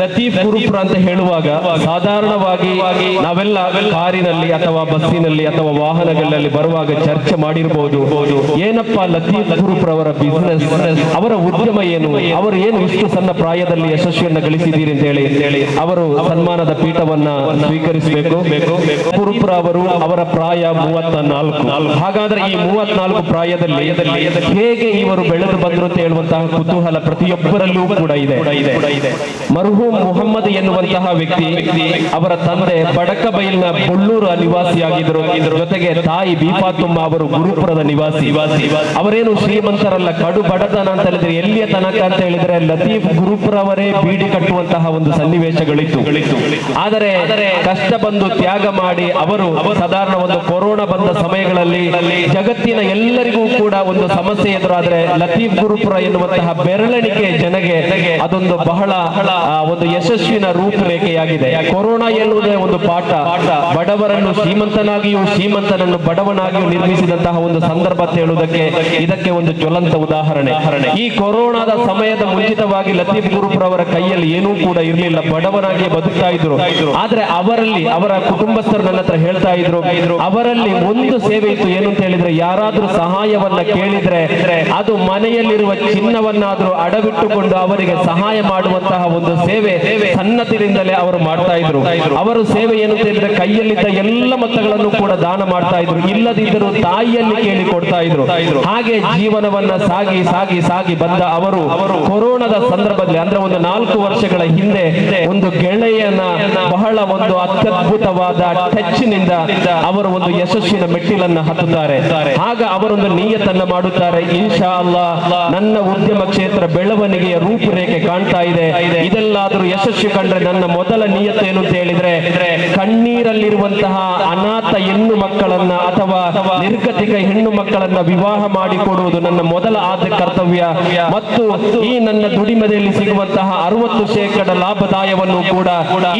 ಲತೀಫ್ ಗುರುಪುರ ಅಂತ ಹೇಳುವಾಗ ಸಾಧಾರಣವಾಗಿ ನಾವೆಲ್ಲ ಕಾರಿನಲ್ಲಿ ಅಥವಾ ಬಸ್ಸಿನಲ್ಲಿ ಅಥವಾ ವಾಹನಗಳಲ್ಲಿ ಬರುವಾಗ ಚರ್ಚೆ ಮಾಡಿರಬಹುದು, ಏನಪ್ಪಾ ಲತೀಫ್ ಗುರುಪುರ ಅವರ ಬಿಸಿನೆಸ್, ಅವರ ಉದ್ಯಮ ಏನು, ಅವರು ಏನು ಇಷ್ಟು ಸಣ್ಣ ಪ್ರಾಯದಲ್ಲಿ ಯಶಸ್ವಿಯನ್ನ ಗಳಿಸಿದ್ದೀರಿ ಅಂತ ಹೇಳಿ ಅವರು ಸನ್ಮಾನದ ಪೀಠವನ್ನ ಸ್ವೀಕರಿಸಬೇಕು. ಗುರುಪುರ ಅವರು ಅವರ ಪ್ರಾಯ 34. ಹಾಗಾದ್ರೆ ಈ 34 ಪ್ರಾಯದಲ್ಲಿ ಹೇಗೆ ಇವರು ಬೆಳೆದು ಬಂದರು ಅಂತ ಹೇಳುವಂತಹ ಕುತೂಹಲ ಪ್ರತಿಯೊಬ್ಬರಲ್ಲೂ ಕೂಡ ಇದೆ. ಮರ್ಹೂಮ್ ಮುಹಮ್ಮದ್ ಎನ್ನುವಂತಹ ವ್ಯಕ್ತಿ, ಅವರ ತಂದೆ ಬಡಕಬೈಲ್ನ ಬೊಳ್ಳೂರು ನಿವಾಸಿಯಾಗಿದ್ದರು. ಜೊತೆಗೆ ತಾಯಿ ಬೀಫಾತುಮ್ಮ ಅವರು ಗುರುಪುರದ ನಿವಾಸಿ. ಅವರೇನು ಶ್ರೀಮಂತರಲ್ಲ, ಕಡು ಬಡತನ ಅಂತ ಹೇಳಿದ್ರೆ ಎಲ್ಲಿಯ ತನಕ ಅಂತ ಹೇಳಿದ್ರೆ ಲತೀಫ್ ಗುರುಪುರ ಅವರೇ ಬೀಡಿ ಕಟ್ಟುವಂತಹ ಒಂದು ಸನ್ನಿವೇಶಗಳಿತ್ತು. ಆದರೆ ಕಷ್ಟ ಬಂದು ತ್ಯಾಗ ಮಾಡಿ ಅವರು ಸಾಧಾರಣ ಒಂದು ಕೊರೋನಾ ಬಂದ ಸಮಯಗಳಲ್ಲಿ ಜಗತ್ತಿನ ಎಲ್ಲರಿಗೂ ಕೂಡ ಒಂದು ಸಮಸ್ಯೆ ಎದುರಾದ್ರೆ ಲತೀಫ್ ಗುರುಪುರ ಎನ್ನುವಂತಹ ಬೆರಳೆಣಿಕೆ ಜನಗೆ ಅದೊಂದು ಬಹಳ ಒಂದು ಯಶಸ್ವಿನ ರೂಪುರೇಖೆಯಾಗಿದೆ. ಕೊರೋನಾ ಎನ್ನುವುದೇ ಒಂದು ಪಾಠ, ಬಡವರನ್ನು ಶ್ರೀಮಂತನಾಗಿಯೂ ಶ್ರೀಮಂತನನ್ನು ಬಡವನಾಗಿಯೂ ನಿರ್ಮಿಸಿದಂತಹ ಒಂದು ಸಂದರ್ಭ ಅಂತ ಹೇಳುವುದಕ್ಕೆ ಇದಕ್ಕೆ ಒಂದು ಜ್ವಲಂತ ಉದಾಹರಣೆ. ಈ ಕೊರೋನಾದ ಸಮಯದ ಮುಂಚಿತವಾಗಿ ಲತೀಫ್ ಗುರುಪುರ ಅವರ ಕೈಯಲ್ಲಿ ಏನೂ ಕೂಡ ಇರಲಿಲ್ಲ, ಬಡವನಾಗಿ ಬದುಕ್ತಾ ಇದ್ರು. ಆದ್ರೆ ಅವರಲ್ಲಿ ಅವರ ಕುಟುಂಬಸ್ಥರು ನನ್ನ ಹತ್ರ ಹೇಳ್ತಾ ಇದ್ರು, ಅವರಲ್ಲಿ ಒಂದು ಸೇವೆ ಇತ್ತು. ಏನು ಅಂತ ಹೇಳಿದ್ರೆ, ಯಾರಾದ್ರೂ ಸಹಾಯವನ್ನ ಕೇಳಿದ್ರೆ ಅದು ಮನೆಯಲ್ಲಿರುವ ಚಿನ್ನವನ್ನಾದ್ರೂ ಅಡವಿಟ್ಟುಕೊಂಡು ಅವರಿಗೆ ಸಹಾಯ ಮಾಡುವಂತಹ ಒಂದು ಸೇವೆ ಸನ್ನತಿರಿಂದಲೇ ಅವರು ಮಾಡ್ತಾ ಇದ್ರು. ಅವರು ಸೇವೆ ಏನು ಅಂತ ಹೇಳಿದ್ರೆ, ಕೈಯಲ್ಲಿದ್ದ ಎಲ್ಲ ಮೊತ್ತಗಳನ್ನು ಕೂಡ ದಾನ ಮಾಡ್ತಾ ಇದ್ರು, ಇಲ್ಲದಿದ್ದರೂ ತಾಯಿಯಲ್ಲಿ ಕೇಳಿ ಕೊಡ್ತಾ ಇದ್ರು. ಹಾಗೆ ಜೀವನವನ್ನ ಸಾಗಿ ಸಾಗಿ ಸಾಗಿ ಬಂದ ಅವರು ಕೊರೋನಾದ ಸಂದರ್ಭದಲ್ಲಿ ಅಂದ್ರೆ ಒಂದು 4 ವರ್ಷಗಳ ಹಿಂದೆ ಒಂದು ಗೆಳೆಯನ ಬಹಳ ಒಂದು ಅತ್ಯದ್ಭುತವಾದ ಟಚ್ನಿಂದ ಅವರು ಒಂದು ಯಶಸ್ಸಿನ ಮೆಟ್ಟಿಲನ್ನ ಹತ್ತುತ್ತಾರೆ. ಆಗ ಅವರೊಂದು ನಿಯತನ್ನ ಮಾಡುತ್ತಾರೆ, ಇನ್ಶಾ ಅಲ್ಲಾಹ್ ನನ್ನ ಉದ್ಯಮ ಕ್ಷೇತ್ರ ಬೆಳವಣಿಗೆಯ ರೂಪುರೇಖೆ ಕಾಣ್ತಾ ಇದೆ, ಇದೆಲ್ಲಾದ್ರೂ ಯಶಸ್ವಿ ಕಂಡ್ರೆ ನನ್ನ ಮೊದಲ ನಿಯತ್ತು ಏನು ಅಂತ ಹೇಳಿದ್ರೆ, ಕಣ್ಣೀರಲ್ಲಿರುವಂತಹ ಅನಾಥ ಹೆಣ್ಣು ಮಕ್ಕಳನ್ನ ಅಥವಾ ನಿರ್ಗತಿಕ ಹೆಣ್ಣು ಮಕ್ಕಳನ್ನ ವಿವಾಹ ಮಾಡಿಕೊಡುವುದು ನನ್ನ ಮೊದಲ ಆದ್ಯ ಕರ್ತವ್ಯ. ಮತ್ತು ಈ ನನ್ನ ದುಡಿಮೆಯಲ್ಲಿ ಸಿಗುವಂತಹ 60% ಲಾಭದಾಯವನ್ನು ಕೂಡ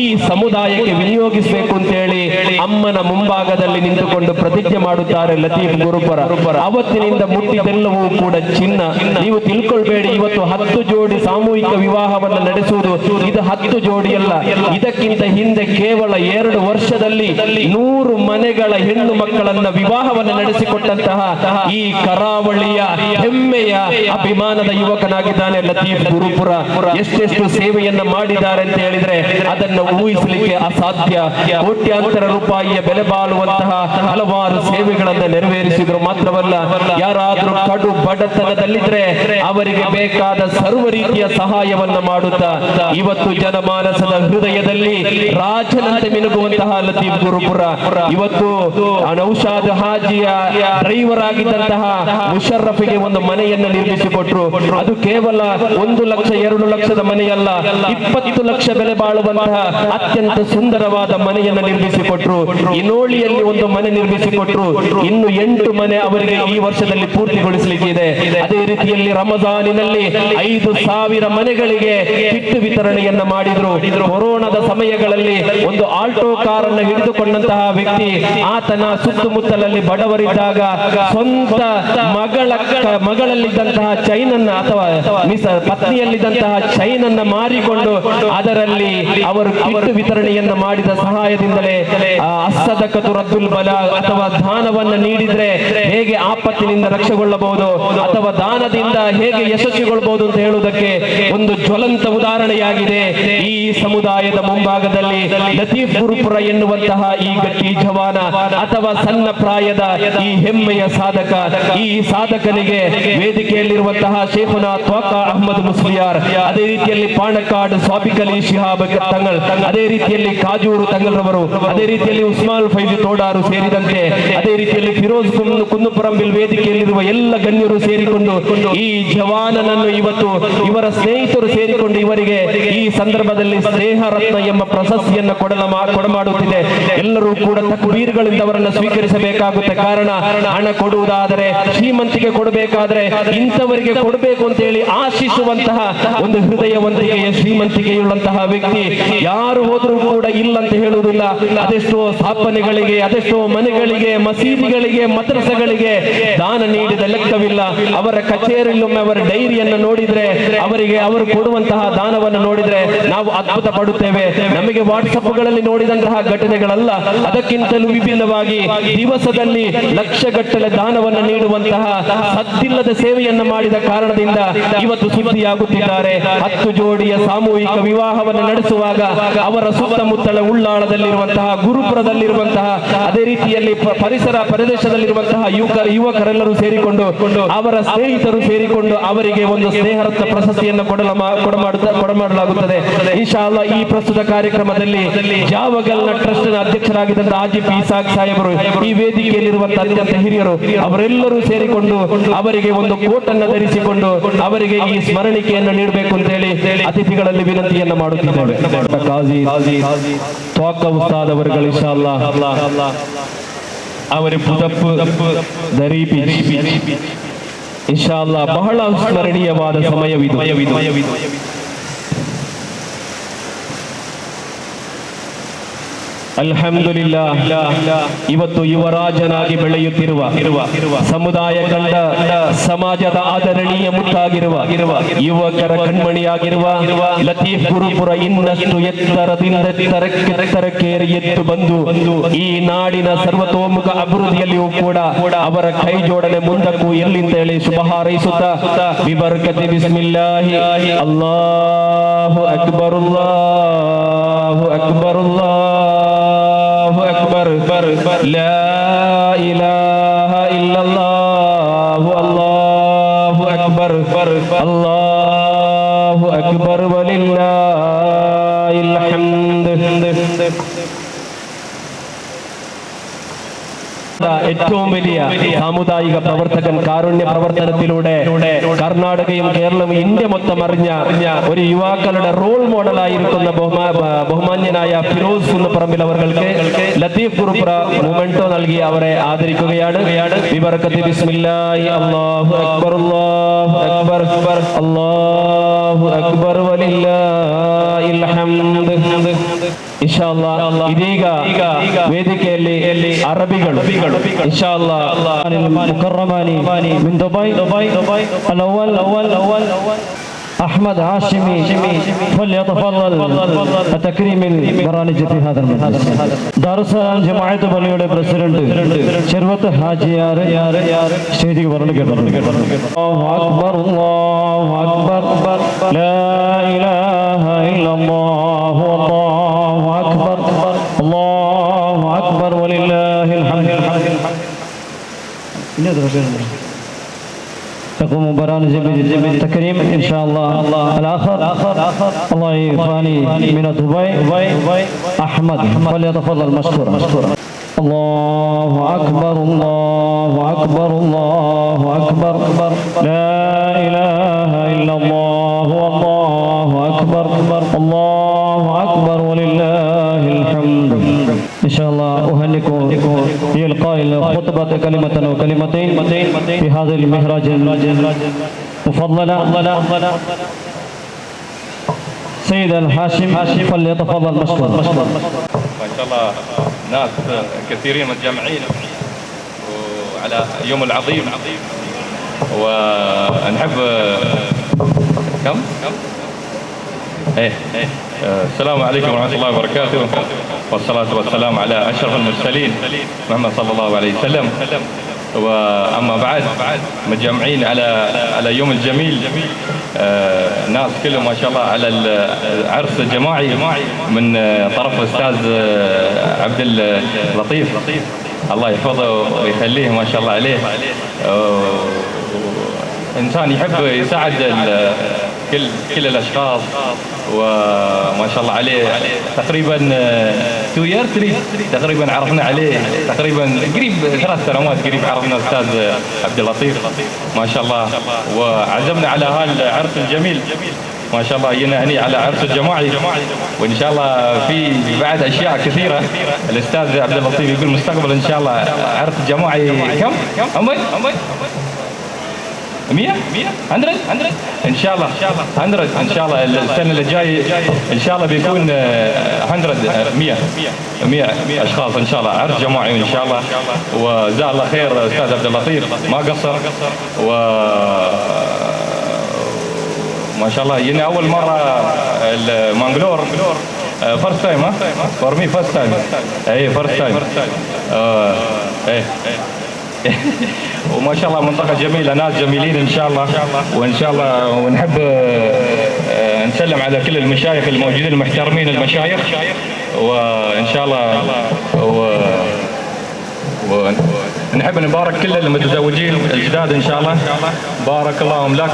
ಈ ಸಮುದಾಯಕ್ಕೆ ವಿನಿಯೋಗಿಸಬೇಕು ಅಂತ ಹೇಳಿ ಅಮ್ಮನ ಮುಂಭಾಗದಲ್ಲಿ ನಿಂತುಕೊಂಡು ಪ್ರತಿಜ್ಞೆ ಮಾಡುತ್ತಾರೆ ಲತೀಫ್ ಗುರುಪುರ. ಅವತ್ತಿನಿಂದ ಮುಟ್ಟಿದೆಲ್ಲವೂ ಕೂಡ ಚಿನ್ನ. ನೀವು ತಿಳ್ಕೊಳ್ಬೇಡಿ, ಇವತ್ತು 10 ಜೋಡಿ ಸಾಮೂಹಿಕ ವಿವಾಹವನ್ನು ನಡೆಸುವುದು ಇದು 10 ಜೋಡಿಯಲ್ಲ. ಇದಕ್ಕಿಂತ ಹಿಂದೆ ಕೇವಲ 2 ವರ್ಷದಲ್ಲಿ 100 ಮನೆಗಳ ಹೆಣ್ಣು ಮಕ್ಕಳನ್ನ ವಿವಾಹವನ್ನು ನಡೆಸಿಕೊಟ್ಟಂತಹ ಈ ಕರಾವಳಿಯ ಹೆಮ್ಮೆಯ ಅಭಿಮಾನದ ಯುವಕನಾಗಿದ್ದಾನೆ ಲತೀಫ್ ಗುರುಪುರ. ಎಷ್ಟೆಷ್ಟು ಸೇವೆಯನ್ನ ಮಾಡಿದ್ದಾರೆ ಅಂತ ಹೇಳಿದ್ರೆ ಅದನ್ನು ಊಹಿಸಲಿಕ್ಕೆ ಅಸಾಧ್ಯ. ಕೋಟ್ಯಾಂತರ ರೂಪಾಯಿಯ ಬೆಲೆ ಬಾಳುವಂತಹ ಹಲವಾರು ಸೇವೆಗಳನ್ನ ನೆರವೇರಿಸಿದ್ರು. ಮಾತ್ರವಲ್ಲ, ಯಾರಾದ್ರೂ ಕಡು ಬಡತನದಲ್ಲಿದ್ರೆ ಅವರಿಗೆ ಬೇಕಾದ ಸರ್ವ ರೀತಿಯ ಸಹಾಯವನ್ನ ಮಾಡುತ್ತಾ ಇವತ್ತು ಜನಮಾನಸದ ಹೃದಯದಲ್ಲಿ ರಾಜನಂತೆ ಮಿನುಗುವಂತಹ ಲತೀಫ್ ಗುರುಪುರ ಇವತ್ತು ನೌಶಾದ್ ಹಾಜಿಯ ಡ್ರೈವರ್ ಆಗಿದ್ದಂತಹ ಮುಷರ್ರಫಿಗೆ ಒಂದು ಮನೆಯನ್ನು ನಿರ್ಮಿಸಿಕೊಟ್ರು. ಅದು ಕೇವಲ 1 ಲಕ್ಷ 2 ಲಕ್ಷದ ಮನೆಯಲ್ಲ, 20 ಲಕ್ಷ ಬೆಲೆ ಬಾಳುವಂತಹ ಅತ್ಯಂತ ಸುಂದರವಾದ ಮನೆಯನ್ನು ನಿರ್ಮಿಸಿಕೊಟ್ರು. ಇನೋಳಿಯಲ್ಲಿ ಒಂದು ಮನೆ ನಿರ್ಮಿಸಿಕೊಟ್ರು. ಇನ್ನು 8 ಮನೆ ಅವರಿಗೆ ಈ ವರ್ಷದಲ್ಲಿ ಪೂರ್ತಿಗೊಳಿಸಲಿಕ್ಕೆ ಇದೆ. ಅದೇ ರೀತಿಯಲ್ಲಿ ರಮಜಾನಿನಲ್ಲಿ 5,000 ಮನೆಗಳಿಗೆ ಕಿಟ್ ವಿತರಣೆಯನ್ನ ಮಾಡಿದ್ರು. ಕೊರೋನಾದ ಸಮಯಗಳಲ್ಲಿ ಒಂದು ಆಲ್ಟೋ ಕಾರನ್ನು ಹಿಡಿದುಕೊಂಡಂತಹ ವ್ಯಕ್ತಿ ಆತನ ಸುತ್ತಮುತ್ತಲಲ್ಲಿ ಬಡವರಿದ್ದಾಗ ಸ್ವಂತ ಮಗಳಲ್ಲಿದ್ದಂತಹ ಚೈನನ್ನ ಅಥವಾ ಪತ್ನಿಯಲ್ಲಿದ್ದಂತಹ ಚೈನನ್ನ ಮಾರಿಕೊಂಡು ಅದರಲ್ಲಿ ಅವರು ಕಿಟ್ ವಿತರಣೆಯನ್ನ ಮಾಡಿದ ಸಹಾಯದಿಂದಲೇ ಅಸ್ಸದಕತು ರದ್ದುಲ್ ಬಲ ಅಥವಾ ದಾನವನ್ನ ನೀಡಿದ್ರೆ ಹೇಗೆ ಆಪತ್ತಿನಿಂದ ರಕ್ಷೆಗೊಳ್ಳಬಹುದು ಅಥವಾ ದಾನದಿಂದ ಹೇಗೆ ಯಶಸ್ವಿಗೊಳ್ಳಬಹುದು ಅಂತ ಹೇಳುವುದಕ್ಕೆ ಒಂದು ಜ್ವಲಂತ ಉದಾಹರಣೆಯಾಗಿದೆ. ಈ ಸಮುದಾಯದ ಮುಂಭಾಗದಲ್ಲಿ ಲತೀಫ್ ಗುರುಪುರ ಎನ್ನುವಂತಹ ಈ ಗಟ್ಟಿ ಜವಾನ ಅಥವಾ ಸಣ್ಣ ಪ್ರಾಯದ ಈ ಹೆಮ್ಮೆಯ ಸಾಧಕ, ಈ ಸಾಧಕನಿಗೆ ವೇದಿಕೆಯಲ್ಲಿರುವಂತಹ ಶೇಖುನಾ ತ್ವಾಕಾ ಅಹಮದ್ ಮುಸ್ಲಿಯಾರ್, ಅದೇ ರೀತಿಯಲ್ಲಿ ಪಾಣಕಾಡ್ ಸ್ವಾಬಿಕಲಿ ಶಿಹಾಬ್ ತಂಗಳ್, ಅದೇ ರೀತಿಯಲ್ಲಿ ಕಾಜೂರು ತಂಗಲ್ರವರು, ಅದೇ ರೀತಿಯಲ್ಲಿ ಉಸ್ಮಾನ್ ಫೈಜಿ ತೋಡಾರು ಸೇರಿದಂತೆ ಅದೇ ರೀತಿಯಲ್ಲಿ ಫಿರೋಜ್ ಕುಂದುಪುರಂಬಿಲ್ ವೇದಿಕೆಯಲ್ಲಿರುವ ಎಲ್ಲ ಗಣ್ಯರು ಸೇರಿಕೊಂಡು ಈ ಜವಾನನನ್ನು ಇವತ್ತು ಇವರ ಸ್ನೇಹಿತರು ಸೇರಿಕೊಂಡು ಇವರಿಗೆ ಈ ಸಂದರ್ಭದಲ್ಲಿ ಸ್ನೇಹ ರತ್ನ ಎಂಬ ಪ್ರಶಸ್ತಿಯನ್ನು ಕೊಡಮಾಡುತ್ತಿದೆ. ಎಲ್ಲರೂ ಕೂಡ ತಕ್ಬೀರ್ಗಳಿಂದ ಅವರನ್ನು ಸ್ವೀಕರಿಸಬೇಕಾಗುತ್ತೆ. ಕಾರಣ ಹಣ ಕೊಡುವುದಾದರೆ, ಶ್ರೀಮಂತಿಗೆ ಕೊಡಬೇಕಾದ್ರೆ ಇಂಥವರಿಗೆ ಕೊಡಬೇಕು ಅಂತ ಹೇಳಿ ಆಶಿಸುವಂತಹ ಒಂದು ಹೃದಯವಂತಿಕೆಯ ಶ್ರೀಮಂತಿಕೆಯುಳ್ಳಂತಹ ವ್ಯಕ್ತಿ ಯಾರು ಹೋದರೂ ಕೂಡ ಇಲ್ಲ ಅಂತ ಹೇಳುವುದಿಲ್ಲ. ಅದೆಷ್ಟೋ ಸ್ಥಾಪನೆಗಳಿಗೆ, ಅದೆಷ್ಟೋ ಮನೆಗಳಿಗೆ, ಮಸೀದಿಗಳಿಗೆ, ಮದ್ರಸಗಳಿಗೆ ದಾನ ದಾನ ನೀಡಿದ ಲೆಕ್ಕವಿಲ್ಲ. ಅವರ ಕಚೇರಿಯಲ್ಲೊಮ್ಮೆ ಅವರ ಡೈರಿಯನ್ನು ನೋಡಿದ್ರೆ, ಅವರಿಗೆ ಅವರು ಕೊಡುವಂತಹ ದಾನವನ್ನು ನೋಡಿದ್ರೆ ನಾವು ಅದ್ಭುತ ಪಡುತ್ತೇವೆ. ನಮಗೆ ವಾಟ್ಸಪ್ಗಳಲ್ಲಿ ನೋಡಿದಂತಹ ಘಟನೆಗಳಲ್ಲ, ಅದಕ್ಕಿಂತಲೂ ವಿಭಿನ್ನವಾಗಿ ದಿವಸದಲ್ಲಿ ಲಕ್ಷಗಟ್ಟಲೆ ದಾನವನ್ನು ನೀಡುವಂತಹ ಸದ್ದಿಲ್ಲದ ಸೇವೆಯನ್ನು ಮಾಡಿದ ಕಾರಣದಿಂದ ಇವತ್ತು ಸುದ್ದಿಯಾಗುತ್ತಿದ್ದಾರೆ. 10 ಜೋಡಿಯ ಸಾಮೂಹಿಕ ವಿವಾಹವನ್ನು ನಡೆಸುವಾಗ ಅವರ ಸುತ್ತಮುತ್ತಲ ಉಳ್ಳಾಳದಲ್ಲಿರುವಂತಹ, ಗುರುಪುರದಲ್ಲಿರುವಂತಹ, ಅದೇ ರೀತಿಯಲ್ಲಿ ಪರಿಸರ ಪ್ರದೇಶದಲ್ಲಿರುವಂತಹ ಯುವಕರೆಲ್ಲರೂ ಸೇರಿಕೊಂಡು, ಅವರ ಸ್ನೇಹಿತರು ಸೇರಿಕೊಂಡು ಅವರಿಗೆ ಒಂದು ಸ್ನೇಹರತ್ನ ಪ್ರಶಸ್ತಿಯನ್ನು ಕೊಡಮಾಡಲಾಗುತ್ತದೆ. ಇನ್ಶಾ ಅಲ್ಲಾಹ್ ಈ ಪ್ರಸ್ತುತ ಕಾರ್ಯಕ್ರಮದಲ್ಲಿ ಜಾವಗಲ್ನ ಟ್ರಸ್ಟ್ ನ ಅಧ್ಯಕ್ಷರಾಗಿದ್ದಂತಹ ಆಜಿಫ್ ಇಸಾಕ್ ಸಾಹೇಬರು, ಈ ವೇದಿಕೆಯಲ್ಲಿರುವಂತಹ ಅತ್ಯಂತ ಹಿರಿಯರು, ಅವರೆಲ್ಲರೂ ಸೇರಿಕೊಂಡು ಅವರಿಗೆ ಒಂದು ಕೋಟನ್ನು ಧರಿಸಿಕೊಂಡು ಅವರಿಗೆ ಈ ಸ್ಮರಣಿಕೆಯನ್ನು ನೀಡಬೇಕು ಅಂತ ಹೇಳಿ ಅತಿಥಿಗಳಲ್ಲಿ ವಿನಂತಿಯನ್ನು ಮಾಡುತ್ತಿದ್ದೇವೆ. ಕಾಜಿ ತ್ವಾಕ ಉಸ್ತಾದ್ ಅವರುಗಳು ಇನ್ಶಾ ಅಲ್ಲಾಹ್ ಅವರ ಪುದಪ್ಪು ದರೀಪಿ ಇನ್ಶಾ ಅಲ್ಲಾಹ್ ಬಹಳ ಸ್ಮರಣೀಯವಾದ ಸಮಯವಿದು. ಅಲ್ಹಮ್ದುಲಿಲ್ಲಾಹ್, ಇವತ್ತು ಯುವರಾಜನಾಗಿ ಬೆಳೆಯುತ್ತಿರುವ, ಸಮುದಾಯ ಕಂಡ ಸಮಾಜದ ಆದರಣೀಯ ಮುತ್ತಾಗಿರುವ, ಯುವಕರ ಕಣ್ಮಣಿಯಾಗಿರುವ ಲತೀಫ್ ಗುರುಪುರ ಇನ್ನಷ್ಟು ಎತ್ತರಕ್ಕೇರಿ ಎದ್ದು ಬಂದು ಈ ನಾಡಿನ ಸರ್ವತೋಮುಖ ಅಭಿವೃದ್ಧಿಯಲ್ಲಿಯೂ ಕೂಡ ಅವರ ಕೈ ಜೋಡಣೆ ಮುಂದಕ್ಕೂ ಎಲ್ಲಿಂದ ಹೇಳಿ ಶುಭ ಹಾರೈಸುತ್ತಾ ಬಿಬರ್ಕತಿ ಬಿಸ್ಮಿಲ್ಲಾಹಿ ಅಲ್ಲಾಹು ಅಕ್ಬರ್ ಅಲ್ಲಾಹು ಅಕ್ಬರ್ ಅಲ್ಲಾಹು ಅಕ್ಬರ್ ಲಾ ಇಲಾಹಾ ಇಲ್ಲಲ್ಲಾಹು ಅಲ್ಲಾಹು ಅಕ್ಬರ್ ಅಲ್ಲಾಹು ಅಕ್ಬರ್ ವಲಿಲ್ಲಾಹಿಲ್ ಹಮ್ದ್. ഏറ്റവും വലിയ സാമുദായിക പ്രവർത്തകൻ, കാരുണ്യ പ്രവർത്തനത്തിലൂടെ കർണാടകയും കേരളവും ഇന്ത്യ മൊത്തം അറിഞ്ഞ ഒരു യുവാക്കളുടെ റോൾ മോഡലായിരിക്കുന്ന ബഹുമാന്യനായ ഫിറോസ് കുന്നപ്പറമ്പിൽ അവർക്ക് ലത്തീഫ് ഗുരുപുര മൊമെന്റോ നൽകി അവരെ ആദരിക്കുകയാണ്. ബിബർക്കത്തി ബിസ്മില്ലാഹി അല്ലാഹു അക്ബർ അല്ലാഹു അക്ബർ അല്ലാഹു അക്ബർ വലില്ലാഹിൽ ഹംദ്. ಇನ್ಶಾ ಅಲ್ಲಾಹ್ ಇದೀಗ ವೇದಿಕೆಯಲ್ಲಿ ಅರಬಿಗಳು ಇನ್ಶಾ ಅಲ್ಲಾಹ್ ಮುಕರ್ರಮಾನಿ ಮಿನ್ ದುಬೈ ಅಲ್ ಅವಲ್ أحمد هاشمي فليتفضل التكريم البرامج في هذا المجلس. دار السلام جماعة بنيوടെ പ്രസിഡന്റ് ശർവത്ത് ഹാജിയാർ സ്റ്റേജിൽ വരണമെങ്കിൽ അല്ലാഹു അക്ബർ അല്ലാഹു അക്ബർ ലാ ഇലാഹ ഇല്ലല്ലാഹു അല്ലാഹു അക്ബർ അല്ലാഹു അക്ബർ വലില്ലാഹിൽ ഹംദ്. تقوم برامج التكريم إن شاء الله. الآخر الله يفاني من دبي أحمد فليتفضل مشكورا. الله أكبر الله أكبر الله أكبر لا إله إلا الله والله أكبر الله أكبر ولله الحمد. إن شاء الله أهنئكم بإلقاء الخطبة كلمة وكلمتين في هذا المهراج المفضلة. سيد الهاشم فليتفضل مشكورا. ما شاء الله ناس كثيرين متجمعين على يوم العظيم، ونحب كم؟ السلام عليكم ورحمة الله وبركاته، والصلاة والسلام على أشرف المرسلين محمد صلى الله عليه وسلم. وأما بعد متجمعين على يوم الجميل، ناس كلهم ما شاء الله على العرس الجماعي من طرف الأستاذ عبد اللطيف، الله يحفظه ويخليه ما شاء الله عليه. إنسان يحب يساعد كل الأشخاص، وما شاء الله عليه تقريبا 2 years تقريبا عرفنا عليه، تقريبا قريب 3 سنوات قريب عرفنا الأستاذ عبد اللطيف ما شاء الله. وعزمنا على هالعرس الجميل ما شاء الله، جينا هني على عرس الجماعي، وإن شاء الله في بعد أشياء كثيرة. الأستاذ عبد اللطيف يقول مستقبل إن شاء الله عرس جماعي كم؟ 100 ان شاء الله 100 ان شاء الله. السنه اللي جاي ان شاء الله بيكون 100 اشخاص ان شاء الله، عرس جماعي ان شاء الله. وجزاه الله خير استاذ عبد اللطيف ما قصر، و ما شاء الله يعني اول مره المانجلور فيرست تايم فور مي فيرست تايم اي فيرست تايم وما شاء الله منطقة جميلة، ناس جميلين إن شاء الله، وإن شاء الله ونحب نسلم على كل المشايخ الموجودين المحترمين المشايخ، وإن شاء الله ونحب نبارك كل المتزوجين الجداد إن شاء الله. بارك الله لك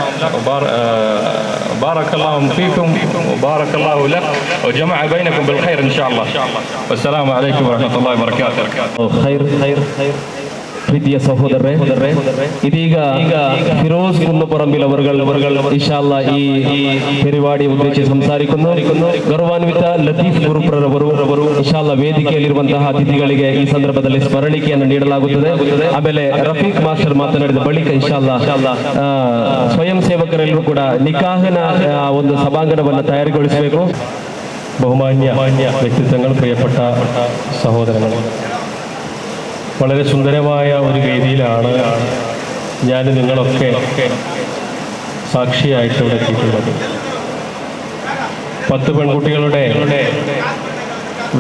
بارك الله فيكم وبارك الله لك وجمع بينكم بالخير إن شاء الله. والسلام عليكم ورحمة الله وبركاته. خير ಪ್ರೀತಿಯ ಸಹೋದರರೇ, ಇದೀಗ ಫಿರೋಜ್ ಕುನ್ನಪರಂಬಿಲ್ ಅವರು ಇನ್ಶಾ ಅಲ್ಲಾ ಈ ಪರಿಪಾಡಿ ಉದ್ದೇಶಿಸಿ ಸಂಸಾರಿക്കുന്നു. ಗೌರವಾನ್ವಿತ ಲತೀಫ್ ಗುರುಪ್ರರವರು ಇನ್ಶಾ ಅಲ್ಲಾ ವೇದಿಕೆಯಲ್ಲಿರುವಂತಹ ಅತಿಥಿಗಳಿಗೆ ಈ ಸಂದರ್ಭದಲ್ಲಿ ಸ್ಮರಣಿಕೆಯನ್ನು ನೀಡಲಾಗುತ್ತದೆ. ಆಮೇಲೆ ರಫೀಕ್ ಮಾಸ್ಟರ್ ಮಾತನಾಡಿದ ಬಳಿಕ ಇನ್ಶಾ ಅಲ್ಲಾ ಸ್ವಯಂ ಸೇವಕರೆಲ್ಲರೂ ಕೂಡ ನಿಕಾಹಿನ ಒಂದು ಸಭಾಂಗಣವನ್ನು ತಯಾರಿಗೊಳಿಸಬೇಕು. ബഹുമാന്യ വ്യക്തിത്വങ്ങൾ, പ്രിയപ്പെട്ട സഹോദരങ്ങൾ, വളരെ സുന്ദരമായ ഒരു വേദിയിലാണ് ഞാൻ നിങ്ങളൊക്കെ സാക്ഷിയായിട്ട് ഇവിടെ എത്തിയിട്ടുള്ളത്. 10 പെൺകുട്ടികളുടെ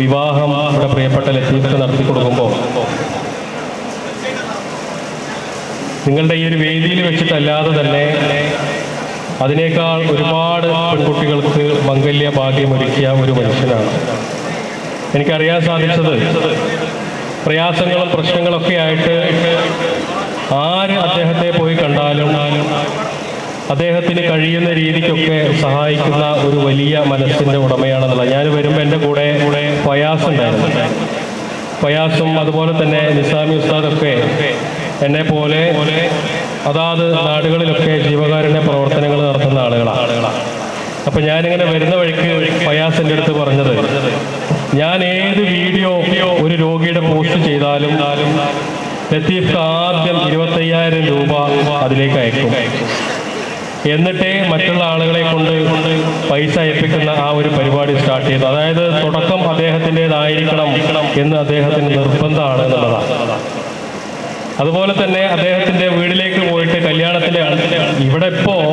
വിവാഹം ഇവിടെ പ്രിയപ്പെട്ട ലത്തീഫ് നടത്തി കൊടുക്കുമ്പോൾ നിങ്ങളുടെ ഈ ഒരു വേദിയിൽ വെച്ചിട്ടല്ലാതെ തന്നെ അതിനേക്കാൾ ഒരുപാട് പെൺകുട്ടികൾക്ക് മംഗല്യ ഭാഗ്യമൊരുക്കിയ ഒരു മനുഷ്യനാണ്. എനിക്കറിയാൻ സാധിച്ചത് പ്രയാസങ്ങളും പ്രശ്നങ്ങളൊക്കെ ആയിട്ട് ആര് അദ്ദേഹത്തെ പോയി കണ്ടാലും അദ്ദേഹത്തിന് കഴിയുന്ന രീതിക്കൊക്കെ സഹായിക്കുന്ന ഒരു വലിയ മനസ്സിൻ്റെ ഉടമയാണെന്നുള്ളത്. ഞാൻ വരുമ്പോൾ എൻ്റെ കൂടെ ഫയാസ് ഉണ്ടായിരുന്നു. ഫയാസും അതുപോലെ തന്നെ നിസാമി ഉസ്താദൊക്കെ എന്നെ പോലെ അതാത് നാടുകളിലൊക്കെ ജീവകാരുണ്യ പ്രവർത്തനങ്ങൾ നടത്തുന്ന ആളുകളാണ്. അപ്പം ഞാനിങ്ങനെ വരുന്ന വഴിക്ക് ഫയാസിൻ്റെ അടുത്ത് പറഞ്ഞത്, ഞാൻ ഏത് വീഡിയോ ഒരു രോഗിയുടെ പോസ്റ്റ് ചെയ്താലും ലത്തീഫ് ആദ്യം 25,000 രൂപ അതിലേക്ക് അയക്കും. എന്നിട്ടേ മറ്റുള്ള ആളുകളെ കൊണ്ട് പൈസ അയപ്പിക്കുന്ന ആ ഒരു പരിപാടി സ്റ്റാർട്ട് ചെയ്തു. അതായത് തുടക്കം അദ്ദേഹത്തിൻ്റെതായിരിക്കണം എന്ന് അദ്ദേഹത്തിന് നിർബന്ധമാണ് എന്നുള്ളതാണ്. അതുപോലെ തന്നെ അദ്ദേഹത്തിൻ്റെ വീട്ടിലേക്ക് പോയിട്ട് കല്യാണത്തിലെ ഇവിടെ ഇപ്പോൾ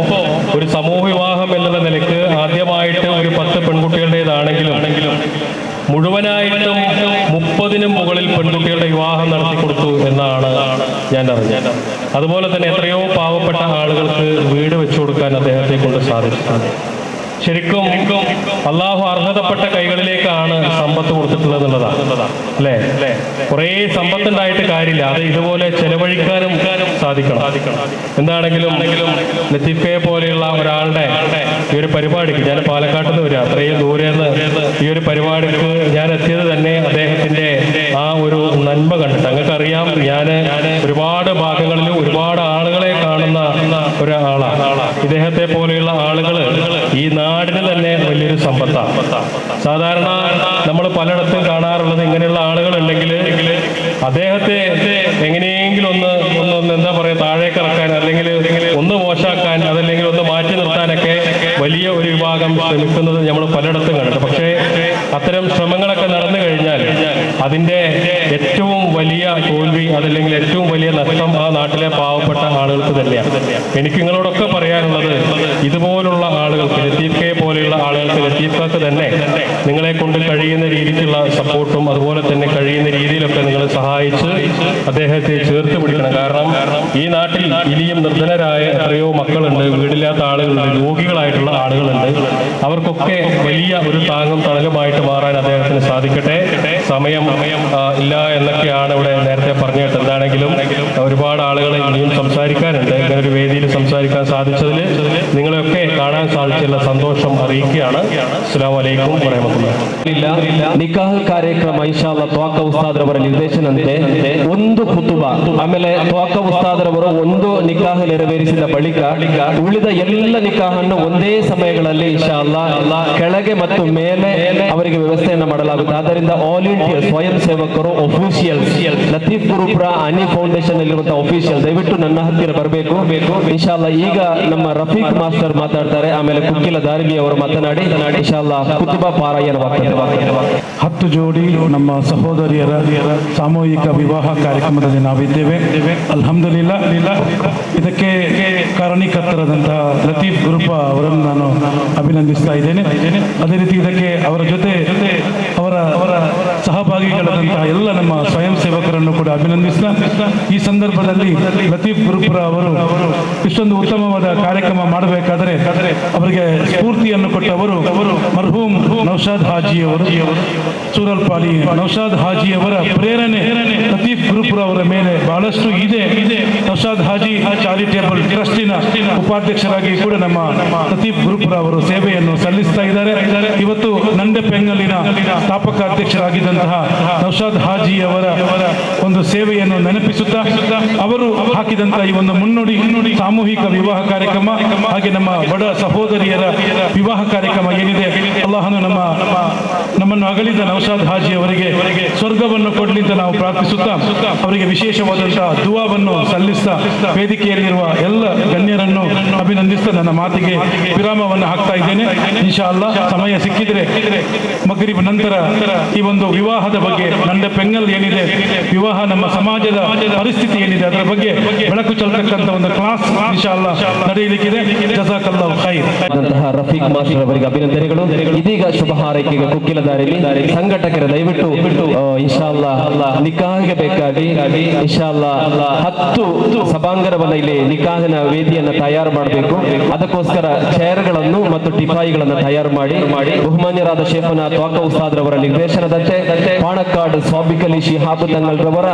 ഒരു സമൂഹ വിവാഹം എന്നുള്ള നിലയ്ക്ക് ആദ്യമായിട്ട് ഒരു 10 പെൺകുട്ടികളുടേതാണെങ്കിലും മുഴുവനായിട്ടും 30-നും മുകളിൽ പെൺകുട്ടികളുടെ വിവാഹം നടത്തി കൊടുത്തു എന്നാണ് ഞാൻ അറിഞ്ഞത്. അതുപോലെ തന്നെ എത്രയോ പാവപ്പെട്ട ആളുകൾക്ക് വീട് വെച്ചു കൊടുക്കാൻ അദ്ദേഹത്തെ കൊണ്ട് സാധിച്ചിട്ടുണ്ട്. ശരിക്കും അള്ളാഹു അർഹതപ്പെട്ട കൈകളിലേക്കാണ് സമ്പത്ത് കൊടുത്തിട്ടുള്ളത് എന്നുള്ളതാണ് അല്ലേ. കുറേ സമ്പത്തുണ്ടായിട്ട് കാര്യമില്ല, അത് ഇതുപോലെ ചെലവഴിക്കാനും സാധിക്കണം. എന്താണെങ്കിലും ലത്തീഫയെ പോലെയുള്ള ഒരാളുടെ ഈ ഒരു പരിപാടിക്ക്, ഞാൻ പാലക്കാട്ട് നിന്ന് വരിക, അത്രയും ദൂരെ നിന്ന് ഈ ഒരു പരിപാടിക്ക് ഞാൻ എത്തിയത് തന്നെ അദ്ദേഹത്തിന്റെ ആ ഒരു നന്മ കണ്ടിട്ട്. ഞങ്ങൾക്കറിയാം, ഞാൻ ഒരുപാട് ഭാഗങ്ങളിൽ ഒരുപാട് ആളുകളെ കാണുന്ന ഒരാളാണ്. ഇദ്ദേഹത്തെ പോലെയുള്ള ആളുകൾ ഈ നാടിന് തന്നെ വലിയൊരു സമ്പത്താണ്. സാധാരണ നമ്മൾ പലയിടത്തും കാണാറുള്ളത് ഇങ്ങനെയുള്ള ആളുകളുണ്ടെങ്കിൽ അദ്ദേഹത്തെ എങ്ങനെയെങ്കിലും ഒന്ന് എന്താ പറയുക, താഴേക്ക് ഇറക്കാൻ, അല്ലെങ്കിൽ ഒന്ന് മോശമാക്കാൻ, അതല്ലെങ്കിൽ ഒന്ന് മാറ്റി നിർത്താനൊക്കെ വലിയ ഒരു വിഭാഗം ശ്രമിക്കുന്നത് നമ്മൾ പലയിടത്തും കണ്ടിട്ടുണ്ട്. പക്ഷേ അത്തരം ശ്രമങ്ങളൊക്കെ നടന്നു കഴിഞ്ഞാൽ അതിൻ്റെ ഏറ്റവും വലിയ തോൽവി, അതല്ലെങ്കിൽ ഏറ്റവും വലിയ നഷ്ടം ആ നാട്ടിലെ പാവപ്പെട്ട ആളുകൾക്ക് തന്നെയാണ്. എനിക്ക് നിങ്ങളോടൊക്കെ പറയാനുള്ളത്, ഇതുപോലുള്ള ആളുകൾക്ക്, ലത്തീഫെ പോലെയുള്ള ആളുകൾക്ക്, ലത്തീഫക്ക് തന്നെ നിങ്ങളെ കൊണ്ട് കഴിയുന്ന രീതിക്കുള്ള സപ്പോർട്ടും അതുപോലെ തന്നെ കഴിയുന്ന രീതിയിലൊക്കെ നിങ്ങൾ സഹായിച്ച് അദ്ദേഹത്തെ ചേർത്ത് പിടിക്കണം. കാരണം ഈ നാട്ടിൽ ഇനിയും നിർധനരായ എത്രയോ മക്കളുണ്ട്, വീടില്ലാത്ത ആളുകളുണ്ട്, രോഗികളായിട്ടുള്ള ആളുകളുണ്ട്. അവർക്കൊക്കെ വലിയ ഒരു താങ്ങും തണലുമായിട്ട് മാറാൻ അദ്ദേഹത്തിന് സാധിക്കട്ടെ. സമയം ഇല്ല എന്നൊക്കെയാണ് ഇവിടെ നേരത്തെ പറഞ്ഞിട്ട്. എന്താണെങ്കിലും ഒരുപാട് ആളുകളെ ഇനിയും സംസാരിക്കാനുണ്ട്. ഇങ്ങനെ ഒരു വേദിയിൽ സംസാരിക്കാൻ സാധിച്ചതിൽ നിങ്ങളെയൊക്കെ കാണാൻ കാണാൻ സാധിച്ചുള്ള സന്തോഷം അറിയിക്കുകയാണ്. ಅಸ್ಸಲಾಮು ಅಲೈಕುಂ ವರಹಮತುಲ್ಲಾಹಿ. ನಿಕಾಹ್ ಕಾರ್ಯಕ್ರಮ ಇನ್ಶಾಅಲ್ಲಾ ತ್ವಾಕ ಉಸ್ತಾದ್ರವರ ನಿರ್ದೇಶನಂತೆ ಒಂದು ಖುತುಬಾ, ಆಮೇಲೆ ತ್ವಾಕ ಉಸ್ತಾದ್ರವರು ಒಂದು ನಿಕಾಹ್ ನೆರವೇರಿಸಿದ ಬಳಿಕ ಉಳಿದ ಎಲ್ಲ ನಿಕಾಹನ್ನು ಒಂದೇ ಸಮಯಗಳಲ್ಲಿ ಇನ್ಶಾಅಲ್ಲಾ ಕೆಳಗೆ ಮತ್ತು ಮೇಲೆ ಅವರಿಗೆ ವ್ಯವಸ್ಥೆಯನ್ನು ಮಾಡಲಾಗುತ್ತೆ. ಆದ್ದರಿಂದ ವಾಲಂಟಿಯರ್ ಸ್ವಯಂ ಸೇವಕರು, ಅಫಿಷಿಯಲ್ಸ್, ಲತೀಫ್ ಗುರುಪುರ ಅನಿ ಫೌಂಡೇಶನ್ ಅಲ್ಲಿರುವಂತಹ ಅಫಿಷಿಯಲ್ ದಯವಿಟ್ಟು ನನ್ನ ಹತ್ತಿರ ಬರಬೇಕು ಇನ್ಶಾಅಲ್ಲಾ. ಈಗ ನಮ್ಮ ರಫೀಕ್ ಮಾಸ್ಟರ್ ಮಾತಾಡ್ತಾರೆ, ಆಮೇಲೆ ಕುಕ್ಕಿಲ ದಾರಿಮಿ ಅವರು ಮಾತನಾಡಿ ಇನ್ಶಾಅಲ್ಲಾ ಕುತುಬಾ ಪಾರಾಯಣವಾಗ್ತದೆ. 10 ಜೋಡಿ ನಮ್ಮ ಸಹೋದರಿಯರ ಸಾಮೂಹಿಕ ವಿವಾಹ ಕಾರ್ಯಕ್ರಮದಲ್ಲಿ ನಾವಿದ್ದೇವೆ. ಅಲ್ಹಮ್ದುಲಿಲ್ಲಾ. ಇದಕ್ಕೆ ಕಾರಣೀಕರ್ತರಾದಂತಹ ಲತೀಫ್ ಗುರುಪ ಅವರನ್ನು ನಾನು ಅಭಿನಂದಿಸ್ತಾ ಇದ್ದೇನೆ. ಅದೇ ರೀತಿ ಇದಕ್ಕೆ ಅವರ ಜೊತೆ ಅವರ ಸಹಭಾಗಿಗಳಾದಂತಹ ಎಲ್ಲ ನಮ್ಮ ಸ್ವಯಂ ಸೇವಕರನ್ನು ಕೂಡ ಅಭಿನಂದಿಸ್ತಾ, ಈ ಸಂದರ್ಭದಲ್ಲಿ ಲತೀಫ್ ಗುರುಪುರ ಅವರು ಇಷ್ಟೊಂದು ಉತ್ತಮವಾದ ಕಾರ್ಯಕ್ರಮ ಮಾಡಬೇಕಾದರೆ ಅವರಿಗೆ ಸ್ಫೂರ್ತಿಯನ್ನು ಕೊಟ್ಟವರು ಮರ್ಹೂಮ್ ನೌಶಾದ್ ಹಾಜಿಯವರು. ಸೂರಲ್ಪಾಲಿ ನೌಶಾದ್ ಹಾಜಿಯವರ ಪ್ರೇರಣೆ ಲತೀಫ್ ಗುರುಪುರ ಅವರ ಮೇಲೆ ಬಹಳಷ್ಟು ಇದೆ. ನೌಶಾದ್ ಹಾಜಿ ಚಾರಿಟೇಬಲ್ ಟ್ರಸ್ಟಿನ ಉಪಾಧ್ಯಕ್ಷರಾಗಿ ಕೂಡ ನಮ್ಮ ಲತೀಫ್ ಗುರುಪುರ ಅವರು ಸೇವೆಯನ್ನು ಸಲ್ಲಿಸ್ತಾ ಇದ್ದಾರೆ. ಇವತ್ತು ನಂಡೆಪೆಂಗಲಿನ ಸ್ಥಾಪಕ ಅಧ್ಯಕ್ಷರಾಗಿದ್ದಂತಹ ನೌಶಾದ್ ಹಾಜಿಯವರ ಒಂದು ಸೇವೆಯನ್ನು ನೆನಪಿಸುತ್ತಾ ಅವರು ಹಾಕಿದಂತಹ ಈ ಒಂದು ಮುನ್ನುಡಿ ಸಾಮೂಹಿಕ ವಿವಾಹ ಕಾರ್ಯಕ್ರಮ, ಹಾಗೆ ನಮ್ಮ ಬಡ ಸಹೋದರಿಯರ ವಿವಾಹ ಕಾರ್ಯಕ್ರಮ ಏನಿದೆ, ಅಲ್ಲಾಹನು ನಮ್ಮನ್ನು ಅಗಲಿದ ನೌಶಾದ್ ಹಾಜಿ ಅವರಿಗೆ ಸ್ವರ್ಗವನ್ನು ಕೊಡಲಿ ಅಂತ ನಾವು ಪ್ರಾರ್ಥಿಸುತ್ತಾ ಅವರಿಗೆ ವಿಶೇಷವಾದಂತಹ ದುವಾವನ್ನು ಸಲ್ಲಿಸ್ತಾ ವೇದಿಕೆಯಲ್ಲಿರುವ ಎಲ್ಲ ಗಣ್ಯರನ್ನು ಅಭಿನಂದಿಸ್ತಾ ನನ್ನ ಮಾತಿಗೆ ವಿರಾಮವನ್ನು ಹಾಕ್ತಾ ಇದ್ದೇನೆ. ಇನ್ಶಾ ಅಲ್ಲಾಹ್ ಸಮಯ ಸಿಕ್ಕಿದ್ರೆ ಮಗ್ರಿಬ್ ನಂತರ ಈ ಒಂದು ವಿವಾಹದ ಬಗ್ಗೆ, ನಂಡೆ ಪೆಂಗಲ್ ಏನಿದೆ, ವಿವಾಹ ನಮ್ಮ ಸಮಾಜದ ಪರಿಸ್ಥಿತಿ ಏನಿದೆ ಅದರ ಬಗ್ಗೆ ಬೆಳಕು ಚೆಲ್ಲತಕ್ಕಂಥ ಒಂದು ಕ್ಲಾಸ್ ಇನ್ಶಾ ಅಲ್ಲಾಹ್ ನಡೆಯಲಿಕ್ಕಿದೆ. ಜಜಾಕಲ್ಲಾಹು ಖೈರ್. ರಫೀಕ್ ಮಾಸ್ಟರ್ ಅವರಿಗೆ ಅಭಿನಂದನೆಗಳು. ಇದೀಗ ಶುಭ ಹಾರೈಕೆಗೆ ಕುಕ್ಕಿಲ ದಾರಿಲಿ ಸಂಘಟಕರ ದಯವಿಟ್ಟು ಇನ್ಶಾ ಅಲ್ಲಾಹ್ ನಿಕಾಹಿಗೆ ಬೇಕಾಗಿ ಇನ್ಶಾ ಅಲ್ಲಾಹ್ 10 ಸಭಾಂಗಣವನ್ನ ಇಲ್ಲಿ ನಿಕಾಹಿನ ವೇದಿಯನ್ನು ತಯಾರು ಮಾಡಬೇಕು. ಅದಕ್ಕೋಸ್ಕರ ಚೇರ್ಗಳನ್ನು ಮತ್ತು ಟಿಫಾಯಿಗಳನ್ನು ತಯಾರು ಮಾಡಿ ಬಹುಮಾನ್ಯರಾದ ಶೇಖುನಾ ತ್ವಾಕ ಉಸ್ತಾದ್ರವರ ನಿರ್ದೇಶನದಂತೆ ಪಾಣಕ್ಕಾಡ್ ಸ್ವಾಬಿಕಲಿ ಶಿಹಾಬ್ ತಂಗಲ್ರವರ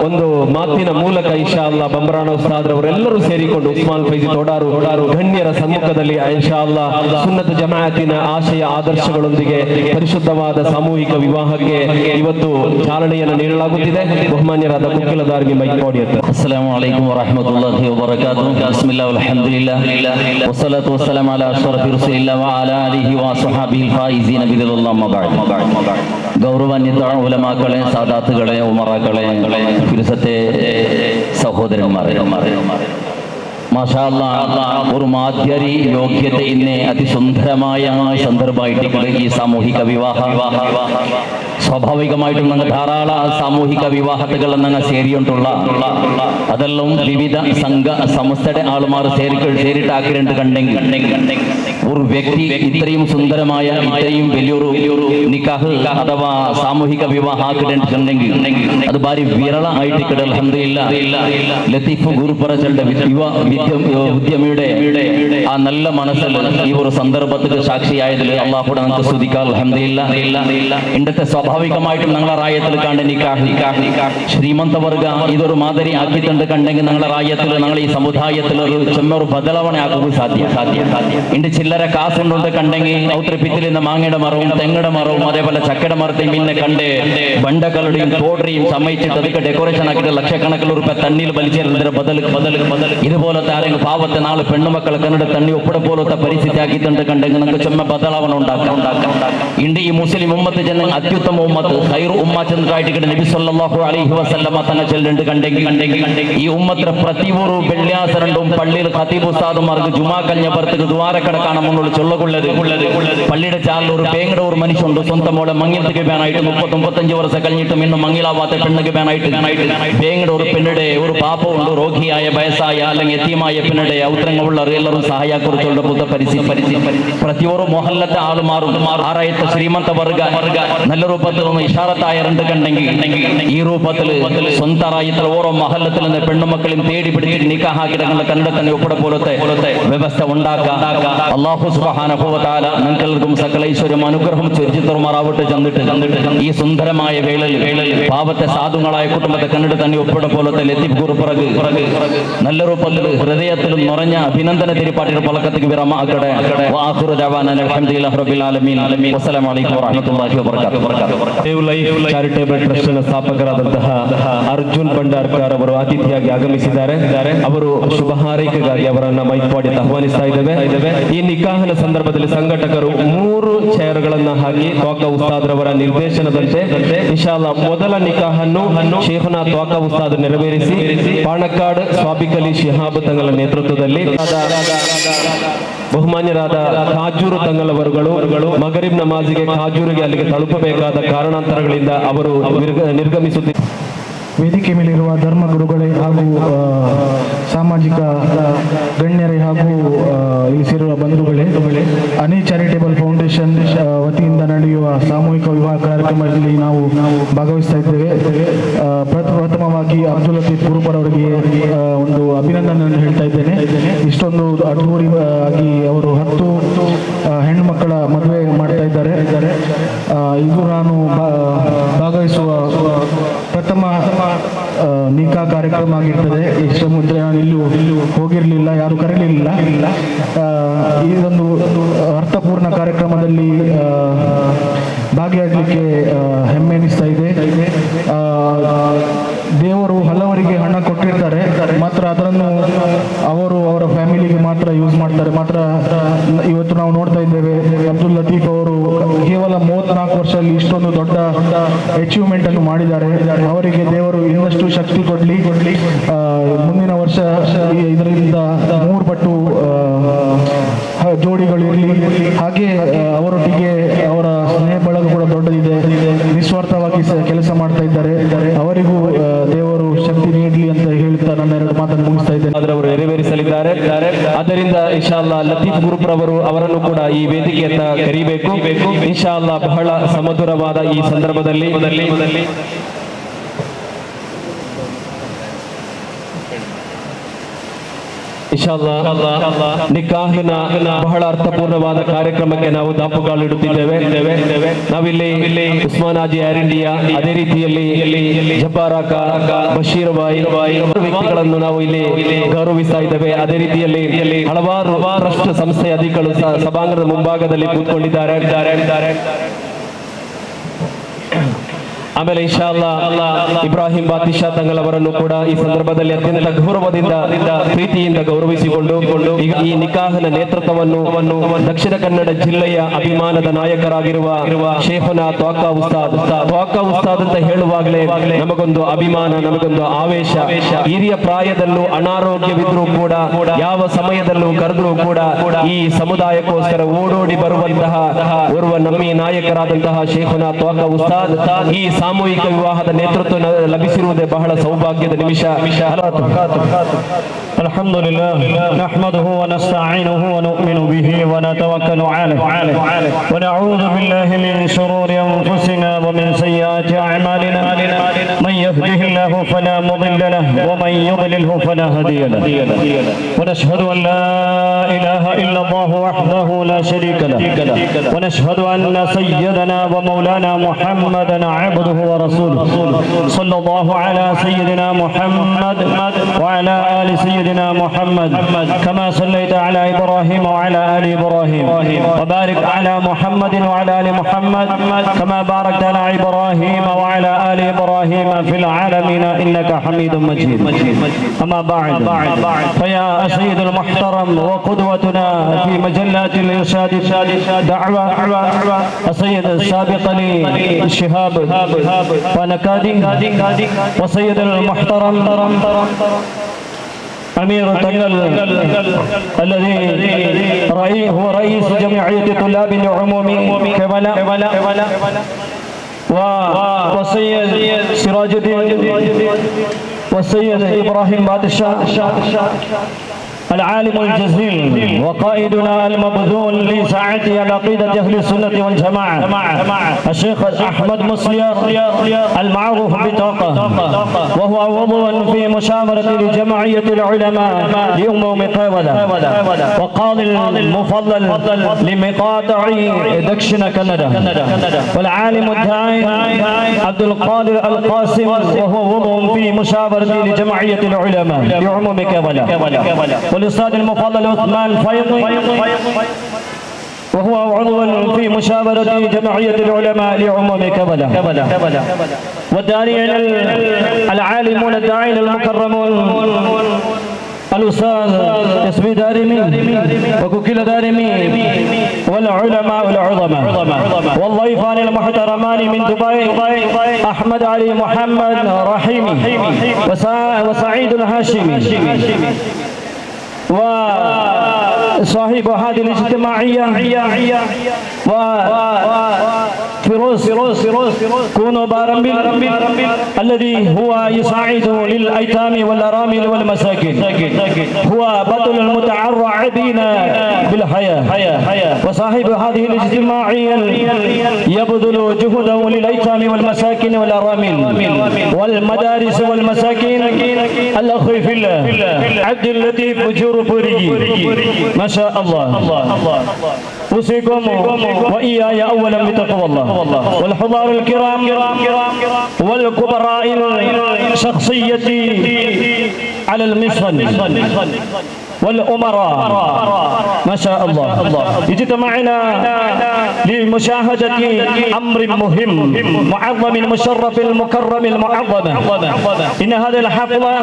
ಒಂದು ಮಾತಿನ ಮೂಲಕ ಇನ್ಶಾ ಅಲ್ಲಾಹ್ ಬಂಬರಾಣ ಉಸ್ತಾದ್ರವರೆಲ್ಲರೂ ಸೇರಿಕೊಂಡು ಉಸ್ಮಾನ್ ಫೈಜಿ ತೋಡಾರು ಗಣ್ಯರ ಸಮ್ಮುಖದಲ್ಲಿ ಇನ್ಶಾ ಅಲ್ಲಾಹ್ ಸುನ್ನತ್ ಜಮಾಅತಿನ ಆಶಯ ಆದರ್ಶಗಳೊಂದಿಗೆ ಪರಿಶುದ್ಧವಾದ ಸಾಮೂಹಿಕ ವಿವಾಹಕ್ಕೆ ಇವತ್ತು ಚಾಲನೆಯನ್ನು ನೀಡಲಾಗುತ್ತಿದೆ. ಬಹುಮಾನ್ಯರಾದ ಕುಕ್ಕಿಲ ದಾರಿಮಿ ಮೈಕ್ ಪೋಡಿಯತ್. ಅಸ್ಸಲಾಮು ಅಲೈಕುಂ ವರಹಮತುಲ್ಲಾಹಿ ವಬರಕಾತುಹು. ಬಿಸ್ಮಿಲ್ಲಾಹ್ ವಲ್ಹಮ್ದುಲಿಲ್ಲಾಹ್ ವಸ್ಸಲಾತು ವಸ್ಸಲಾಮು ಅಲಾ ಅಶ್ರಫಿ ರಸೂಲಿಲ್ಲಾಹ್ ವ ಅಲಾ ಆಲಿಹಿ ವ ಸ್ವಹಾಬಿಹಿಲ್ ಫಾಯಿಜೀನ ಬಿದಿಲ್ಲಾಹ್ ಅಮ್ಮಾ ಬಅದ್. ಗೌರವಾನ್ವಿತ ಉಲಮಾಗಳೇ, ಸಾದಾತುಗಳೇ, ಉಮರಾಗಳೇ, ഫിർസത്തെ സഹോദരന്മാരെ, മാഷാ അല്ലാഹ് ഒരു മാധ്യരി യോഗ്യത ഇന്ന് അതിസുന്ദരമായ സന്ദർഭമായിട്ട് ഈ സാമൂഹിക വിവാഹ സ്വാഭാവികമായിട്ടും ഞങ്ങൾ ധാരാളം സാമൂഹിക വിവാഹത്തുകൾ ഞങ്ങൾ ಸೇರಿಯುಂಟುള്ള അതെല്ലാം വിവിധ സംഘ സംസ്ഥയുടെ ആളുമാർ ಸೇರಿട്ടാക്കിരണ്ട് കണ്ടെങ്കിൽ ഒരു വ്യക്തി ഇത്രയും സുന്ദരമായ ഇത്രയും വലിയൊരു നിക്കാഹ് അഥവാ സാമൂഹിക വിവാഹ ആക്കിരണ്ടെങ്കിൽ അത് ഭാരി വിരളമായിട്ട് കിട അൽഹംദുലില്ലാഹ് ലത്തീഫ് ഗുരുപുരച്ചളുടെ ഉദ്യമിയുടെ ആ നല്ല മനസ്സിൽ ഈ ഒരു സന്ദർഭത്തിൽ സാക്ഷിയായതിൽ അല്ലാഹുവോട് നമുക്ക് സ്തുതിക്കാം. അൽഹംദുലില്ലാഹ്. ഇന്നത്തെ സ്വാഭാവികമായിട്ടും ഞങ്ങളെ റായത്തിൽ കണ്ട നിക്കാഹ് ಶ್ರೀಮಂತ ವರ್ಗ ಇದೊರು ಮಾದರಿ ಹಾಕಿತ್ತಂದು ಕಂಡೆಂಗೆ ഞങ്ങളെ റായത്തിൽ ഞങ്ങൾ ഈ സമുദായത്തിൽ ഒരു ചെമ്മൊരു ബദലാവണೆ ആക്കുക സാധ്യ ഇണ്ട് ചില്ലറെ കാസുണ്ടുണ്ട് കണ്ടെങ്കിൽ ഔത്ര പിത്തിലിരുന്ന മാങ്ങയുടെ മരവും തെങ്ങയുടെ മരവും അതേപോലെ ചക്കയുടെ മരത്തെയും പിന്നെ കണ്ട് ബണ്ടകളുടെയും തോടറിയും സമ്മതിച്ചിട്ട് അതൊക്കെ ഡെക്കറേഷൻ ആക്കിയിട്ട് ലക്ഷക്കണക്കിന് രൂപ തണ്ണിയിൽ വലിച്ചേരുന്നതിന് ബദൽ ഇതുപോലത്തെ ആരെങ്കിലും പാവത്തെ 4 പെണ്ണുമക്കളെ കണ്ടിട്ട് തണ്ണി ഒപ്പിടെ പോലത്തെ പരിസ്ഥിതി ആക്കിയിട്ടുണ്ട് കണ്ടെങ്കിൽ നമുക്ക് ചെമ്മ ബദലാവണ ഉണ്ടാക്കാം. ഇണ്ട് ഈ മുസ്ലിം ഉമ്മത്ത് ജന അത്യുത്തമ ഉമ്മത്ത് ഖൈർ ഉമ്മ ചന്ദ്രായിട്ട് നബി സല്ലല്ലാഹു അലൈഹി വസല്ലമ തങ്ങൾ ചെല്ലുണ്ട് കണ്ടെങ്കിൽ ഈ ഉമ്മത്തിലെ ಪ್ರತಿಯೊರು ಬೆಳ್ಳಿಯಾಸರಂಡುം പള്ളിയിൽ ഖതീബ് ഉസ്താദുമാർക്ക് ജുമാ കഴിഞ്ഞ പുറത്തേക്ക് ദ്വാരക്കടക്കാണ് മുന്നോട്ട് ചൊല്ലകൊള്ളത്. പള്ളിയുടെ ചാലിൽ ഒരു പേങ്ങടെ ഒരു മനുഷ്യണ്ട് സ്വന്തം മോളെ മങ്ങിലത്തേക്ക് വേണായിട്ട് 30-35 വർഷം കഴിഞ്ഞിട്ടും ഇന്ന് മങ്ങിലാവാത്ത പെണ്ണുക്ക് വേണായിട്ട് പേങ്ങടെ ഒരു പെണ്ണിടെ ഒരു പാപ്പമുണ്ട് രോഗിയായ വയസ്സായ അല്ലെങ്കിൽ എത്തിയമായ പെണ്ണിടെ ഔത്രങ്ങളുള്ള എല്ലാവരും സഹായക്കുറിച്ചുള്ള പുത്ത പരിസ്ഥിതി ಪ್ರತಿಯೊರು ಮೊಹಲ್ಲത്തെ ആളുമാറും ആറായത്തെ ಶ್ರೀಮಂತ ವರ್ಗ നല്ല രൂപത്തിൽ ഒന്ന് ഇഷാറത്തായറുണ്ട് കണ്ടെങ്കിൽ ഈ രൂപത്തിൽ സ്വന്തം റായത്തിൽ ഓരോ മഹല്ലത്തിൽ നിന്ന് പെണ്ണുമക്കളെയും തേടി പിടിച്ചിട്ട് നിക്കാഹ് ആക്കി കന്നഡ തന്നെ ഒപ്പിടെ പോലത്തെ വ്യവസ്ഥ ഉണ്ടാക്കാം. അല്ലാഹു സുബ്ഹാനഹു വ തആല നിങ്ങൾക്കും സകല ഐശ്വര്യം അനുഗ്രഹം ചൊരിച്ചിത്തറുമാറാവട്ടെ. ചന്നിട്ട് ഈ സുന്ദരമായ വേളയിൽ പാവത്തെ സാധുങ്ങളായ കുടുംബത്തെ കണ്ടിട്ട് തന്നെ ഒപ്പിടെ പോലത്തെ ലത്തീഫ് കുറുപ്പിറക് നല്ല രൂപത്തിൽ ഹൃദയത്തിലും നിറഞ്ഞ അഭിനന്ദന തിരുപ്പാട്ടിയുടെ പലക്കത്തേക്ക് വിരമാക്കട്ടെ. വആഖിറു ദഅവാനാ അൽഹംദുലില്ലാഹി റബ്ബിൽ ആലമീൻ. വസ്സലാമു അലൈക്കും വറഹ്മത്തുള്ളാഹി വബറകാതുഹു. ಲೈಫ್ ಚಾರಿಟೇಬಲ್ ಟ್ರಸ್ಟ್ ನ ಸ್ಥಾಪಕರಾದಂತಹ ಅರ್ಜುನ್ ಭಂಡಾರ್ಕರ್ ಅವರು ಅತಿಥಿಯಾಗಿ ಆಗಮಿಸಿದ್ದಾರೆ. ಅವರು ಶುಭ ಹಾರೈಕೆಗಾಗಿ ಅವರನ್ನ ಮೈತ್ಪಾಡಿತ ಆಹ್ವಾನಿಸ್ತಾ ಇದ್ದೇವೆ. ಈ ನಿಕಾಹನ ಸಂದರ್ಭದಲ್ಲಿ ಸಂಘಟಕರು 3 ಚೇರ್ಗಳನ್ನ ಹಾಕಿ ತ್ವಾಕ ಉಸ್ತಾದ್ರವರ ನಿರ್ದೇಶನದಂತೆ ಇನ್ಶಾ ಅಲ್ಲಾಹ್ ಮೊದಲ ನಿಕಾಹನ್ನು ಶೇಖುನಾ ತ್ವಾಕ ಉಸ್ತಾದ್ ನೆರವೇರಿಸಿ ಪಾಣಕ್ಕಾಡ್ ಸ್ವಾಬಿಕ್ ಅಲಿ ಶಿಹಾಬ್ ತಂಗಳ ನೇತೃತ್ವದಲ್ಲಿ ಬಹುಮಾನ್ಯರಾದ ಖಾಜೂರು ತಂಗಳವರುಗಳು ಮಗರಿಬ್ ನಮಾಜಿಗೆ ಖಾಜೂರಿಗೆ ಅಲ್ಲಿಗೆ ತಲುಪಬೇಕಾದ ಕಾರಣಾಂತರಗಳಿಂದ ಅವರು ನಿರ್ಗಮಿಸುತ್ತಿದ್ದಾರೆ. ವೇದಿಕೆ ಮೇಲಿರುವ ಧರ್ಮಗುರುಗಳೇ ಹಾಗೂ ಸಾಮಾಜಿಕ ಗಣ್ಯರೇ ಹಾಗೂ ಇಲ್ಲಿ ಸೇರುವ ಬಂಧುಗಳೇ, ಅನಿ ಚಾರಿಟೇಬಲ್ ಫೌಂಡೇಶನ್ ವತಿಯಿಂದ ನಡೆಯುವ ಸಾಮೂಹಿಕ ವಿವಾಹ ಕಾರ್ಯಕ್ರಮದಲ್ಲಿ ನಾವು ಭಾಗವಹಿಸ್ತಾ ಇದ್ದೇವೆ. ಪ್ರಥಮವಾಗಿ ಅಬ್ದುಲ್ ಲತೀಫ್ ಕುರುಪರ್ ಅವರಿಗೆ ಒಂದು ಅಭಿನಂದನೆಯನ್ನು ಹೇಳ್ತಾ ಇದ್ದೇನೆ. ಇಷ್ಟೊಂದು ಅದ್ಧೂರಿಯಾಗಿ ಅವರು 10 ಹೆಣ್ಣುಮಕ್ಕಳ ಮದುವೆ ಮಾಡ್ತಾ ಇದ್ದಾರೆ. ಇದು ನಾನು ಭಾಗವಹಿಸುವ ಪ್ರಥಮ ನಿಕಾ ಕಾರ್ಯಕ್ರಮ ಆಗಿರ್ತದೆ. ಇಷ್ಟು ಮುಂದೆ ನಾನು ಎಲ್ಲೂ ಹೋಗಿರಲಿಲ್ಲ, ಯಾರು ಕರೀಲಿಲ್ಲ. ಇದೊಂದು ಅರ್ಥಪೂರ್ಣ ಕಾರ್ಯಕ್ರಮದಲ್ಲಿ ಭಾಗಿಯಾಗಲಿಕ್ಕೆ ಹೆಮ್ಮೆ ಎನಿಸ್ತಾ ಇದೆ. ದೇವರು ಹಲವರಿಗೆ ಹಣ ಕೊಟ್ಟಿರ್ತಾರೆ, ಮಾತ್ರ ಅದನ್ನು ಅವರ ಫ್ಯಾಮಿಲಿಗೆ ಮಾತ್ರ ಯೂಸ್ ಮಾಡ್ತಾರೆ. ಮಾತ್ರ ಇವತ್ತು ನಾವು ನೋಡ್ತಾ ಇದ್ದೇವೆ, ಅಬ್ದುಲ್ ಲತೀಫ್ ಅವರು ಕೇವಲ 34 ವರ್ಷದಲ್ಲಿ ಇಷ್ಟೊಂದು ದೊಡ್ಡ ಅಚೀವ್ಮೆಂಟ್ ಅನ್ನು ಮಾಡಿದ್ದಾರೆ. ಅವರಿಗೆ ದೇವರು ಇನ್ನಷ್ಟು ಶಕ್ತಿ ಕೊಡ್ಲಿ. ಮುಂದಿನ ವರ್ಷ ಇದರಿಂದ 3 ಪಟ್ಟು ಜೋಡಿಗಳು ಇರಲಿ. ಹಾಗೆ ಅವರೊಟ್ಟಿಗೆ ಅವರ ಸ್ನೇಹ ಬಳಗ ಕೂಡ ದೊಡ್ಡದಿದೆ. ನಿಸ್ವಾರ್ಥವಾಗಿ ಕೆಲಸ ಮಾಡ್ತಾ ಇದ್ದಾರೆ. ಅವರಿಗೂ ದೇವರು ಶಕ್ತಿ ನೀಡಲಿ ಅಂತ ಹೇಳ್ತಾ ನನ್ನ 2 ಮಾತನ್ನು ಮುಗಿಸ್ತಾ ಇದ್ದೇನೆ. ಅವರು ನೆರವೇರಿಸಲಿದ್ದಾರೆ. ಆದ್ದರಿಂದ ಇನ್ಶಾ ಅಲ್ಲಾಹ್ ಲತೀಫ್ ಗ್ರೂಪ್ ರವರು ಅವರನ್ನು ಕೂಡ ಈ ವೇದಿಕೆಯತ್ತ ಕರೀಬೇಕು. ಇನ್ಶಾ ಅಲ್ಲಾಹ್ ಬಹಳ ಸಮಧುರವಾದ ಈ ಸಂದರ್ಭದಲ್ಲಿ ಇನ್ಶಾ ಅಲ್ಲಾಹ್ ನಿಕಾಹಿನ ಬಹಳ ಅರ್ಥಪೂರ್ಣವಾದ ಕಾರ್ಯಕ್ರಮಕ್ಕೆ ನಾವು ದಾಪುಗಾಲಿಡುತ್ತಿದ್ದೇವೆ. ನಾವಿಲ್ಲಿ ಉಸ್ಮಾನ್ ಹಾಜಿ ಏರ್ ಇಂಡಿಯಾ, ಅದೇ ರೀತಿಯಲ್ಲಿ ಜಬ್ಬಾರಾಕ, ಬಶೀರ್ ಬಾಯಿ ವ್ಯಕ್ತಿಗಳನ್ನು ನಾವು ಇಲ್ಲಿ ಗೌರವಿಸ್ತಾ ಇದ್ದೇವೆ. ಅದೇ ರೀತಿಯಲ್ಲಿ ಹಲವಾರು ಟ್ರಸ್ಟ್ ಸಂಸ್ಥೆಯ ಅಧಿಕಾರಿಗಳು ಸಭಾಂಗಣದ ಮುಂಭಾಗದಲ್ಲಿ ಕೂತ್ಕೊಂಡಿದ್ದಾರೆ. ಆಮೇಲೆ ಇನ್ಶಾ ಅಲ್ಲಾಹ್ ಇಬ್ರಾಹಿಂ ಬಾತಿಶಾ ತಂಗಳವರನ್ನು ಕೂಡ ಈ ಸಂದರ್ಭದಲ್ಲಿ ಅತ್ಯಂತ ಗೌರವದಿಂದ ಪ್ರೀತಿಯಿಂದ ಗೌರವಿಸಿಕೊಂಡು ಈಗ ಈ ನಿಕಾಹನ ನೇತೃತ್ವವನ್ನು ದಕ್ಷಿಣ ಕನ್ನಡ ಜಿಲ್ಲೆಯ ಅಭಿಮಾನದ ನಾಯಕರಾಗಿರುವ ಶೇಖುನಾ ತ್ವಾಕ ಉಸ್ತಾದ್ ಅಂತ ಹೇಳುವಾಗಲೇ ನಮಗೊಂದು ಅಭಿಮಾನ, ನಮಗೊಂದು ಆವೇಶ. ಹಿರಿಯ ಪ್ರಾಯದಲ್ಲೂ ಅನಾರೋಗ್ಯವಿದ್ರೂ ಕೂಡ ಯಾವ ಸಮಯದಲ್ಲೂ ಕರೆದ್ರೂ ಕೂಡ ಈ ಸಮುದಾಯಕ್ಕೋಸ್ಕರ ಓಡೋಡಿ ಬರುವಂತಹ ಓರ್ವ ನಮ್ಮಿ ನಾಯಕರಾದಂತಹ ಶೇಖುನಾ ತ್ವಾಕ ಉಸ್ತಾದ್ ಈ ಸಾಮೂಹಿಕ ವಿವಾಹದ ನೇತೃತ್ವ ಲಭಿಸಿರುವುದೇ ಬಹಳ ಸೌಭಾಗ್ಯದ ನಿಮಿಷ. ಅಲ್ಹಮ್ದುಲಿಲ್ಲಾಹ್ ನಹ್ಮದುಹು ವ ನಸ್ತഈನುಹು ವ ನು'ಮಿನು ಬಿಹಿ ವ ನತವಕ್ಕಲು ಅಲೈಹಿ ವ ನಅೂದು ಬಿಲ್ಲಾಹಿ ಮಿನ್ ಶುರೂರಿ ಅನ್ಫುಸಿನಾ ವ ಮಿನ್ ಸಯ್ಯಿಆತಿ ಅಅಮಾಲಿನಾ ಮನ್ ಯಹ್ದಿಹಿಲ್ಲಾಹು ಫಲಾ ಮುದಿಲ್ಲ ಲಹು ವ ಮನ್ ಯುದ್ಲಿಲ್ಹು ಫಲಾ ಹಾದಿಯ ಲಹು ವ ನಶ್ಹದು ಅನ್ ಲಾ ಇಲಾಹ ಇಲ್ಲಲ್ಲಾಹು ವಹ್ದಹು ಲಾ ಶರೀಕ ಲಹು ವ ನಶ್ಹದು ಅನ್ನ ಸಯ್ಯದನಾ ವ ಮೌಲಾನಾ ಮುಹಮ್ಮದನ ಅಬ್ದುಹು ورسوله صلى الله على سيدنا محمد وعلى آل سيدنا محمد كما صليت على إبراهيم وعلى آل إبراهيم وبارك على محمد وعلى آل محمد كما باركت على إبراهيم وعلى آل إبراهيم في العالمين إنك حميد مجيد. أما بعد فيا سيد المحترم وقدوتنا في مجلات الإرشاد دعوة السيد السابق لي شهاب ونكادي وسيد المحترم أمير تنقل الذي هو رئيس جمعية طلاب العموم كبلا وسيد سراج الدين والسيد إبراهيم بادشاه العالم الجزيل وقائدنا المبذول لساعة العقيدة أهل السنة والجماعة الشيخ أحمد مصلير المعروف بطاقة، وهو عضو في مشاورة لجمعية العلماء لأم مقاولة، وقاضي المفضل لمقاطع دكشن كندا، والعالم الداعي عبد القادر القاسم، وهو عضو في مشاورة لجمعية العلماء لأم مقاولة، والأستاذ المفضل عثمان فيضي، وهو عضو في مشاورة جمعية العلماء لعموم كبلة، والداعين العالمون الداعين المكرمون الأستاذ اسمي دارمي وكوكيل دارمي والعلماء العظماء والضيفان المحترمان من دبي أحمد علي محمد رحيمي وسعيد الهاشمي وصاحب هذه الاجتماعية وفيروز كونو بارمبل الذي هو يساعد للأيتام والأرامل والمساكين، هو بطل المتعرعبين بالحياة، وصاحب هذه الاجتماعية يبذل جهده للأيتام والمساكين والأرامل والمدارس والمساكين. الأخ في الله عبد اللطيف جور فريجي ما شاء الله. أوصيكم وإياي أولا بتقوى الله، والحضار الكرام والكبراء الشخصية على المصن والأمراء ما شاء الله، اجتمعنا لمشاهدة أمر مهم معظم مشرف المكرم المعظم. إن هذه الحفلة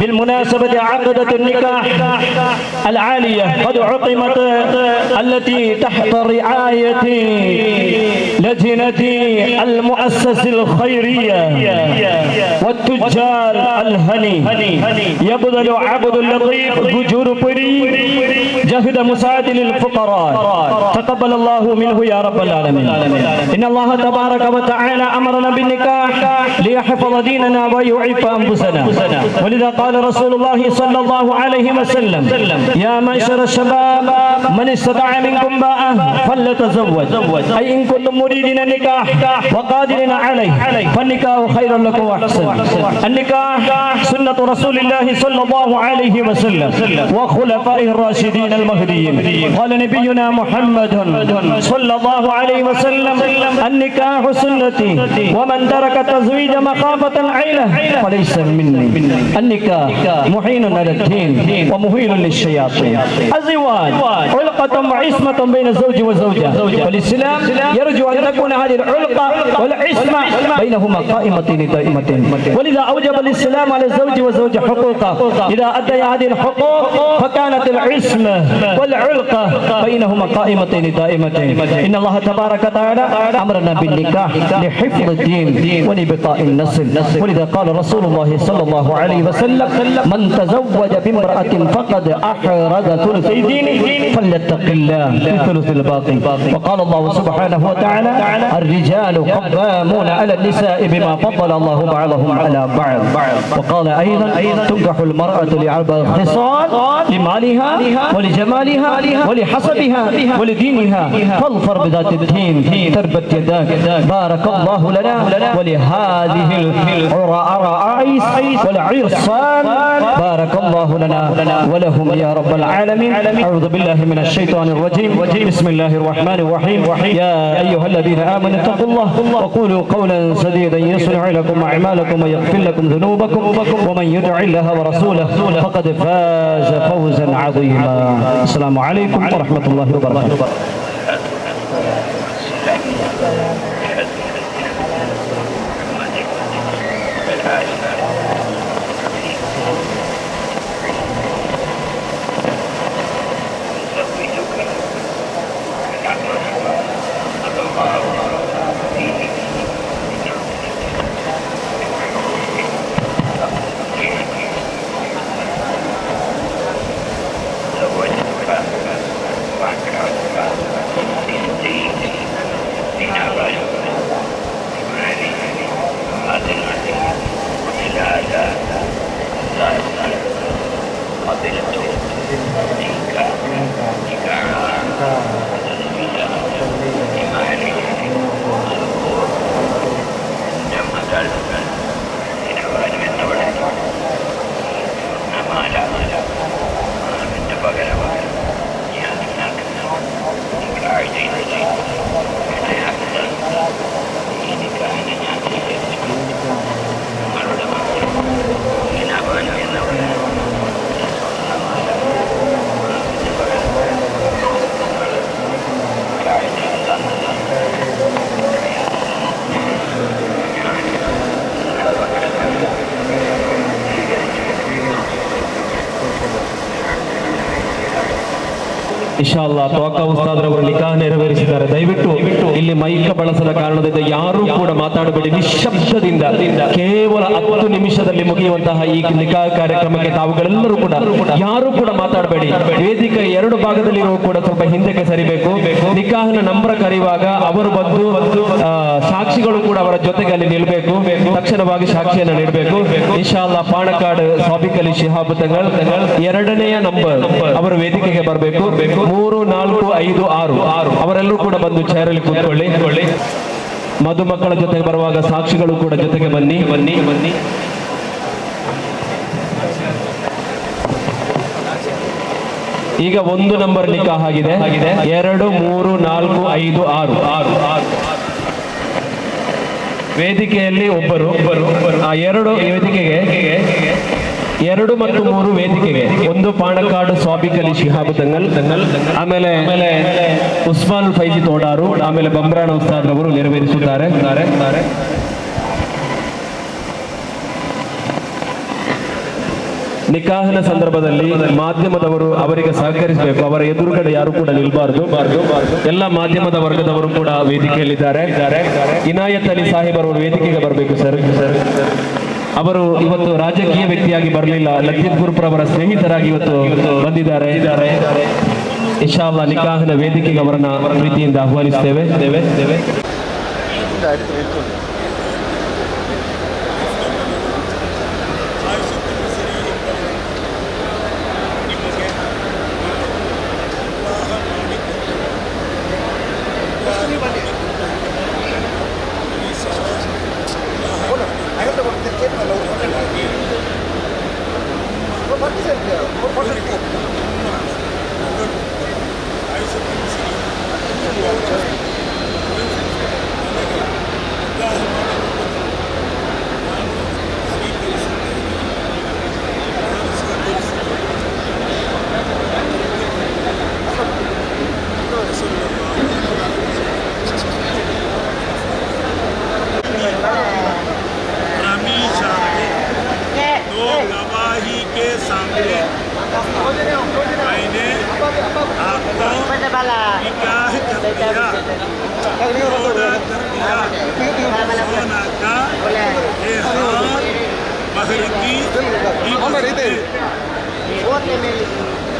بالمناسبة عقدة النكاح العالية قد عقمت، التي تحت رعاية لجنة المؤسسة الخيرية والتجار الهني. يبذل عبد اللطيف جور بري جهد مساعد للفقراء، تقبل الله منه يا رب العالمين. إن الله تبارك وتعالى أمرنا بالنكاح ليحفظ ديننا ويعف أنفسنا، ولذا قال رسول الله صلى الله عليه وسلم: يا معشر الشباب من استطاع منكم باءة فليتزوج، أي إن كنتم مريدين النكاح وقادرين عليه فالنكاح خير لكم وأحسن. النكاح سنة رسول الله صلى الله عليه وسلم وخلفائه الراشدين المهديين. قال نبينا محمد صلى الله عليه وسلم: النكاح سنتي ومن ترك التزويج مخافة العيلة فليس مني. النكاح محين على الدين ومهين للشياطين. الزواج علقة وعصمة بين الزوج والزوجة، والإسلام يرجو أن تكون هذه العلقة والعصمة بينهما قائمتين دائمتين، ولذا أوجب الإسلام على الزوج والزوجة حقوقه. إذا أدى هذه الحقوق فكانت العصمة والعلقة بينهما قائمتين دائمتين. إن الله تبارك وتعالى أمرنا بالنكاح لحفظ الدين ولبقاء النسل، ولذا قال رسول الله صلى الله عليه وسلم: من تزوج بامرأة فقد أحرز ثلثي دينه فليتق الله في ثلث الباقي. وقال الله سبحانه وتعالى: الرجال قوامون على النساء بما فضل الله بعضهم على بعض. وقال أيضا: تنكح المرأة لأربع خصال: لمالها ولجمالها ولحسبها ولدينها، فاظفر بذات الدين تربت يداك. بارك الله لنا ولهذه العرائس والعرصان، بارك الله لنا ولهم يا رب العالمين. أعوذ بالله من الشيطان الرجيم. بسم الله الرحمن الرحيم. يا أيها الذين آمنوا اتقوا الله وقولوا قولا سديدا يصلح لكم أعمالكم ويغفر لكم ذنوبكم، ومن يطع الله ورسوله فقد فاز فوزا عظيما. السلام عليكم ورحمة الله وبركاته. ಇನ್ಶಾ ಅಲ್ಲಾಹ್ ತೋಕ ಉಸ್ತಾದ್ರವರು ನಿಕಾಹ ನೆರವೇರಿಸಿದ್ದಾರೆ. ದಯವಿಟ್ಟು ಇಲ್ಲಿ ಮೈಕ ಬಳಸದ ಕಾರಣದಿಂದ ಯಾರೂ ಕೂಡ ಮಾತಾಡಬೇಡಿ, ನಿಶ್ಶಬ್ದದಿಂದ ಕೇವಲ 10 ನಿಮಿಷದಲ್ಲಿ ಮುಗಿಯುವಂತಹ ಈ ನಿಕಾಹ ಕಾರ್ಯಕ್ರಮಕ್ಕೆ ತಾವುಗಳೆಲ್ಲರೂ ಕೂಡ ಯಾರೂ ಕೂಡ ಮಾತಾಡಬೇಡಿ. ವೇದಿಕೆ 2 ಭಾಗದಲ್ಲಿರುವ ಕೂಡ ಸ್ವಲ್ಪ ಹಿಂದಕ್ಕೆ ಸರಿಬೇಕು. ನಿಕಾಹನ ನಂಬರ್ ಕರೆಯುವಾಗ ಅವರು ಬಂದು ಸಾಕ್ಷಿಗಳು ಕೂಡ ಅವರ ಜೊತೆಗೆ ಅಲ್ಲಿ ನಿಲ್ಬೇಕು. ತಕ್ಷಣವಾಗಿ ಸಾಕ್ಷಿಯನ್ನು ನೀಡಬೇಕು. ಇನ್ಶಾ ಅಲ್ಲಾಹ್ ಪಾಣಕಾಡ್ ಸಾಬಿಕ್ ಅಲಿ ಶಿಹಾಬ್ ತಂಗಳ್ 2ನೇ ನಂಬರ್ ಅವರು ವೇದಿಕೆಗೆ ಬರಬೇಕು. 3, 4, 5, 6 ಅವರೆಲ್ಲರೂ ಕೂಡ ಬಂದು ಚೇರಲ್ಲಿ ಕೂತ್ಕೊಳ್ಳಿ. ಮಧುಮಕ್ಕಳ ಜೊತೆಗೆ ಬರುವಾಗ ಸಾಕ್ಷಿಗಳು ಕೂಡ ಜೊತೆಗೆ ಬನ್ನಿ. ಈಗ 1 ನಂಬರ್ ನಿಕಾಹ ಆಗಿದೆ. 2, 3, 4, 5, 6 ವೇದಿಕೆಯಲ್ಲಿ ಒಬ್ಬರು ಆ 2 ವೇದಿಕೆಗೆ 2 ಮತ್ತು 3 ವೇದಿಕೆಗೆ 1 ಪಾಣಕಾಡು ಸಾಬಿಕ್ ಅಲಿ ಶಿಹಾಬ್ ತಂಗಲ್, ಆಮೇಲೆ ಉಸ್ಮಾನ್ ಫೈಜಿ ತೋಡಾರು, ಆಮೇಲೆ ಬಂಬ್ರಾಣ ಉಸ್ತಾದ್ರವರು ನೆರವೇರಿಸುತ್ತಾರೆ. ನಿಕಾಹನ ಸಂದರ್ಭದಲ್ಲಿ ಮಾಧ್ಯಮದವರು ಅವರಿಗೆ ಸಹಕರಿಸಬೇಕು. ಅವರ ಎದುರುಗಡೆ ಯಾರು ಕೂಡ ನಿಲ್ಬಾರ್ದು. ಎಲ್ಲ ಮಾಧ್ಯಮದ ವರ್ಗದವರು ಕೂಡ ವೇದಿಕೆಯಲ್ಲಿದ್ದಾರೆ. ಇನಾಯತ್ ಅಲಿ ಸಾಹಿಬ್ ಅವರು ವೇದಿಕೆಗೆ ಬರಬೇಕು ಸರ್. ಅವರು ಇವತ್ತು ರಾಜಕೀಯ ವ್ಯಕ್ತಿಯಾಗಿ ಬರಲಿಲ್ಲ, ಲತೀಫ್ ಗುರುಪುರ ಅವರ ಸ್ನೇಹಿತರಾಗಿ ಇವತ್ತು ಬಂದಿದ್ದಾರೆ. ಇನ್ಶಾ ಅಲ್ಲಾಹ್ ನಿಕಾಹನ ವೇದಿಕೆಗೆ ಅವರನ್ನ ಪ್ರೀತಿಯಿಂದ ಆಹ್ವಾನಿಸ್ತೇವೆ.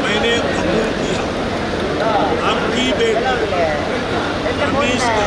मैंने कबूल किया आपकी बेटी रमेश का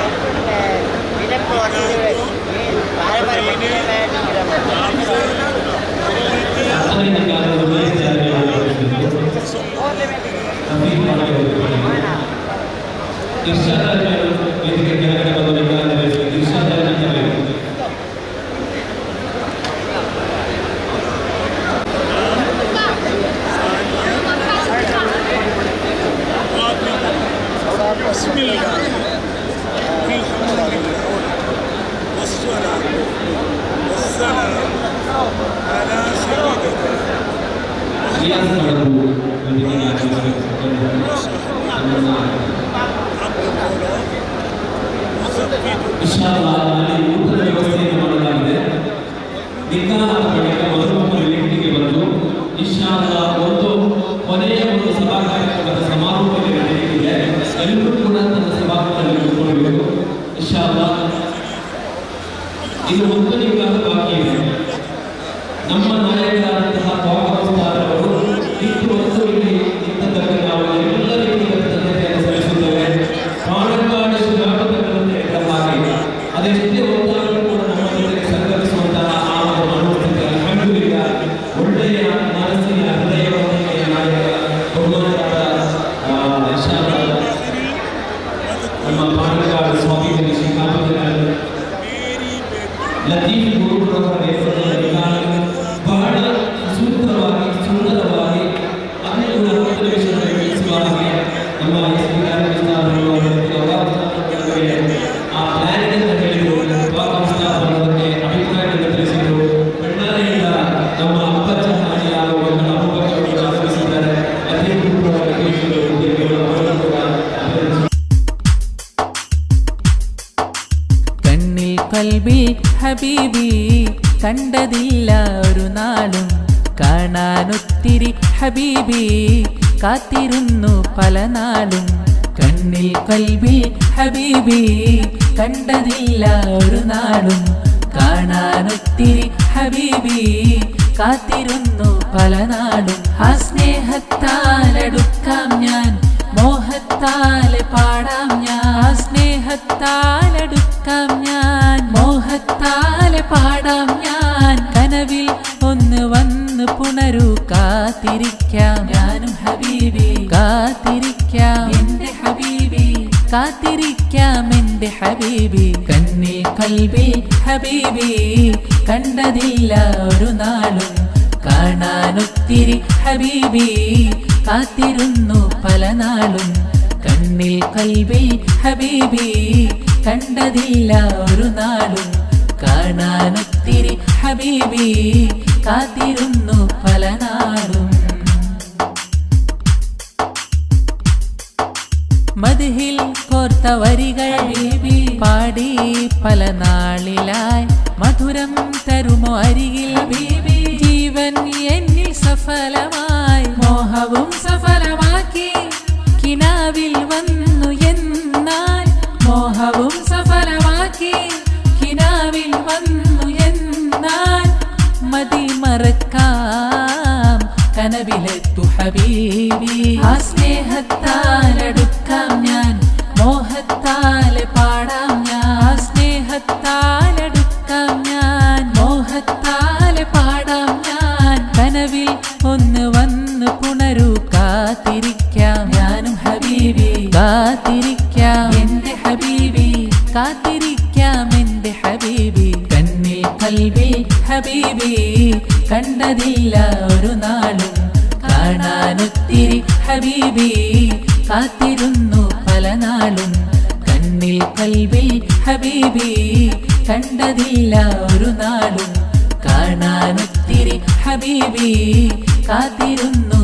ഹബീബി കണ്ടതില്ല ഒരു നാളും കാണാനൊത്തിരി ഹബീബി കാത്തിരുന്നു പല നാളും കണ്ണിൽ കൽബിൽ ഹബീബി കണ്ടതില്ല ഒരു നാളും കാണാനൊത്തിരി ഹബീബി കാത്തിരുന്നു പല നാളും ആ സ്നേഹത്താലടുക്കാം ഞാൻ മോഹത്താലെ പാടാം ഞാൻ സ്നേഹത്താലടുക്കാം ഞാൻ മോഹത്താലെ പാടാം ഞാൻ കനവിൽ ഒന്ന് വന്ന് പുണരൂ കാത്തിരിക്കാം ഞാനും ഹബീബി കാത്തിരിക്കാം എന്റെ ഹബീബി കാത്തിരിക്കാം എന്റെ ഹബീബി കണ്ണിൽ കൽബിൽ ഹബീബി കണ്ടതില്ല ഒരു നാളും കാണാനൊത്തിരി ഹബീബി കാത്തിരുന്നു പല നാളും കണ്ണിൽ കൽബിൽ ഹബീബി കണ്ടതില്ല ഒരു നാളും കാണാനൊത്തിരി ഹബീബി കാത്തിരുന്നു പല നാളും മദ്ഹിൽ കോർത്ത വരികൾ ഹബീബി പാടി പല നാളിലായി മധുരം തരുമോ അരികിൽ ഹബീബി ജീവൻ എന്നിൽ സഫലമായി മോഹവും സഫലമാക്കി കിനാവിൽ വന്നു എന്നാൽ മോഹവും സഫലമാക്കി കിനാവിൽ വന്നു എന്നാൽ മതി മറക്കാം കനവിലെത്തു ഹബീബി ആ സ്നേഹത്താലടുക്കാം ഞാൻ മോഹത്താലെ പാടാം ഞാൻ സ്നേഹത്താലടുക്കാം ഞാൻ മോഹത്താലെ പാടാം ഞാൻ കനവിൽ ഒന്ന് വന്ന് പുണരൂ കാത്തിരിക്കാം ഞാനും ഹബീബി കാത്തിരിക്കാം എന്റെ ഹബീബി കാത്തിരിക്കാം എന്റെ ഹബീബി കണ്ണിൽ കൽബിൽ ഹബീബി കണ്ടതില്ല ഒരു നാളും കാണാനൊത്തിരി ഹബീബി കാത്തിരുന്നു പല നാളും കണ്ണിൽ കൽബിൽ ഹബീബി കണ്ടതില്ല ഒരു നാളും കാണാനൊത്തിരി ഹബീബി കാത്തിരുന്നു